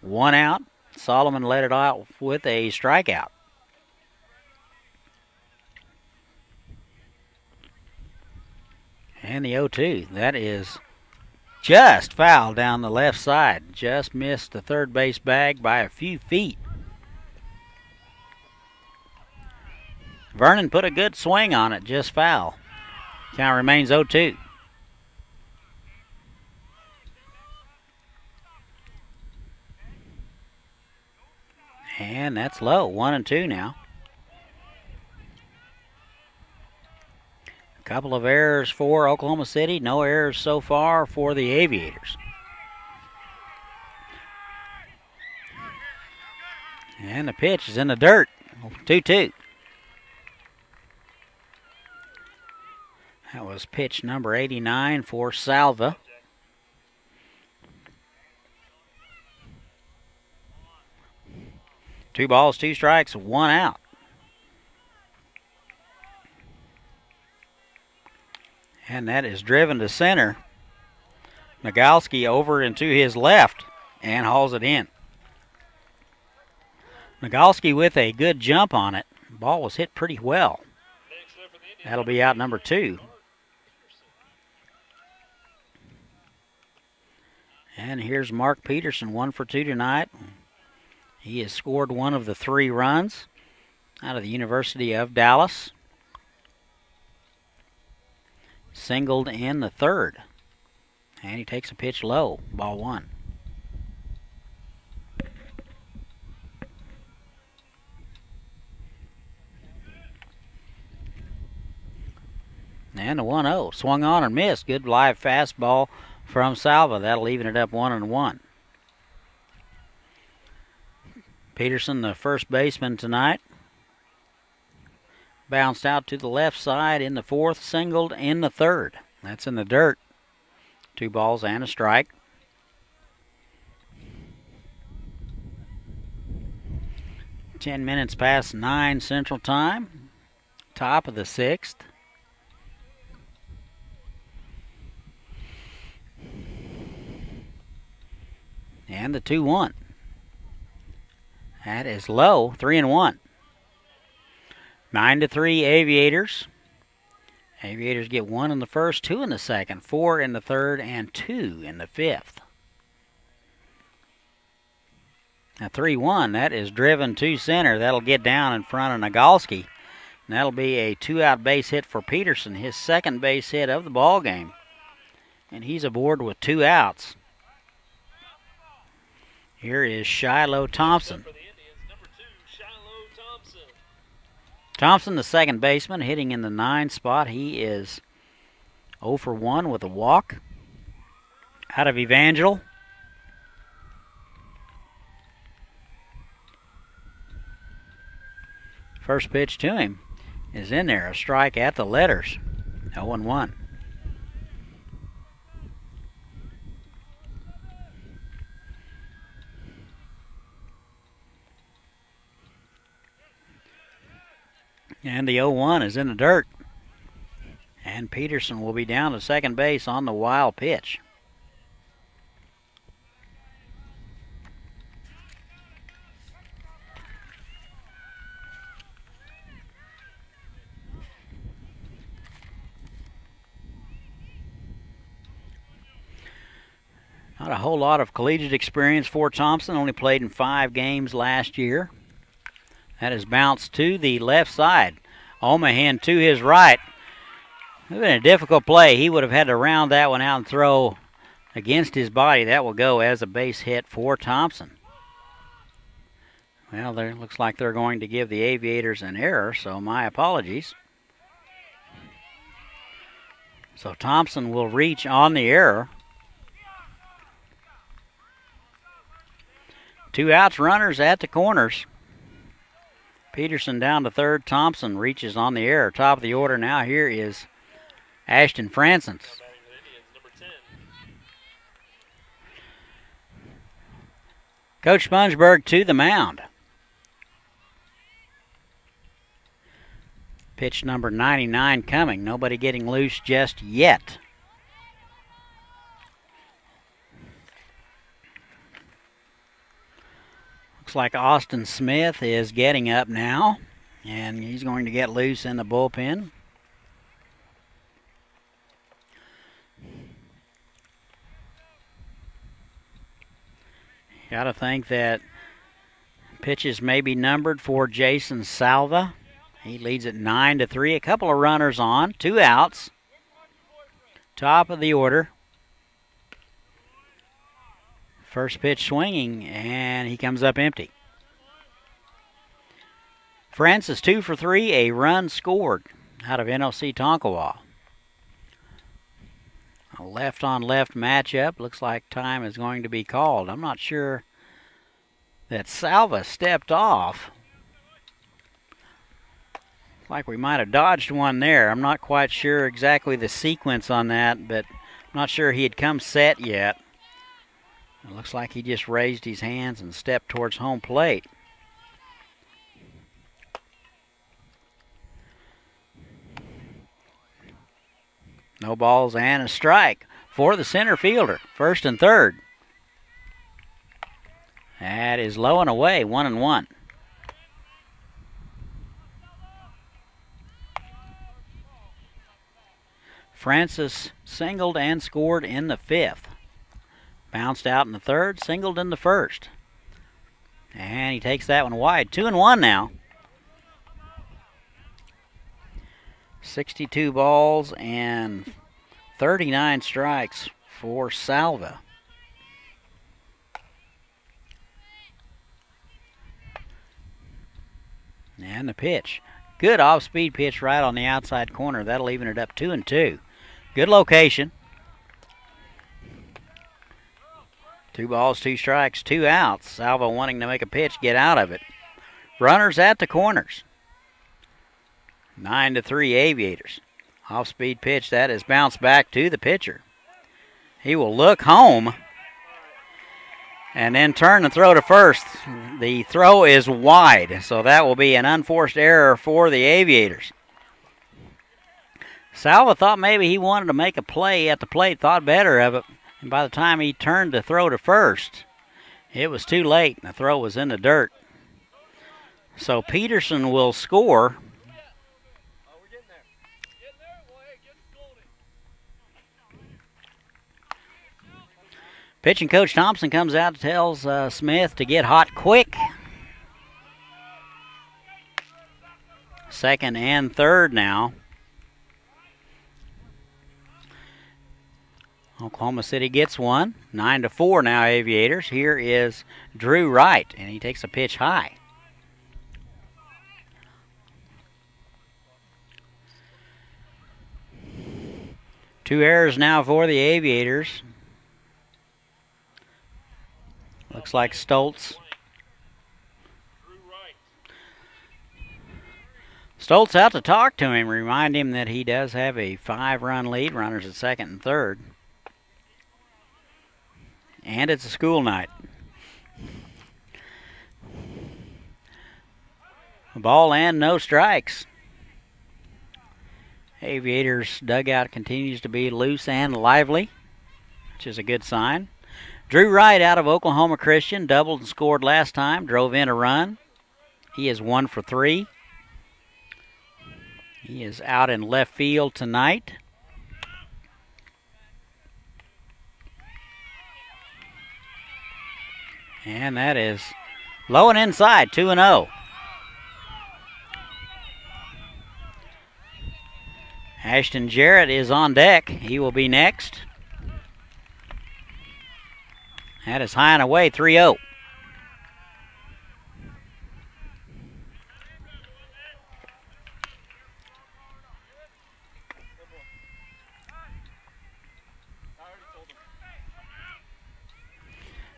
1 out. Solomon let it out with a strikeout. And the 0-2. That is just foul down the left side. Just missed the third base bag by a few feet. Vernon put a good swing on it, just foul. Count remains 0-2. And that's low, 1-2 now. A couple of errors for Oklahoma City, no errors so far for the Aviators. And the pitch is in the dirt, 2-2. That was pitch number 89 for Salva. Two balls, two strikes, 1 out. And that is driven to center. Nagalski over into his left and hauls it in. Nagalski with a good jump on it. Ball was hit pretty well. That'll be out number 2. And here's Mark Peterson, 1 for 2 tonight. He has scored one of the 3 runs out of the University of Dallas. Singled in the 3rd. And he takes a pitch low, ball 1. And a 1-0. Swung on and missed. Good live fastball from Salva. That'll even it up 1-1. Peterson, the first baseman tonight. Bounced out to the left side in the 4th, singled in the 3rd. That's in the dirt. 2 balls and a strike. Ten minutes past 9 Central Time. Top of the 6th. And the 2-1. That is low, 3-1. 9-3 Aviators. Aviators get 1 in the 1st, 2 in the 2nd, 4 in the 3rd, and 2 in the 5th. Now 3-1, that is driven to center. That'll get down in front of Nagalski. And that'll be a 2-out base hit for Peterson, his 2nd base hit of the ball game. And he's aboard with 2 outs. Here is Shiloh Thompson. Thompson, the 2nd baseman, hitting in the 9 spot. He is 0 for 1 with a walk. Out of Evangel. First pitch to him is in there. A strike at the letters. 0-1. And the 0-1 is in the dirt. And Peterson will be down to second base on the wild pitch. Not a whole lot of collegiate experience for Thompson. Only played in 5 games last year. That is bounced to the left side. Omahan to his right. It would have been a difficult play. He would have had to round that one out and throw against his body. That will go as a base hit for Thompson. Well, there looks like they're going to give the Aviators an error, so my apologies. So Thompson will reach on the error. 2 outs, runners at the corners. Peterson down to third. Thompson reaches on the error. Top of the order now here is Ashton Francis. Coach Spongeburg to the mound. Pitch number 99 coming. Nobody getting loose just yet. Looks like Austin Smith is getting up now, and he's going to get loose in the bullpen. Got to think that pitches may be numbered for Jason Salva. He leads at 9-3. A couple of runners on, 2 outs. Top of the order. First pitch swinging, and he comes up empty. Francis 2 for 3, a run scored out of NOC Tonkawa. A left-on-left matchup. Looks like time is going to be called. I'm not sure that Salva stepped off. Like we might have dodged one there. I'm not quite sure exactly the sequence on that, but I'm not sure he had come set yet. It looks like he just raised his hands and stepped towards home plate. No balls and a strike for the center fielder, first and third. That is low and away, 1-1. Francis singled and scored in the 5th. Bounced out in the 3rd, singled in the 1st. And he takes that one wide. 2-1 now. 62 balls and 39 strikes for Salva. And the pitch. Good off-speed pitch right on the outside corner. That'll even it up 2-2. Good location. 2 balls, 2 strikes, 2 outs. Salva wanting to make a pitch, get out of it. Runners at the corners. 9-3 Aviators. Off-speed pitch that is bounced back to the pitcher. He will look home and then turn the throw to first. The throw is wide, so that will be an unforced error for the Aviators. Salva thought maybe he wanted to make a play at the plate, thought better of it, and by the time he turned to throw to first, it was too late, and the throw was in the dirt. So Peterson will score. Pitching coach Thompson comes out and tells Smith to get hot quick. Second and third now. Oklahoma City gets one. 9-4 now Aviators. Here is Drew Wright, and he takes a pitch high. Two errors now for the Aviators. Looks like Stoltz. Stoltz out to talk to him, remind him that he does have a 5-run lead, runners at second and third. And it's a school night. A ball and no strikes. Aviators dugout continues to be loose and lively, which is a good sign. Drew Wright out of Oklahoma Christian, doubled and scored last time, drove in a run. He is 1 for 3. He is out in left field tonight. And that is low and inside, 2-0. Ashton Jarrett is on deck. He will be next. That is high and away, 3-0.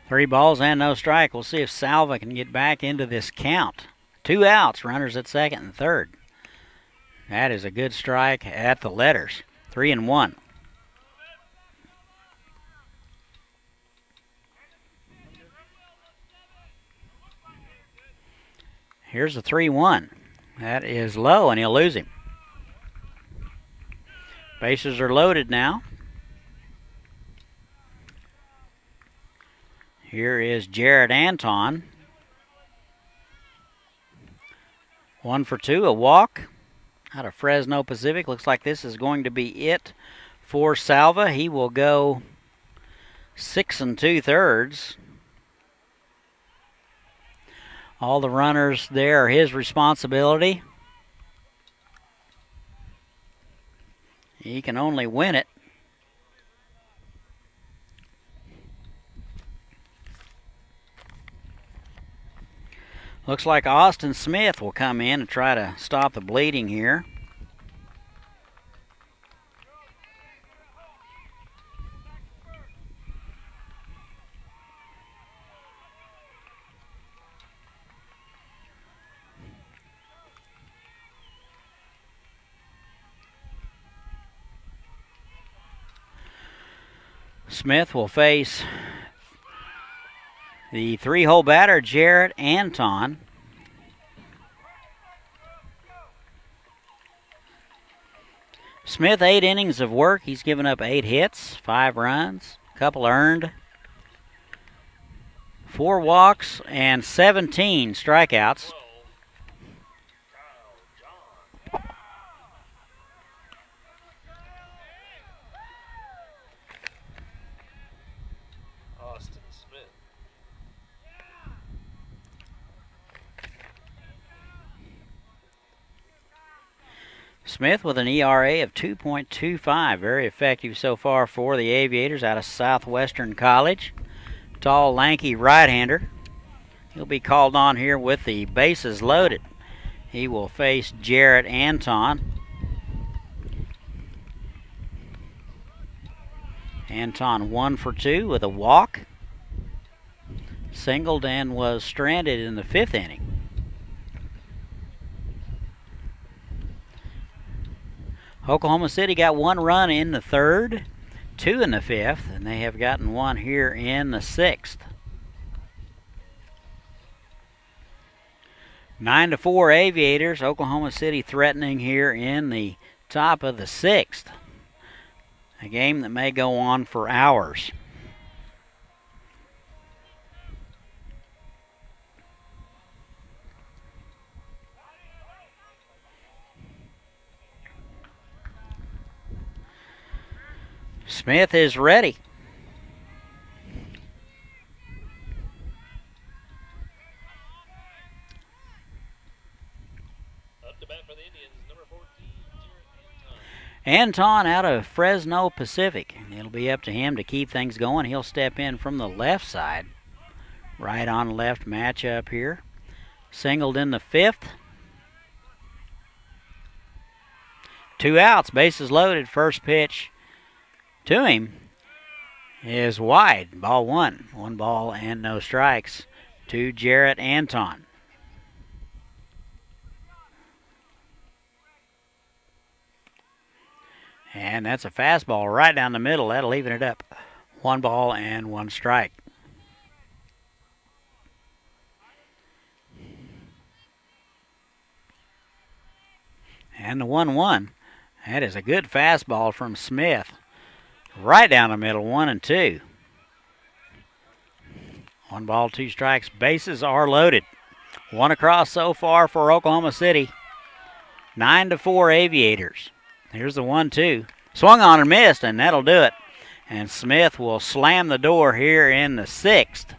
Three balls and no strike. We'll see if Salva can get back into this count. 2 outs, runners at second and third. That is a good strike at the letters. 3-1. Here's a 3-1. That is low, and he'll lose him. Bases are loaded now. Here is Jarrett Anton. 1 for 2, a walk out of Fresno Pacific. Looks like this is going to be it for Salva. He will go 6 2/3. All the runners there are his responsibility. He can only win it. Looks like Austin Smith will come in and try to stop the bleeding here. Smith will face the 3-hole batter, Jarrett Anton. Smith, 8 innings of work. He's given up 8 hits, 5 runs, a couple earned, 4 walks, and 17 strikeouts. Austin Smith. Smith with an ERA of 2.25. Very effective so far for the Aviators out of Southwestern College. Tall, lanky right-hander. He'll be called on here with the bases loaded. He will face Jarrett Anton. Anton 1 for 2 with a walk. Singled and was stranded in the 5th inning. Oklahoma City got 1 run in the 3rd, 2 in the 5th, and they have gotten 1 here in the 6th. 9-4 Aviators. Oklahoma City threatening here in the top of the 6th. A game that may go on for hours. Smith is ready. Up to bat for the Indians, number 14, Jarrett Anton out of Fresno Pacific. It'll be up to him to keep things going. He'll step in from the left side. Right on left matchup here. Singled in the 5th. 2 outs, bases loaded. First pitch to him is wide. Ball 1. 1 ball and no strikes to Jarrett Anton. And that's a fastball right down the middle. That'll even it up. 1 ball and 1 strike. And the 1-1. That is a good fastball from Smith. Right down the middle, 1 and 2. 1 ball, 2 strikes. Bases are loaded. 1 across so far for Oklahoma City. 9-4 Aviators. Here's the 1-2. Swung on and missed, and that'll do it. And Smith will slam the door here in the 6th.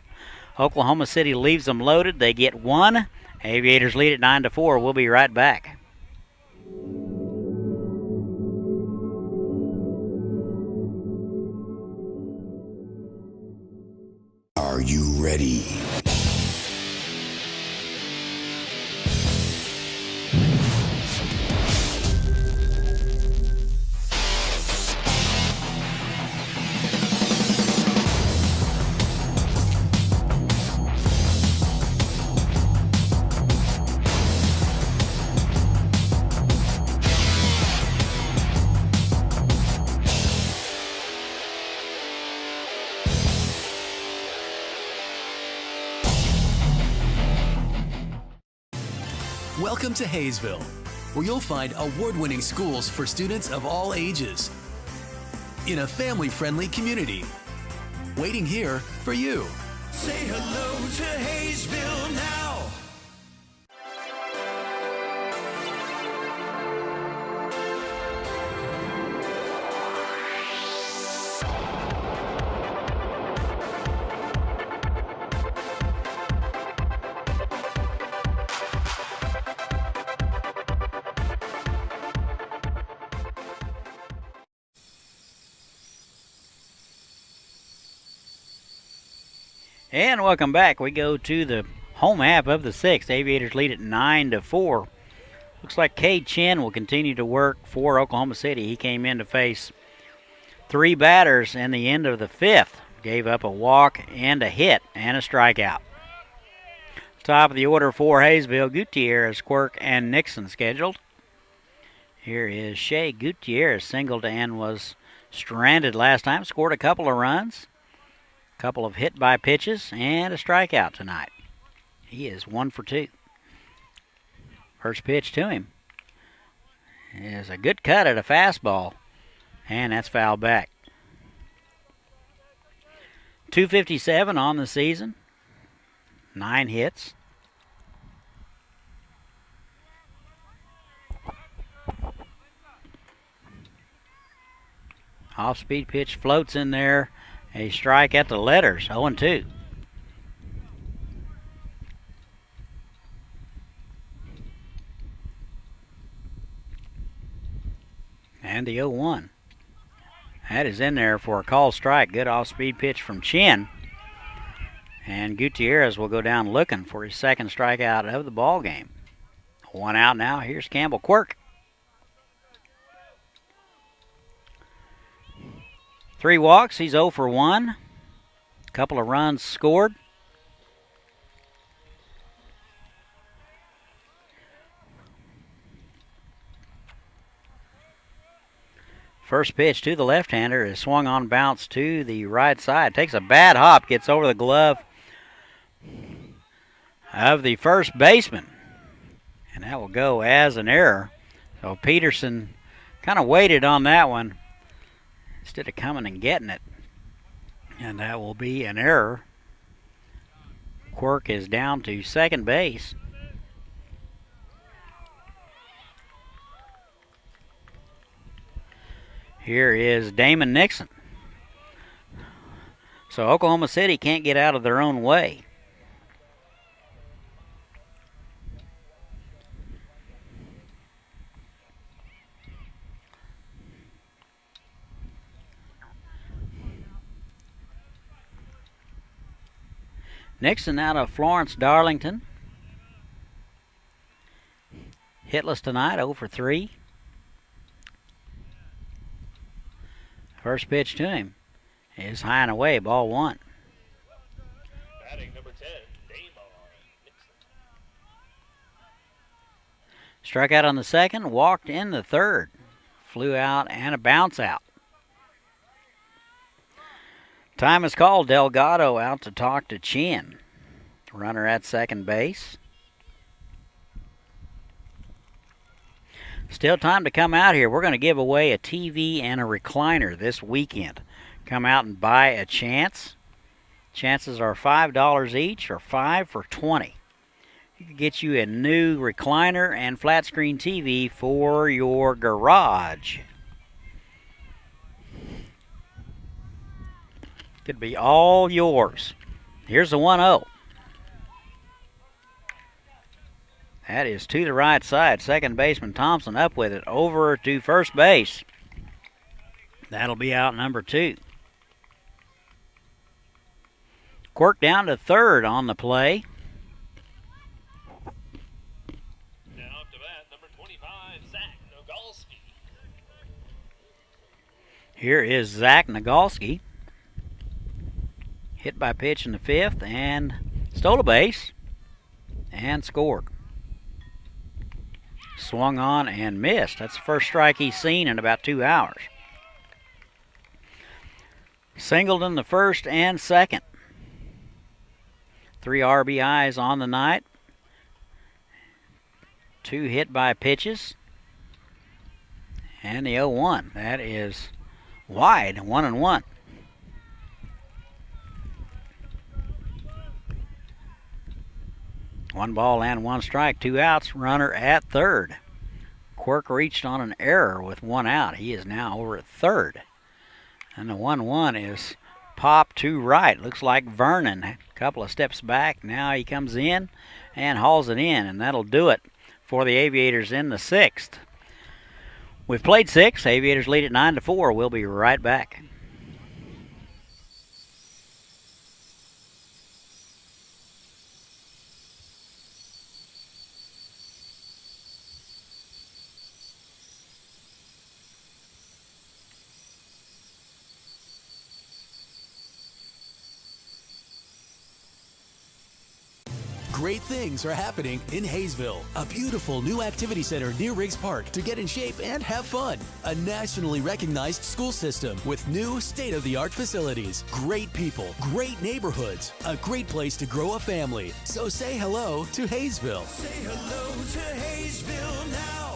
Oklahoma City leaves them loaded. They get 1. Aviators lead at 9-4. We'll be right back. Are you ready? Welcome to Haysville, where you'll find award-winning schools for students of all ages in a family-friendly community. Waiting here for you. Say hello to Haysville now. And welcome back. We go to the home half of the sixth. Aviators lead at 9-4. Looks like Cade Chin will continue to work for Oklahoma City. He came in to face three batters in the end of the fifth. Gave up a walk and a hit and a strikeout. Top of the order for Haysville, Gutierrez, Quirk, and Nixon scheduled. Here is Shea Gutierrez, singled and was stranded last time. Scored a couple of runs. Couple of hit by pitches and a strikeout tonight. He is 1 for 2. First pitch to him is a good cut at a fastball, and that's fouled back. 257 on the season, 9 hits. Off-speed pitch floats in there. A strike at the letters, 0-2. And the 0-1. That is in there for a call strike. Good off-speed pitch from Chin. And Gutierrez will go down looking for his second strikeout of the ball game. 1 out now. Here's Campbell Quirk. 3 walks, he's 0 for 1. Couple of runs scored. First pitch to the left-hander is swung on bounce to the right side. Takes a bad hop, gets over the glove of the first baseman. And that will go as an error. So Peterson kind of waited on that one instead of coming and getting it. And that will be an error. Quirk is down to second base. Here is Damon Nixon. So Oklahoma City can't get out of their own way. Nixon out of Florence Darlington. Hitless tonight, 0 for 3. First pitch to him is high and away, ball 1. Batting number 10, Damon Nixon. Struck out on the second, walked in the third. Flew out and a bounce out. Time is called. Delgado out to talk to Chin. Runner at second base. Still time to come out here. We're going to give away a TV and a recliner this weekend. Come out and buy a chance. Chances are $5 each or 5 for 20. You can get you a new recliner and flat screen TV for your garage. Could be all yours. Here's the 1-0. That is to the right side. Second baseman Thompson up with it over to first base. That'll be out number 2. Quirk down to third on the play. Now up to bat, number 25, Zach Nogalski. Here is Zach Nogalski. Hit by pitch in the fifth and stole a base and scored. Swung on and missed. That's the first strike he's seen in about 2 hours. Singled in the first and second. 3 RBIs on the night. 2 hit by pitches. And the 0-1. That is wide, 1-1. One ball and 1 strike, 2 outs, runner at third. Quirk reached on an error with 1 out. He is now over at third. And the 1-1 is popped to right. Looks like Vernon. A couple of steps back. Now he comes in and hauls it in, and that'll do it for the Aviators in the 6th. We've played 6. Aviators lead at 9-4. We'll be right back. Great things are happening in Haysville, a beautiful new activity center near Riggs Park to get in shape and have fun. A nationally recognized school system with new state-of-the-art facilities, great people, great neighborhoods, a great place to grow a family. So say hello to Haysville. Say hello to Haysville now.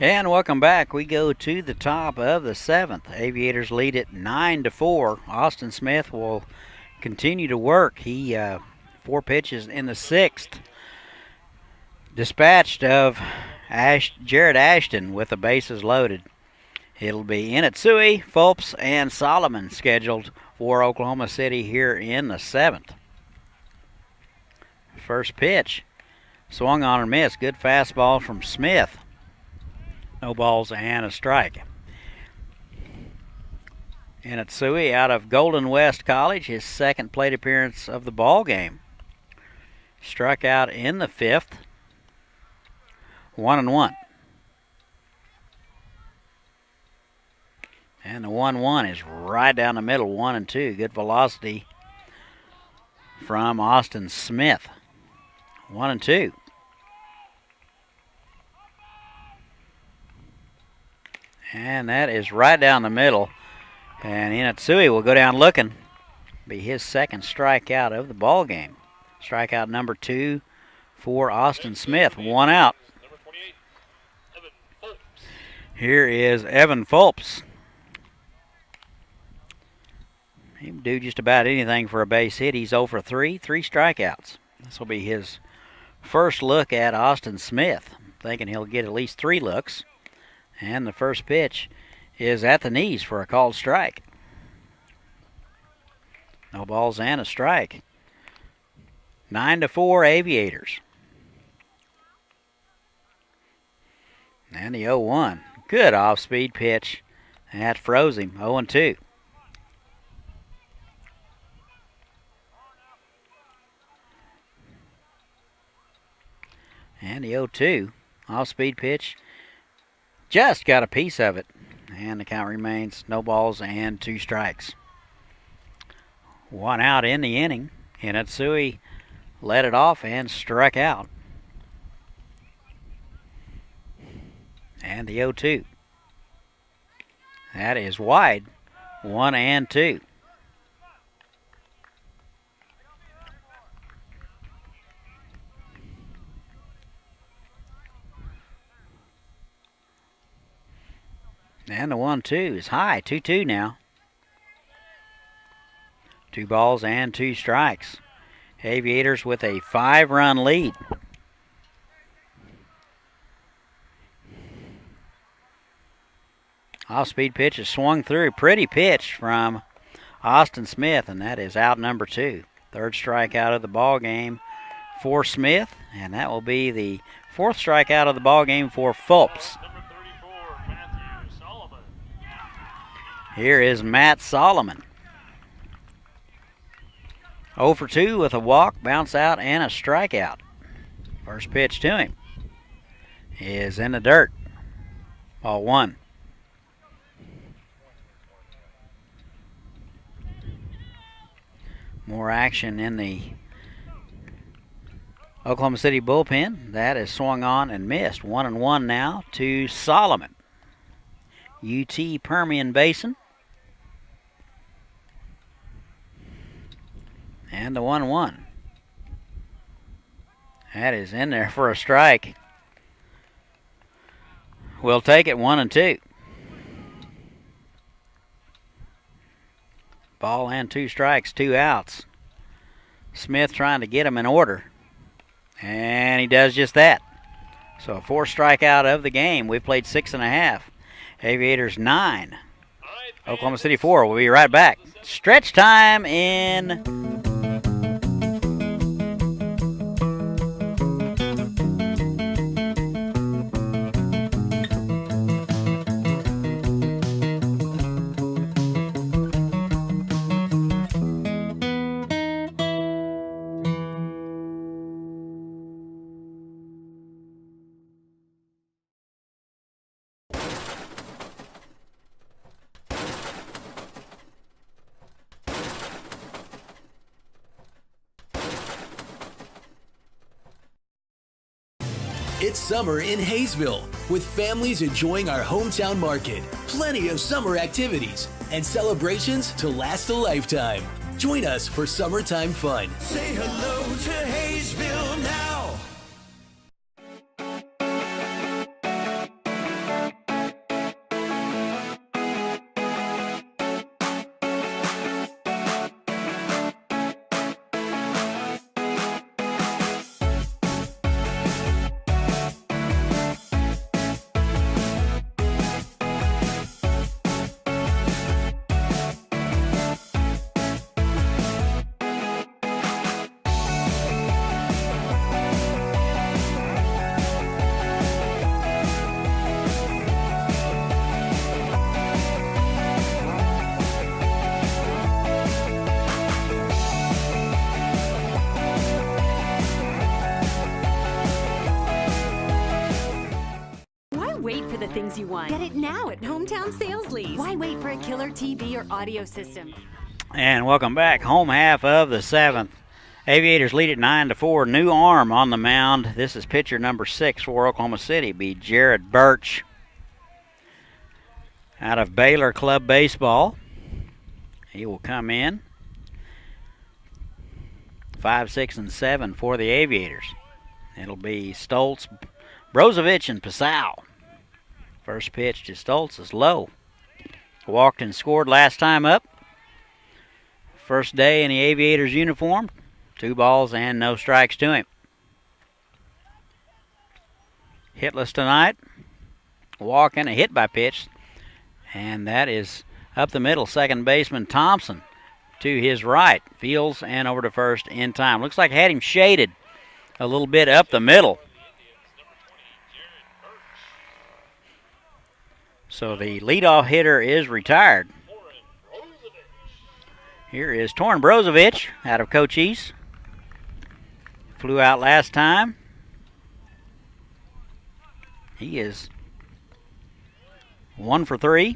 And welcome back. We go to the top of the 7th. Aviators lead it 9-4. Austin Smith will continue to work. He 4 pitches in the 6th. Dispatched of Jared Ashton with the bases loaded. It'll be Inatsui, Fulps, and Solomon scheduled for Oklahoma City here in the 7th. First pitch. Swung on and missed. Good fastball from Smith. No balls and a strike. Inatsui out of Golden West College, his 2nd plate appearance of the ball game. Struck out in the 5th. 1-1. And the 1-1 is right down the middle, 1-2. Good velocity from Austin Smith. 1-2. And that is right down the middle. And Inatsui will go down looking. Be his 2nd strikeout of the ball game. Strikeout number 2 for Austin Smith. 1 out. Number 28, Evan Fulps. Here is Evan Fulps. He can do just about anything for a base hit. He's 0 for 3, 3 strikeouts. This will be his first look at Austin Smith. I'm thinking he'll get at least 3 looks. And the first pitch is at the knees for a called strike. No balls and a strike. 9-4 Aviators. And the 0-1. Good off-speed pitch. That froze him. 0-2. And the 0-2. Off-speed pitch. Just got a piece of it. And the count remains no balls and 2 strikes. 1 out in the inning. Inatsui led it off and struck out. And the 0-2. That is wide. 1-2. And the 1-2 is high, 2-2 now. 2 balls and 2 strikes. Aviators with a 5-run lead. Off-speed pitch is swung through. Pretty pitch from Austin Smith, and that is out number 2. Third strikeout of the ball game for Smith, and that will be the 4th strikeout of the ball game for Fulps. Number 34, Matthew Solomon. Here is Matt Solomon. 0 for 2 with a walk, bounce out, and a strikeout. First pitch to him is in the dirt. Ball 1. More action in the Oklahoma City bullpen. That is swung on and missed. 1-1 now to Solomon. UT Permian Basin. And the 1-1. That is in there for a strike. We'll take it 1-2. Ball and 2 strikes, 2 outs. Smith trying to get him in order. And he does just that. So a 4th strikeout of the game. We've played 6.5. Aviators 9. Oklahoma City 4. We'll be right back. Stretch time in... It's summer in Haysville, with families enjoying our hometown market, plenty of summer activities, and celebrations to last a lifetime. Join us for summertime fun. Say hello to Haysville now. Wait for the things you want. Get it now at Hometown Sales Lease. Why wait for a killer TV or audio system? And welcome back. Home half of the 7th. Aviators lead it 9-4. New arm on the mound. This is pitcher number 6 for Oklahoma City. Be Jared Birch out of Baylor Club Baseball. He will come in. 5, 6, and 7 for the Aviators. It'll be Stoltz, Brozovic, and Pasau. First pitch to Stoltz is low. Walked and scored last time up. First day in the Aviators uniform. 2 balls and no strikes to him. Hitless tonight. Walk and a hit by pitch. And that is up the middle. Second baseman Thompson to his right. Fields and over to first in time. Looks like had him shaded a little bit up the middle. So the leadoff hitter is retired. Here is Torin Brozovic out of Cochise. Flew out last time. He is 1 for 3.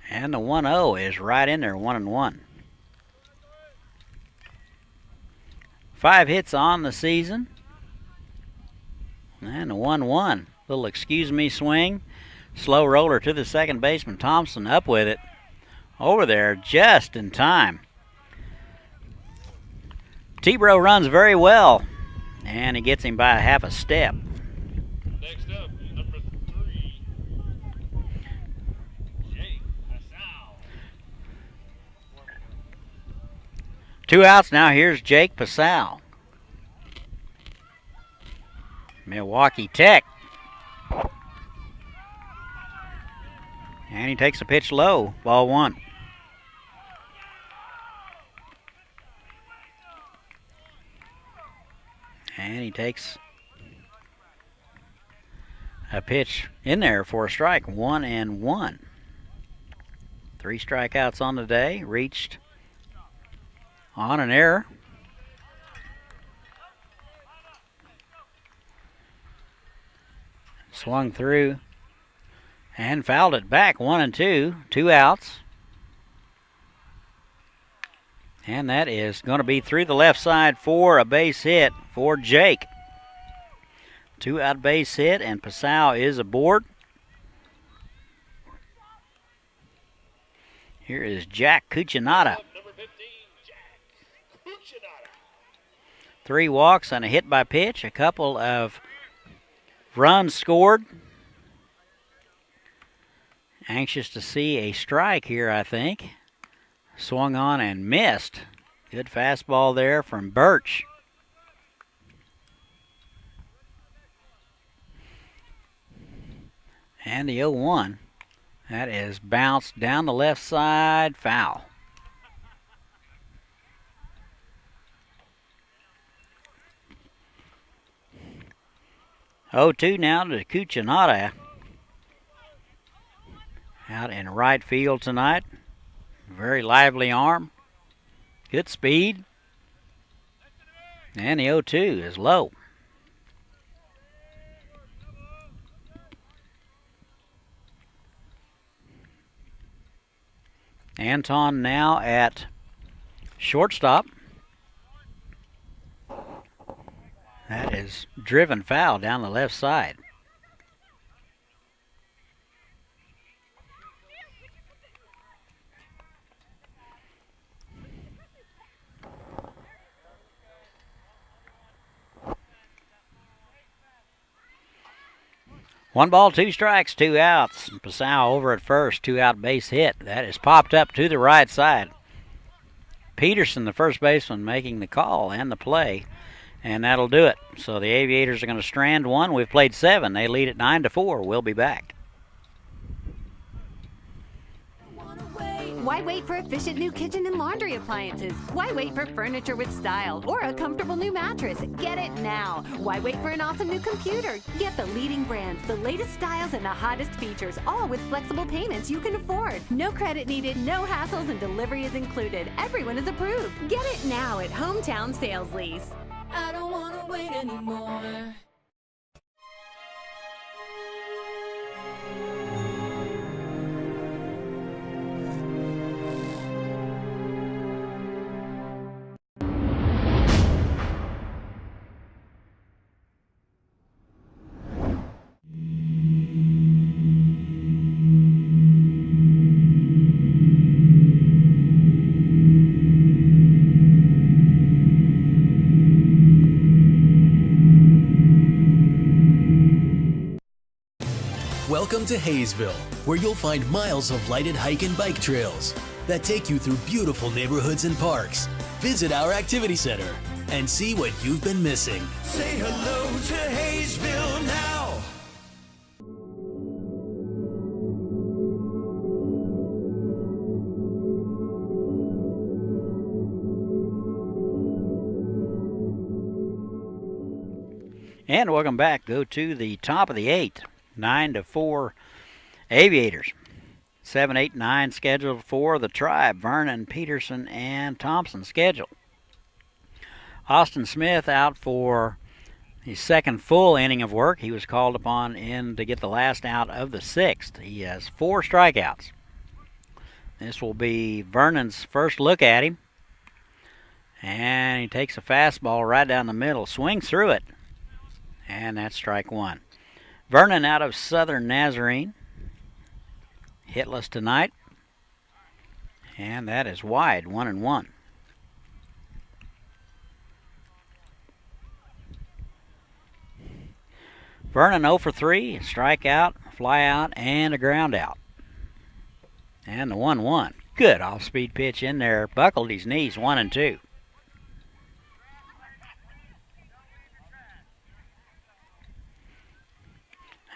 And the 1-0 is right in there, 1-1. 5 hits on the season. And a 1-1. Little excuse me swing. Slow roller to the second baseman. Thompson up with it. Over there just in time. T-Bro runs very well, and he gets him by half a step. Next up, number 3, Jake Passau. 2 outs now. Here's Jake Passau. Milwaukee Tech. And he takes a pitch low. Ball 1. And he takes a pitch in there for a strike. 1-1. 3 strikeouts on the day. Reached on an error. Swung through and fouled it back. 1-2. 2 outs. And that is going to be through the left side for a base hit for Jake. 2-out base hit, and Passau is aboard. Here is Jack Cuccinata. Number 15, Jack Cuccinata. 3 walks and a hit by pitch. A couple of runs scored. Anxious to see a strike here, I think. Swung on and missed. Good fastball there from Birch. And the 0-1. That is bounced down the left side, foul. Oh, 2 now to Cuccinata. Out in right field tonight. Very lively arm. Good speed. And the 0-2 is low. Anton now at shortstop. That is driven foul down the left side. One ball, 2 strikes, 2 outs. Passau over at first, 2-out base hit. That is popped up to the right side. Peterson, the first baseman, making the call and the play, and that'll do it. So the Aviators are going to strand 1. We've played 7. They lead at 9-4. We'll be back. Why wait for efficient new kitchen and laundry appliances? Why wait for furniture with style or a comfortable new mattress? Get it now. Why wait for an awesome new computer? Get the leading brands, the latest styles, and the hottest features, all with flexible payments you can afford. No credit needed, no hassles, and delivery is included. Everyone is approved. Get it now at Hometown Sales Lease. I don't wanna wait anymore. Welcome to Haysville, where you'll find miles of lighted hike and bike trails that take you through beautiful neighborhoods and parks. Visit our activity center and see what you've been missing. Say hello to Haysville now. And welcome back. Go to the top of the 8th. 9-4 Aviators. 7, 8, 9 scheduled for the Tribe. Vernon, Peterson, and Thompson scheduled. Austin Smith out for his second full inning of work. He was called upon in to get the last out of the 6th. He has 4 strikeouts. This will be Vernon's first look at him. And he takes a fastball right down the middle, swings through it. And that's strike 1. Vernon out of Southern Nazarene. Hitless tonight. And that is wide, 1-1. Vernon 0 for 3, a strikeout, fly out, and a ground out. And the 1-1. Good off-speed pitch in there. Buckled his knees, 1 and 2.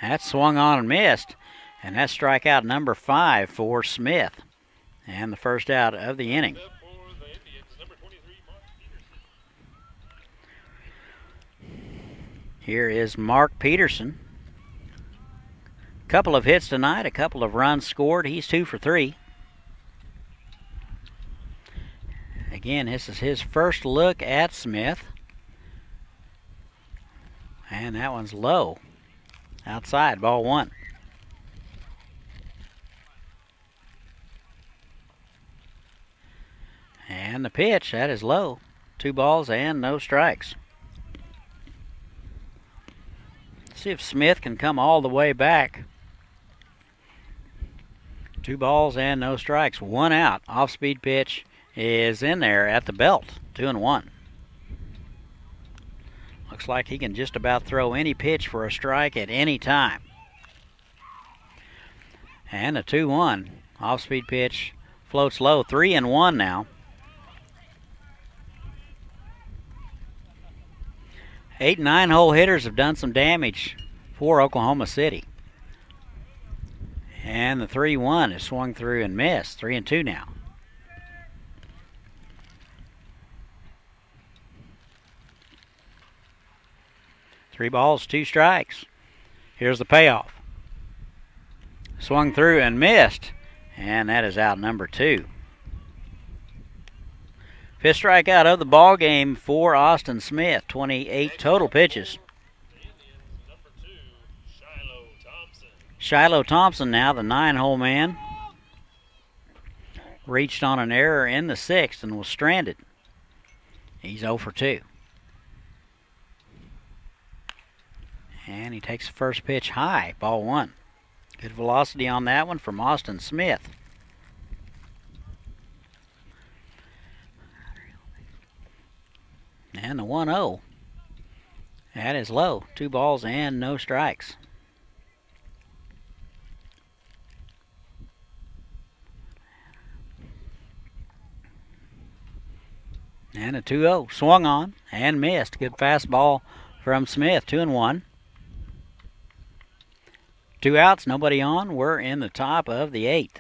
That swung on and missed. And that's strikeout number 5 for Smith. And the first out of the inning. Up for the Indians, number 23, Mark Peterson. Here is Mark Peterson. Couple of hits tonight, a couple of runs scored. He's 2 for 3. Again, this is his first look at Smith. And that one's low. Outside, ball 1. And the pitch, that is low. 2 balls and no strikes. See if Smith can come all the way back. 2 balls and no strikes. 1 out. Off-speed pitch is in there at the belt. 2-1. Looks like he can just about throw any pitch for a strike at any time. And a 2-1. Off-speed pitch floats low. 3-1 now. 8 and 9 hole hitters have done some damage for Oklahoma City. And the 3-1 is swung through and missed. 3-2 now. Three balls, 2 strikes. Here's the payoff. Swung through and missed. And that is out number 2. 5th strikeout of the ball game for Austin Smith. 28 total pitches. Number 2, Shiloh Thompson. Shiloh Thompson now, the 9-hole man. Reached on an error in the 6th and was stranded. He's 0 for 2. And he takes the first pitch high, ball 1. Good velocity on that one from Austin Smith. And the 1-0. That is low. 2 balls and no strikes. And a 2-0. Swung on and missed. Good fastball from Smith. 2-1. 2 outs, nobody on. We're in the top of the 8th.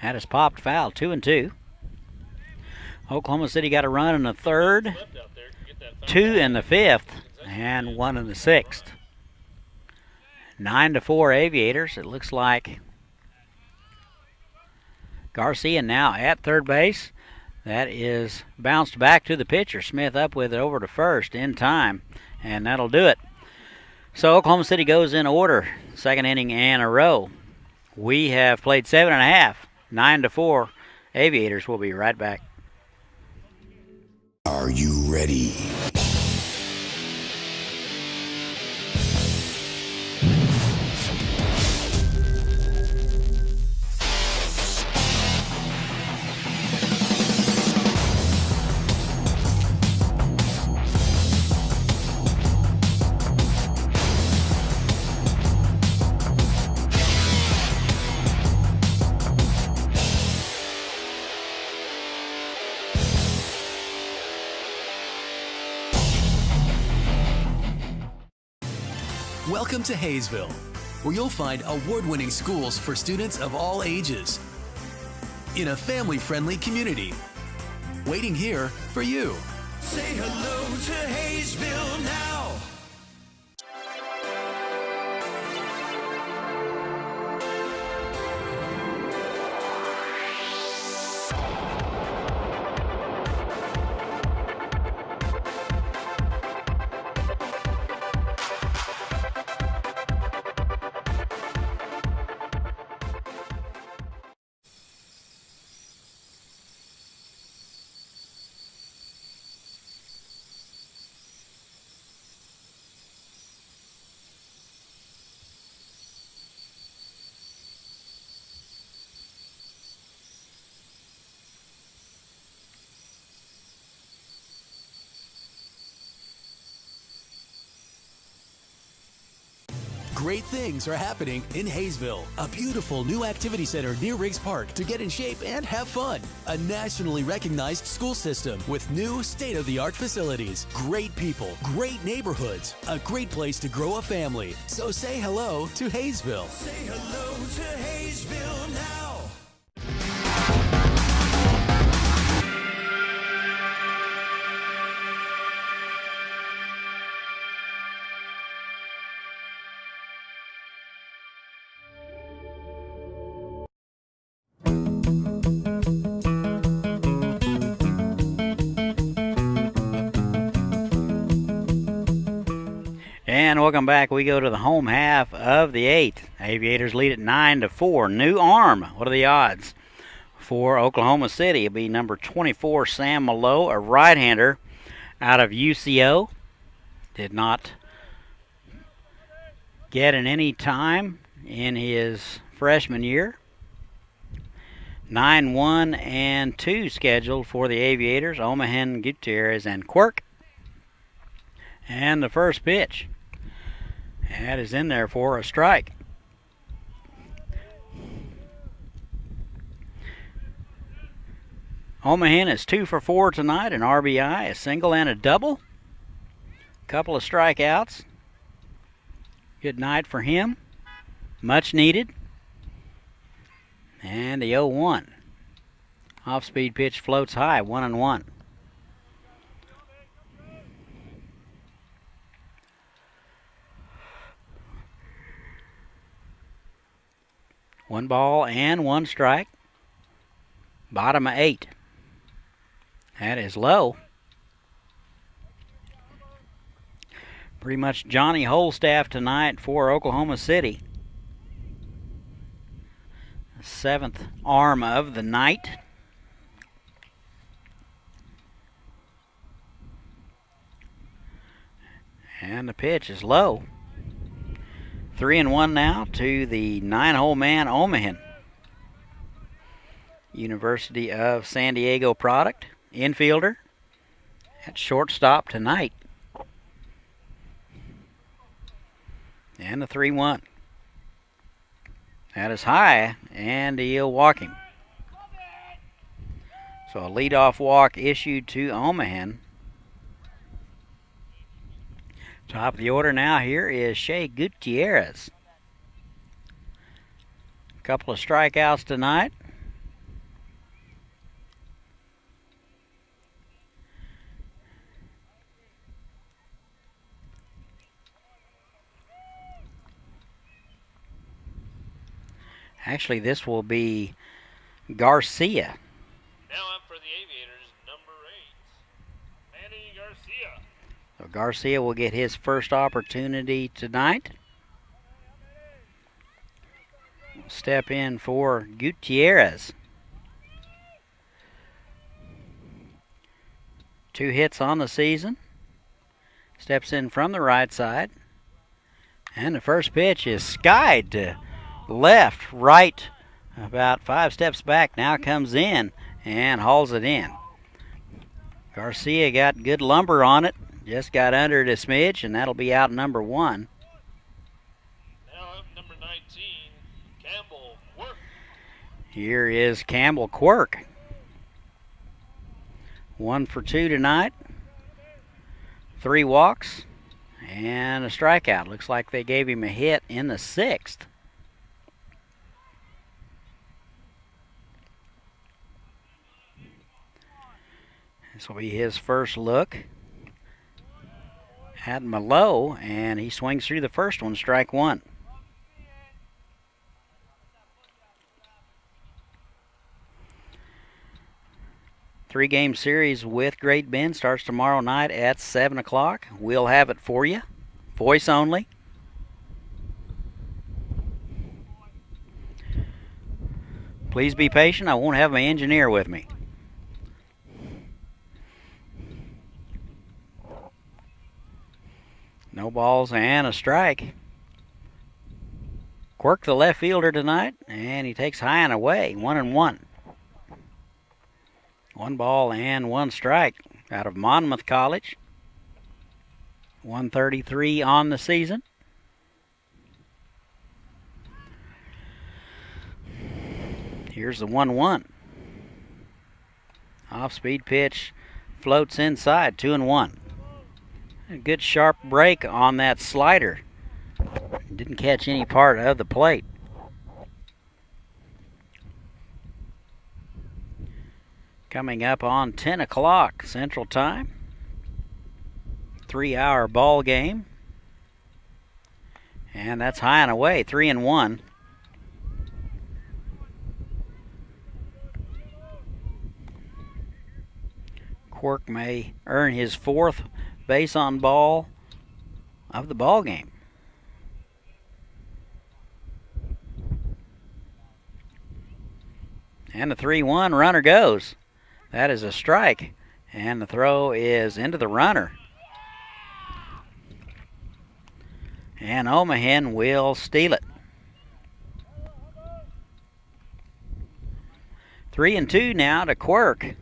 That is popped foul. 2-2. Oklahoma City got a run in the 3rd, Left out there, get that foul 2 in ball. the 5th, and 1 in the 6th. 9-4 Aviators. It looks like Garcia now at 3rd base. That is bounced back to the pitcher. Smith up with it over to 1st in time, and that'll do it. So Oklahoma City goes in order. 2nd inning and a row. We have played 7.5. 9-4 Aviators. Will be right back. Are you ready? Welcome to Haysville, where you'll find award-winning schools for students of all ages in a family-friendly community. Waiting here for you. Say hello to Haysville now. Great things are happening in Haysville, a beautiful new activity center near Riggs Park to get in shape and have fun. A nationally recognized school system with new state-of-the-art facilities, great people, great neighborhoods, a great place to grow a family. So say hello to Haysville. Say hello to Haysville now. And welcome back. We go to the home half of the 8th. Aviators lead at 9-4. New arm. What are the odds? For Oklahoma City, it'll be number 24, Sam Malo, a right-hander out of UCO. Did not get in any time in his freshman year. 9-1-2 scheduled for the Aviators. Omahen, Gutierrez, and Quirk. And the first pitch. That is in there for a strike. Omahen is 2 for 4 tonight, an RBI, a single, and a double. Couple of strikeouts. Good night for him. Much needed. And the 0-1. Off-speed pitch floats high, 1-1. One ball and one strike. Bottom of 8. That is low. Pretty much Johnny Holstaff tonight for Oklahoma City. 7th arm of the night. And the pitch is low. 3-1 now to the 9-hole man Omahen. University of San Diego product. Infielder at shortstop tonight. And the 3-1. That is high, and he'll walk him. So a leadoff walk issued to Omahen. Top of the order now here is Shea Gutierrez. A couple of strikeouts tonight. Actually, this will be Garcia. Now up for the Aviators, number 8, Manny Garcia. So Garcia will get his first opportunity tonight. Step in for Gutierrez. 2 hits on the season. Steps in from the right side. And the first pitch is skied to left, right, about 5 steps back. Now comes in and hauls it in. Garcia got good lumber on it. Just got under it a smidge, and that'll be out number 1. Now up number 19, Campbell Quirk. Here is Campbell Quirk. 1 for 2 tonight. 3 walks and a strikeout. Looks like they gave him a hit in the 6th. This will be his first look at Malo, and he swings through the first one, strike 1. Three-game series with Great Bend starts tomorrow night at 7 o'clock. We'll have it for you. Voice only. Please be patient. I won't have my engineer with me. No balls and a strike. Quirk the left fielder tonight, and he takes high and away, 1-1. 1 ball and 1 strike out of Monmouth College. 133 on the season. Here's the 1-1. Off-speed pitch floats inside, 2-1. A good sharp break on that slider. Didn't catch any part of the plate. Coming up on 10 o'clock Central Time. 3-hour ball game. And that's high and away, 3-1. Quirk may earn his 4th base on ball of the ball game. And the 3-1 runner goes. That is a strike. And the throw is into the runner. And Omahen will steal it. 3-2 now to Quirk.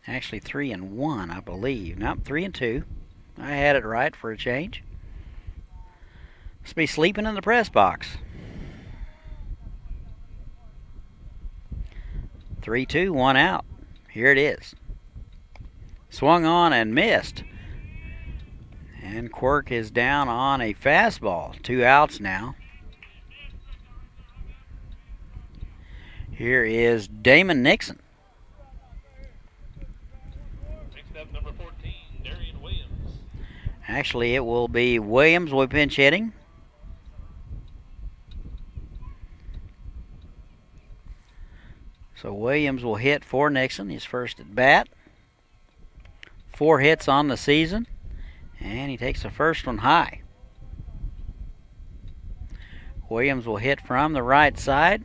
Actually 3-1, I believe. Nope, 3-2. I had it right for a change. Must be sleeping in the press box. 3-2, 1 out. Here it is. Swung on and missed. And Quirk is down on a fastball. 2 outs now. Here is Damon Nixon. Next up, number 14, Darian Williams. Actually, it will be Williams will be pinch hitting. So Williams will hit for Nixon, his first at bat. 4 hits on the season, and he takes the first one high. Williams will hit from the right side.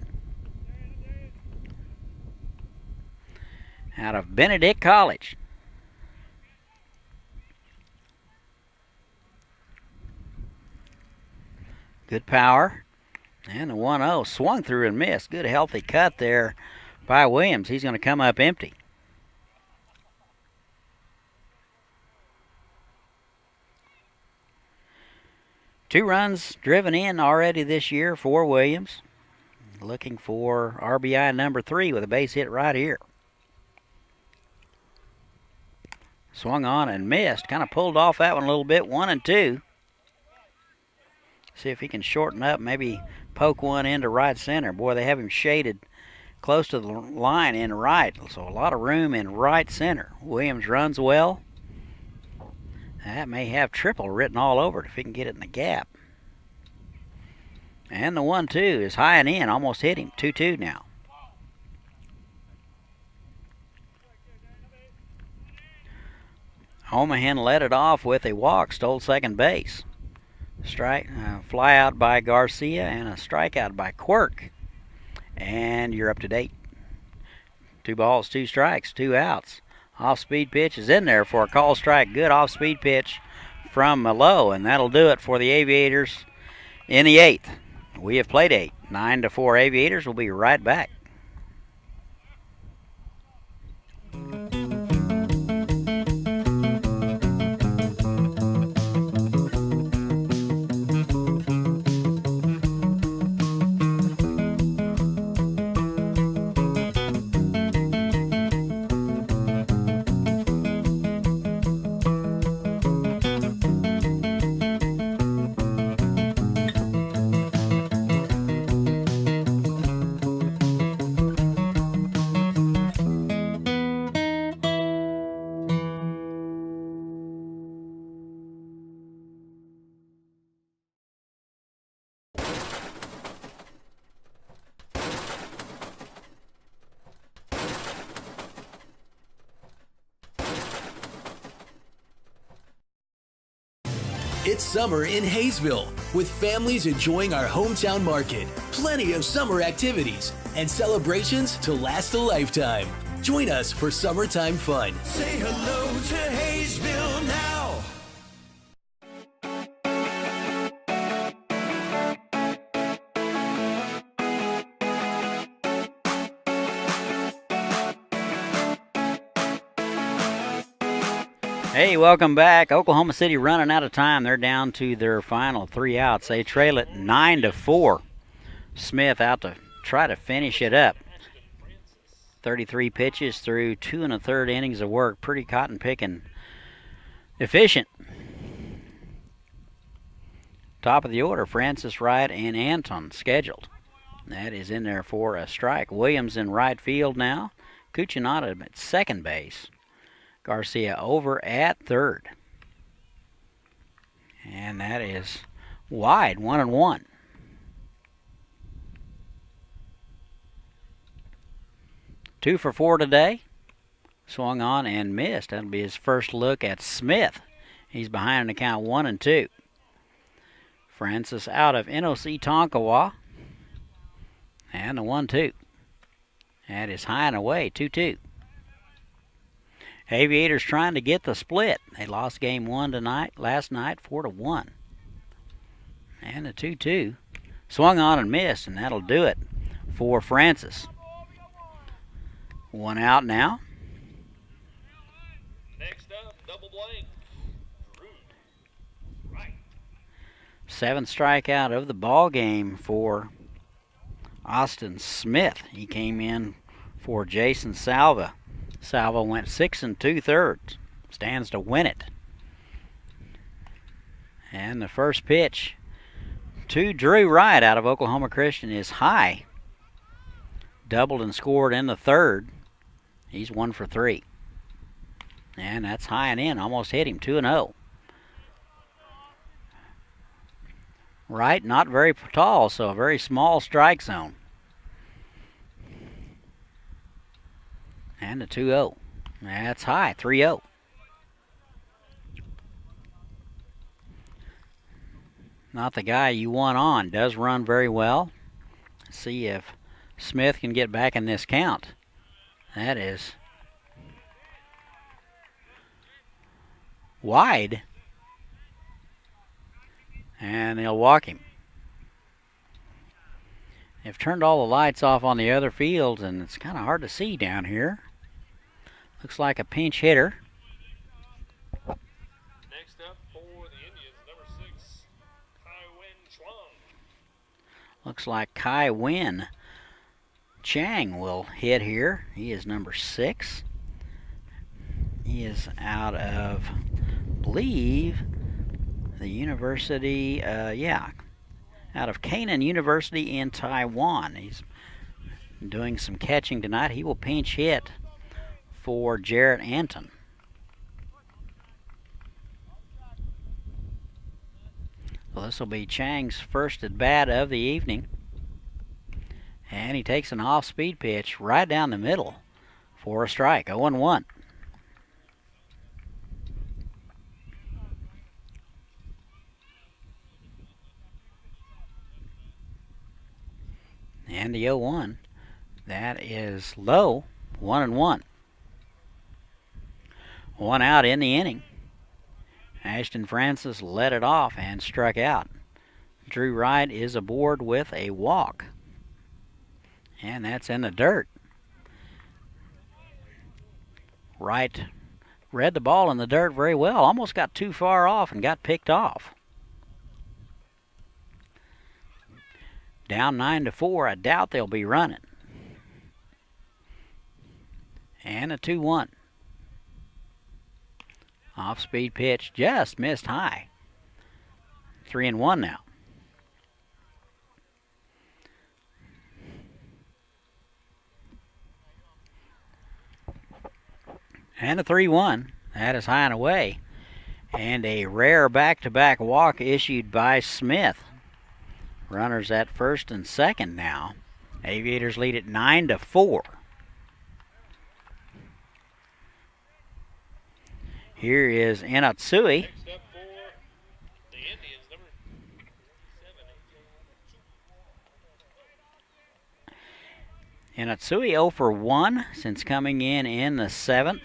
Out of Benedict College. Good power. And the 1-0 swung through and missed. Good healthy cut there by Williams. He's going to come up empty. Two runs driven in already this year for Williams. Looking for RBI number 3 with a base hit right here. Swung on and missed. Kind of pulled off that one a little bit. 1-2. See if he can shorten up, maybe poke one into right center. Boy, they have him shaded close to the line in right, so a lot of room in right center. Williams runs well. That may have triple written all over it if he can get it in the gap. And the 1-2 is high and in, almost hit him. 2-2 now. Omahen led it off with a walk, stole second base. Fly out by Garcia and a strikeout by Quirk. And you're up to date. 2 balls, 2 strikes, 2 outs. Off-speed pitch is in there for a call strike. Good off-speed pitch from Malo, and that'll do it for the Aviators in the 8th. We have played 8. 9-4 Aviators. We'll be right back. It's summer in Haysville, with families enjoying our hometown market, plenty of summer activities, and celebrations to last a lifetime. Join us for summertime fun. Say hello to Haysville now. Hey, welcome back. Oklahoma City running out of time. They're down to their final 3 outs. They trail it 9-4. Smith out to try to finish it up. 33 pitches through 2 1/3 innings of work. Pretty cotton picking efficient. Top of the order, Francis, Wright, and Anton scheduled. That is in there for a strike. Williams in right field now. Cucinotta at second base. Garcia over at third. And that is wide, 1-1. Two for four today. Swung on and missed. That'll be his first look at Smith. He's behind the count 1-2. Francis out of NOC Tonkawa. And the 1-2. That is high and away, 2-2. Aviators trying to get the split. They lost game 1 last night, 4-1. And the 2-2. Swung on and missed, and that'll do it for Francis. One out now. Next up, double blank. Right. 7th strikeout of the ball game for Austin Smith. He came in for Jason Salva. Salva went 6 2/3. Stands to win it. And the first pitch to Drew Wright out of Oklahoma Christian is high. Doubled and scored in the third. He's 1 for 3. And that's high and in. Almost hit him. 2-0. Wright not very tall, so a very small strike zone. And a 2-0. That's high. 3-0. Not the guy you want on. Does run very well. See if Smith can get back in this count. That is wide. And they'll walk him. They've turned all the lights off on the other fields, and it's kind of hard to see down here. Looks like a pinch hitter. Next up for the Indians, number 6, Kai Wen Chuang. Looks like Kai Wen Chang will hit here. He is number 6. He is out of, I believe, the university, out of Canaan University in Taiwan. He's doing some catching tonight. He will pinch hit for Jarrett Anton. Well, this will be Chang's first at bat of the evening. And he takes an off-speed pitch right down the middle for a strike, 0-1. And the 0-1, that is low, 1-1. One out in the inning. Ashton Francis led it off and struck out. Drew Wright is aboard with a walk. And that's in the dirt. Wright read the ball in the dirt very well. Almost got too far off and got picked off. Down 9-4. I doubt they'll be running. And a 2-1. Off-speed pitch just missed high. 3-1 now. And a 3-1. That is high and away. And a rare back-to-back walk issued by Smith. Runners at first and second now. Aviators lead it 9-4. Here is Inatsui. Next up for the Indians, number 7. Inatsui 0 for 1 since coming in the 7th.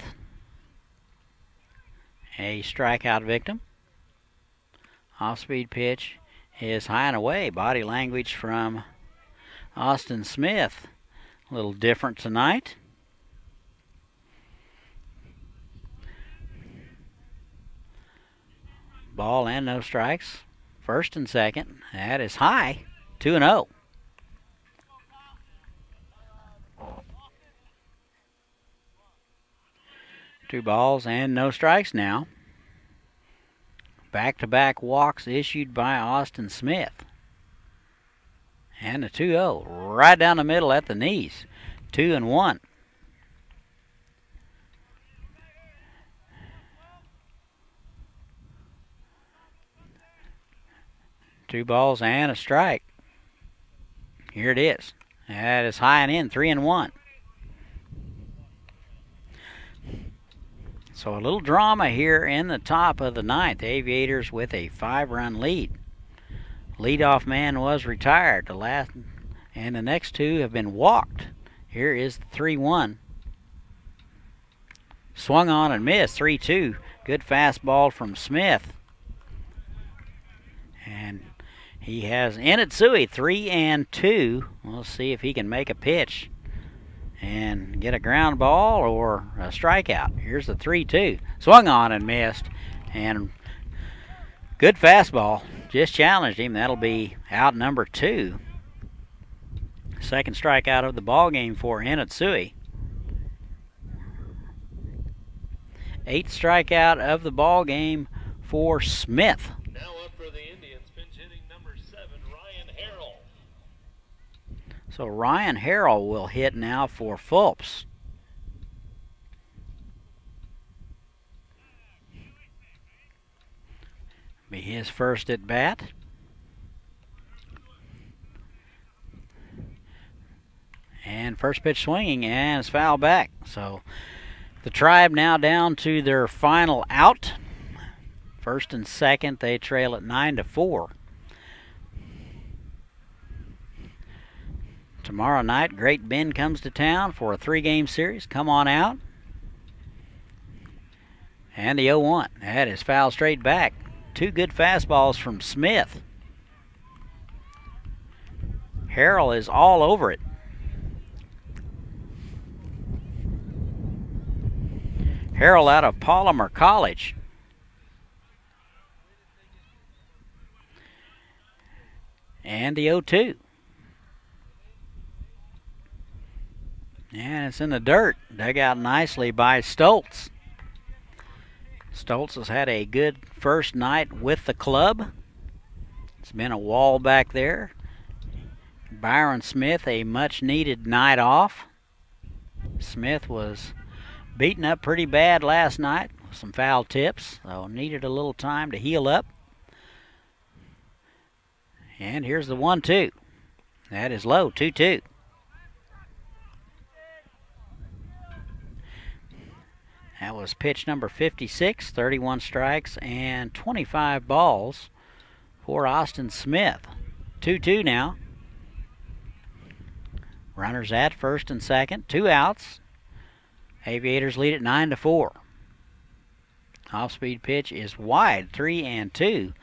A strikeout victim. Off-speed pitch is high and away. Body language from Austin Smith. A little different tonight. Ball and no strikes. First and second. That is high. 2-0. 2 balls and no strikes now. Back-to-back walks issued by Austin Smith. And a 2-0 right down the middle at the knees. 2-1. Two balls and a strike. Here it is. That is high and in, 3-1. So a little drama here in the top of the ninth. Aviators with a 5-run lead. Leadoff man was retired. And the next 2 have been walked. Here is the 3-1. Swung on and missed, 3-2. Good fastball from Smith. And he has Inatsui, 3-2. We'll see if he can make a pitch and get a ground ball or a strikeout. Here's the 3-2. Swung on and missed. And good fastball. Just challenged him. That'll be out number 2. Second strikeout of the ball game for Inatsui. 8th strikeout of the ball game for Smith. Now up for the Indians, pinch hitting number 7, Ryan Harrell. So Ryan Harrell will hit now for Fulps. Be his first at bat. And first pitch swinging and it's foul back. So the Tribe now down to their final out. First and second, they trail at 9-4. Tomorrow night, Great Bend comes to town for a 3-game series. Come on out. And the 0-1. That is foul straight back. 2 good fastballs from Smith. Harrell is all over it. Harrell out of Polymer College. And the 0-2. And it's in the dirt. Dug out nicely by Stoltz. Stoltz has had a good first night with the club. It's been a wall back there. Byron Smith, a much-needed night off. Smith was beaten up pretty bad last night with some foul tips, so needed a little time to heal up. And here's the 1-2. That is low, 2-2. That was pitch number 56, 31 strikes and 25 balls for Austin Smith. 2-2 now. Runners at first and second, 2 outs. Aviators lead at 9-4. Off-speed pitch is wide, 3-2.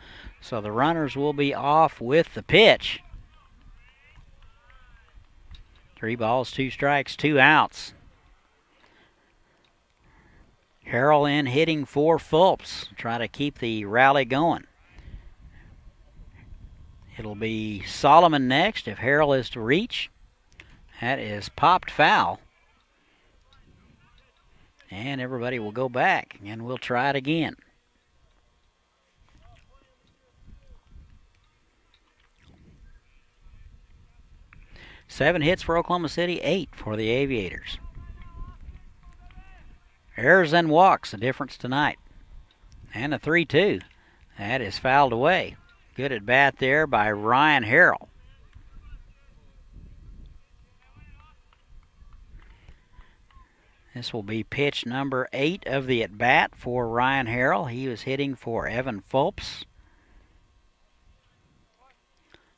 So the runners will be off with the pitch. 3 balls, 2 strikes, 2 outs. Harrell in hitting for Fulps. Try to keep the rally going. It'll be Solomon next if Harrell is to reach. That is popped foul. And everybody will go back and we'll try it again. Seven hits for Oklahoma City, 8 for the Aviators. Errors and walks, the difference tonight. And a 3-2. That is fouled away. Good at bat there by Ryan Harrell. This will be pitch number 8 of the at bat for Ryan Harrell. He was hitting for Evan Fulps.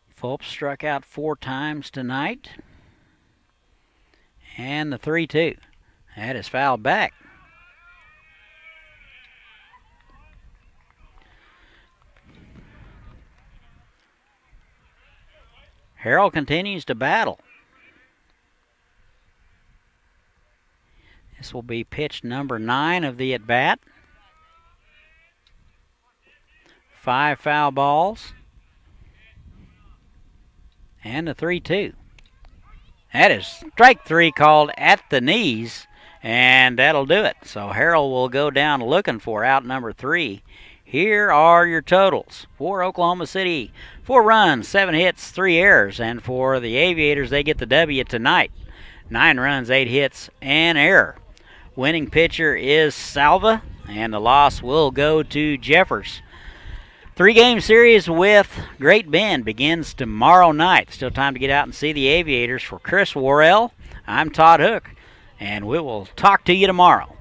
Fulps struck out 4 times tonight. And the 3-2. That is fouled back. Harrell continues to battle. This will be pitch number 9 of the at-bat. 5 foul balls. And a 3-2. That is strike 3 called at the knees. And that'll do it. So Harold will go down looking for out number 3. Here are your totals. For Oklahoma City, 4 runs, 7 hits, 3 errors. And for the Aviators, they get the W tonight. 9 runs, 8 hits, and error. Winning pitcher is Salva, and the loss will go to Jeffers. 3-game series with Great Bend begins tomorrow night. Still time to get out and see the Aviators. For Chris Worrell, I'm Todd Hook, and we will talk to you tomorrow.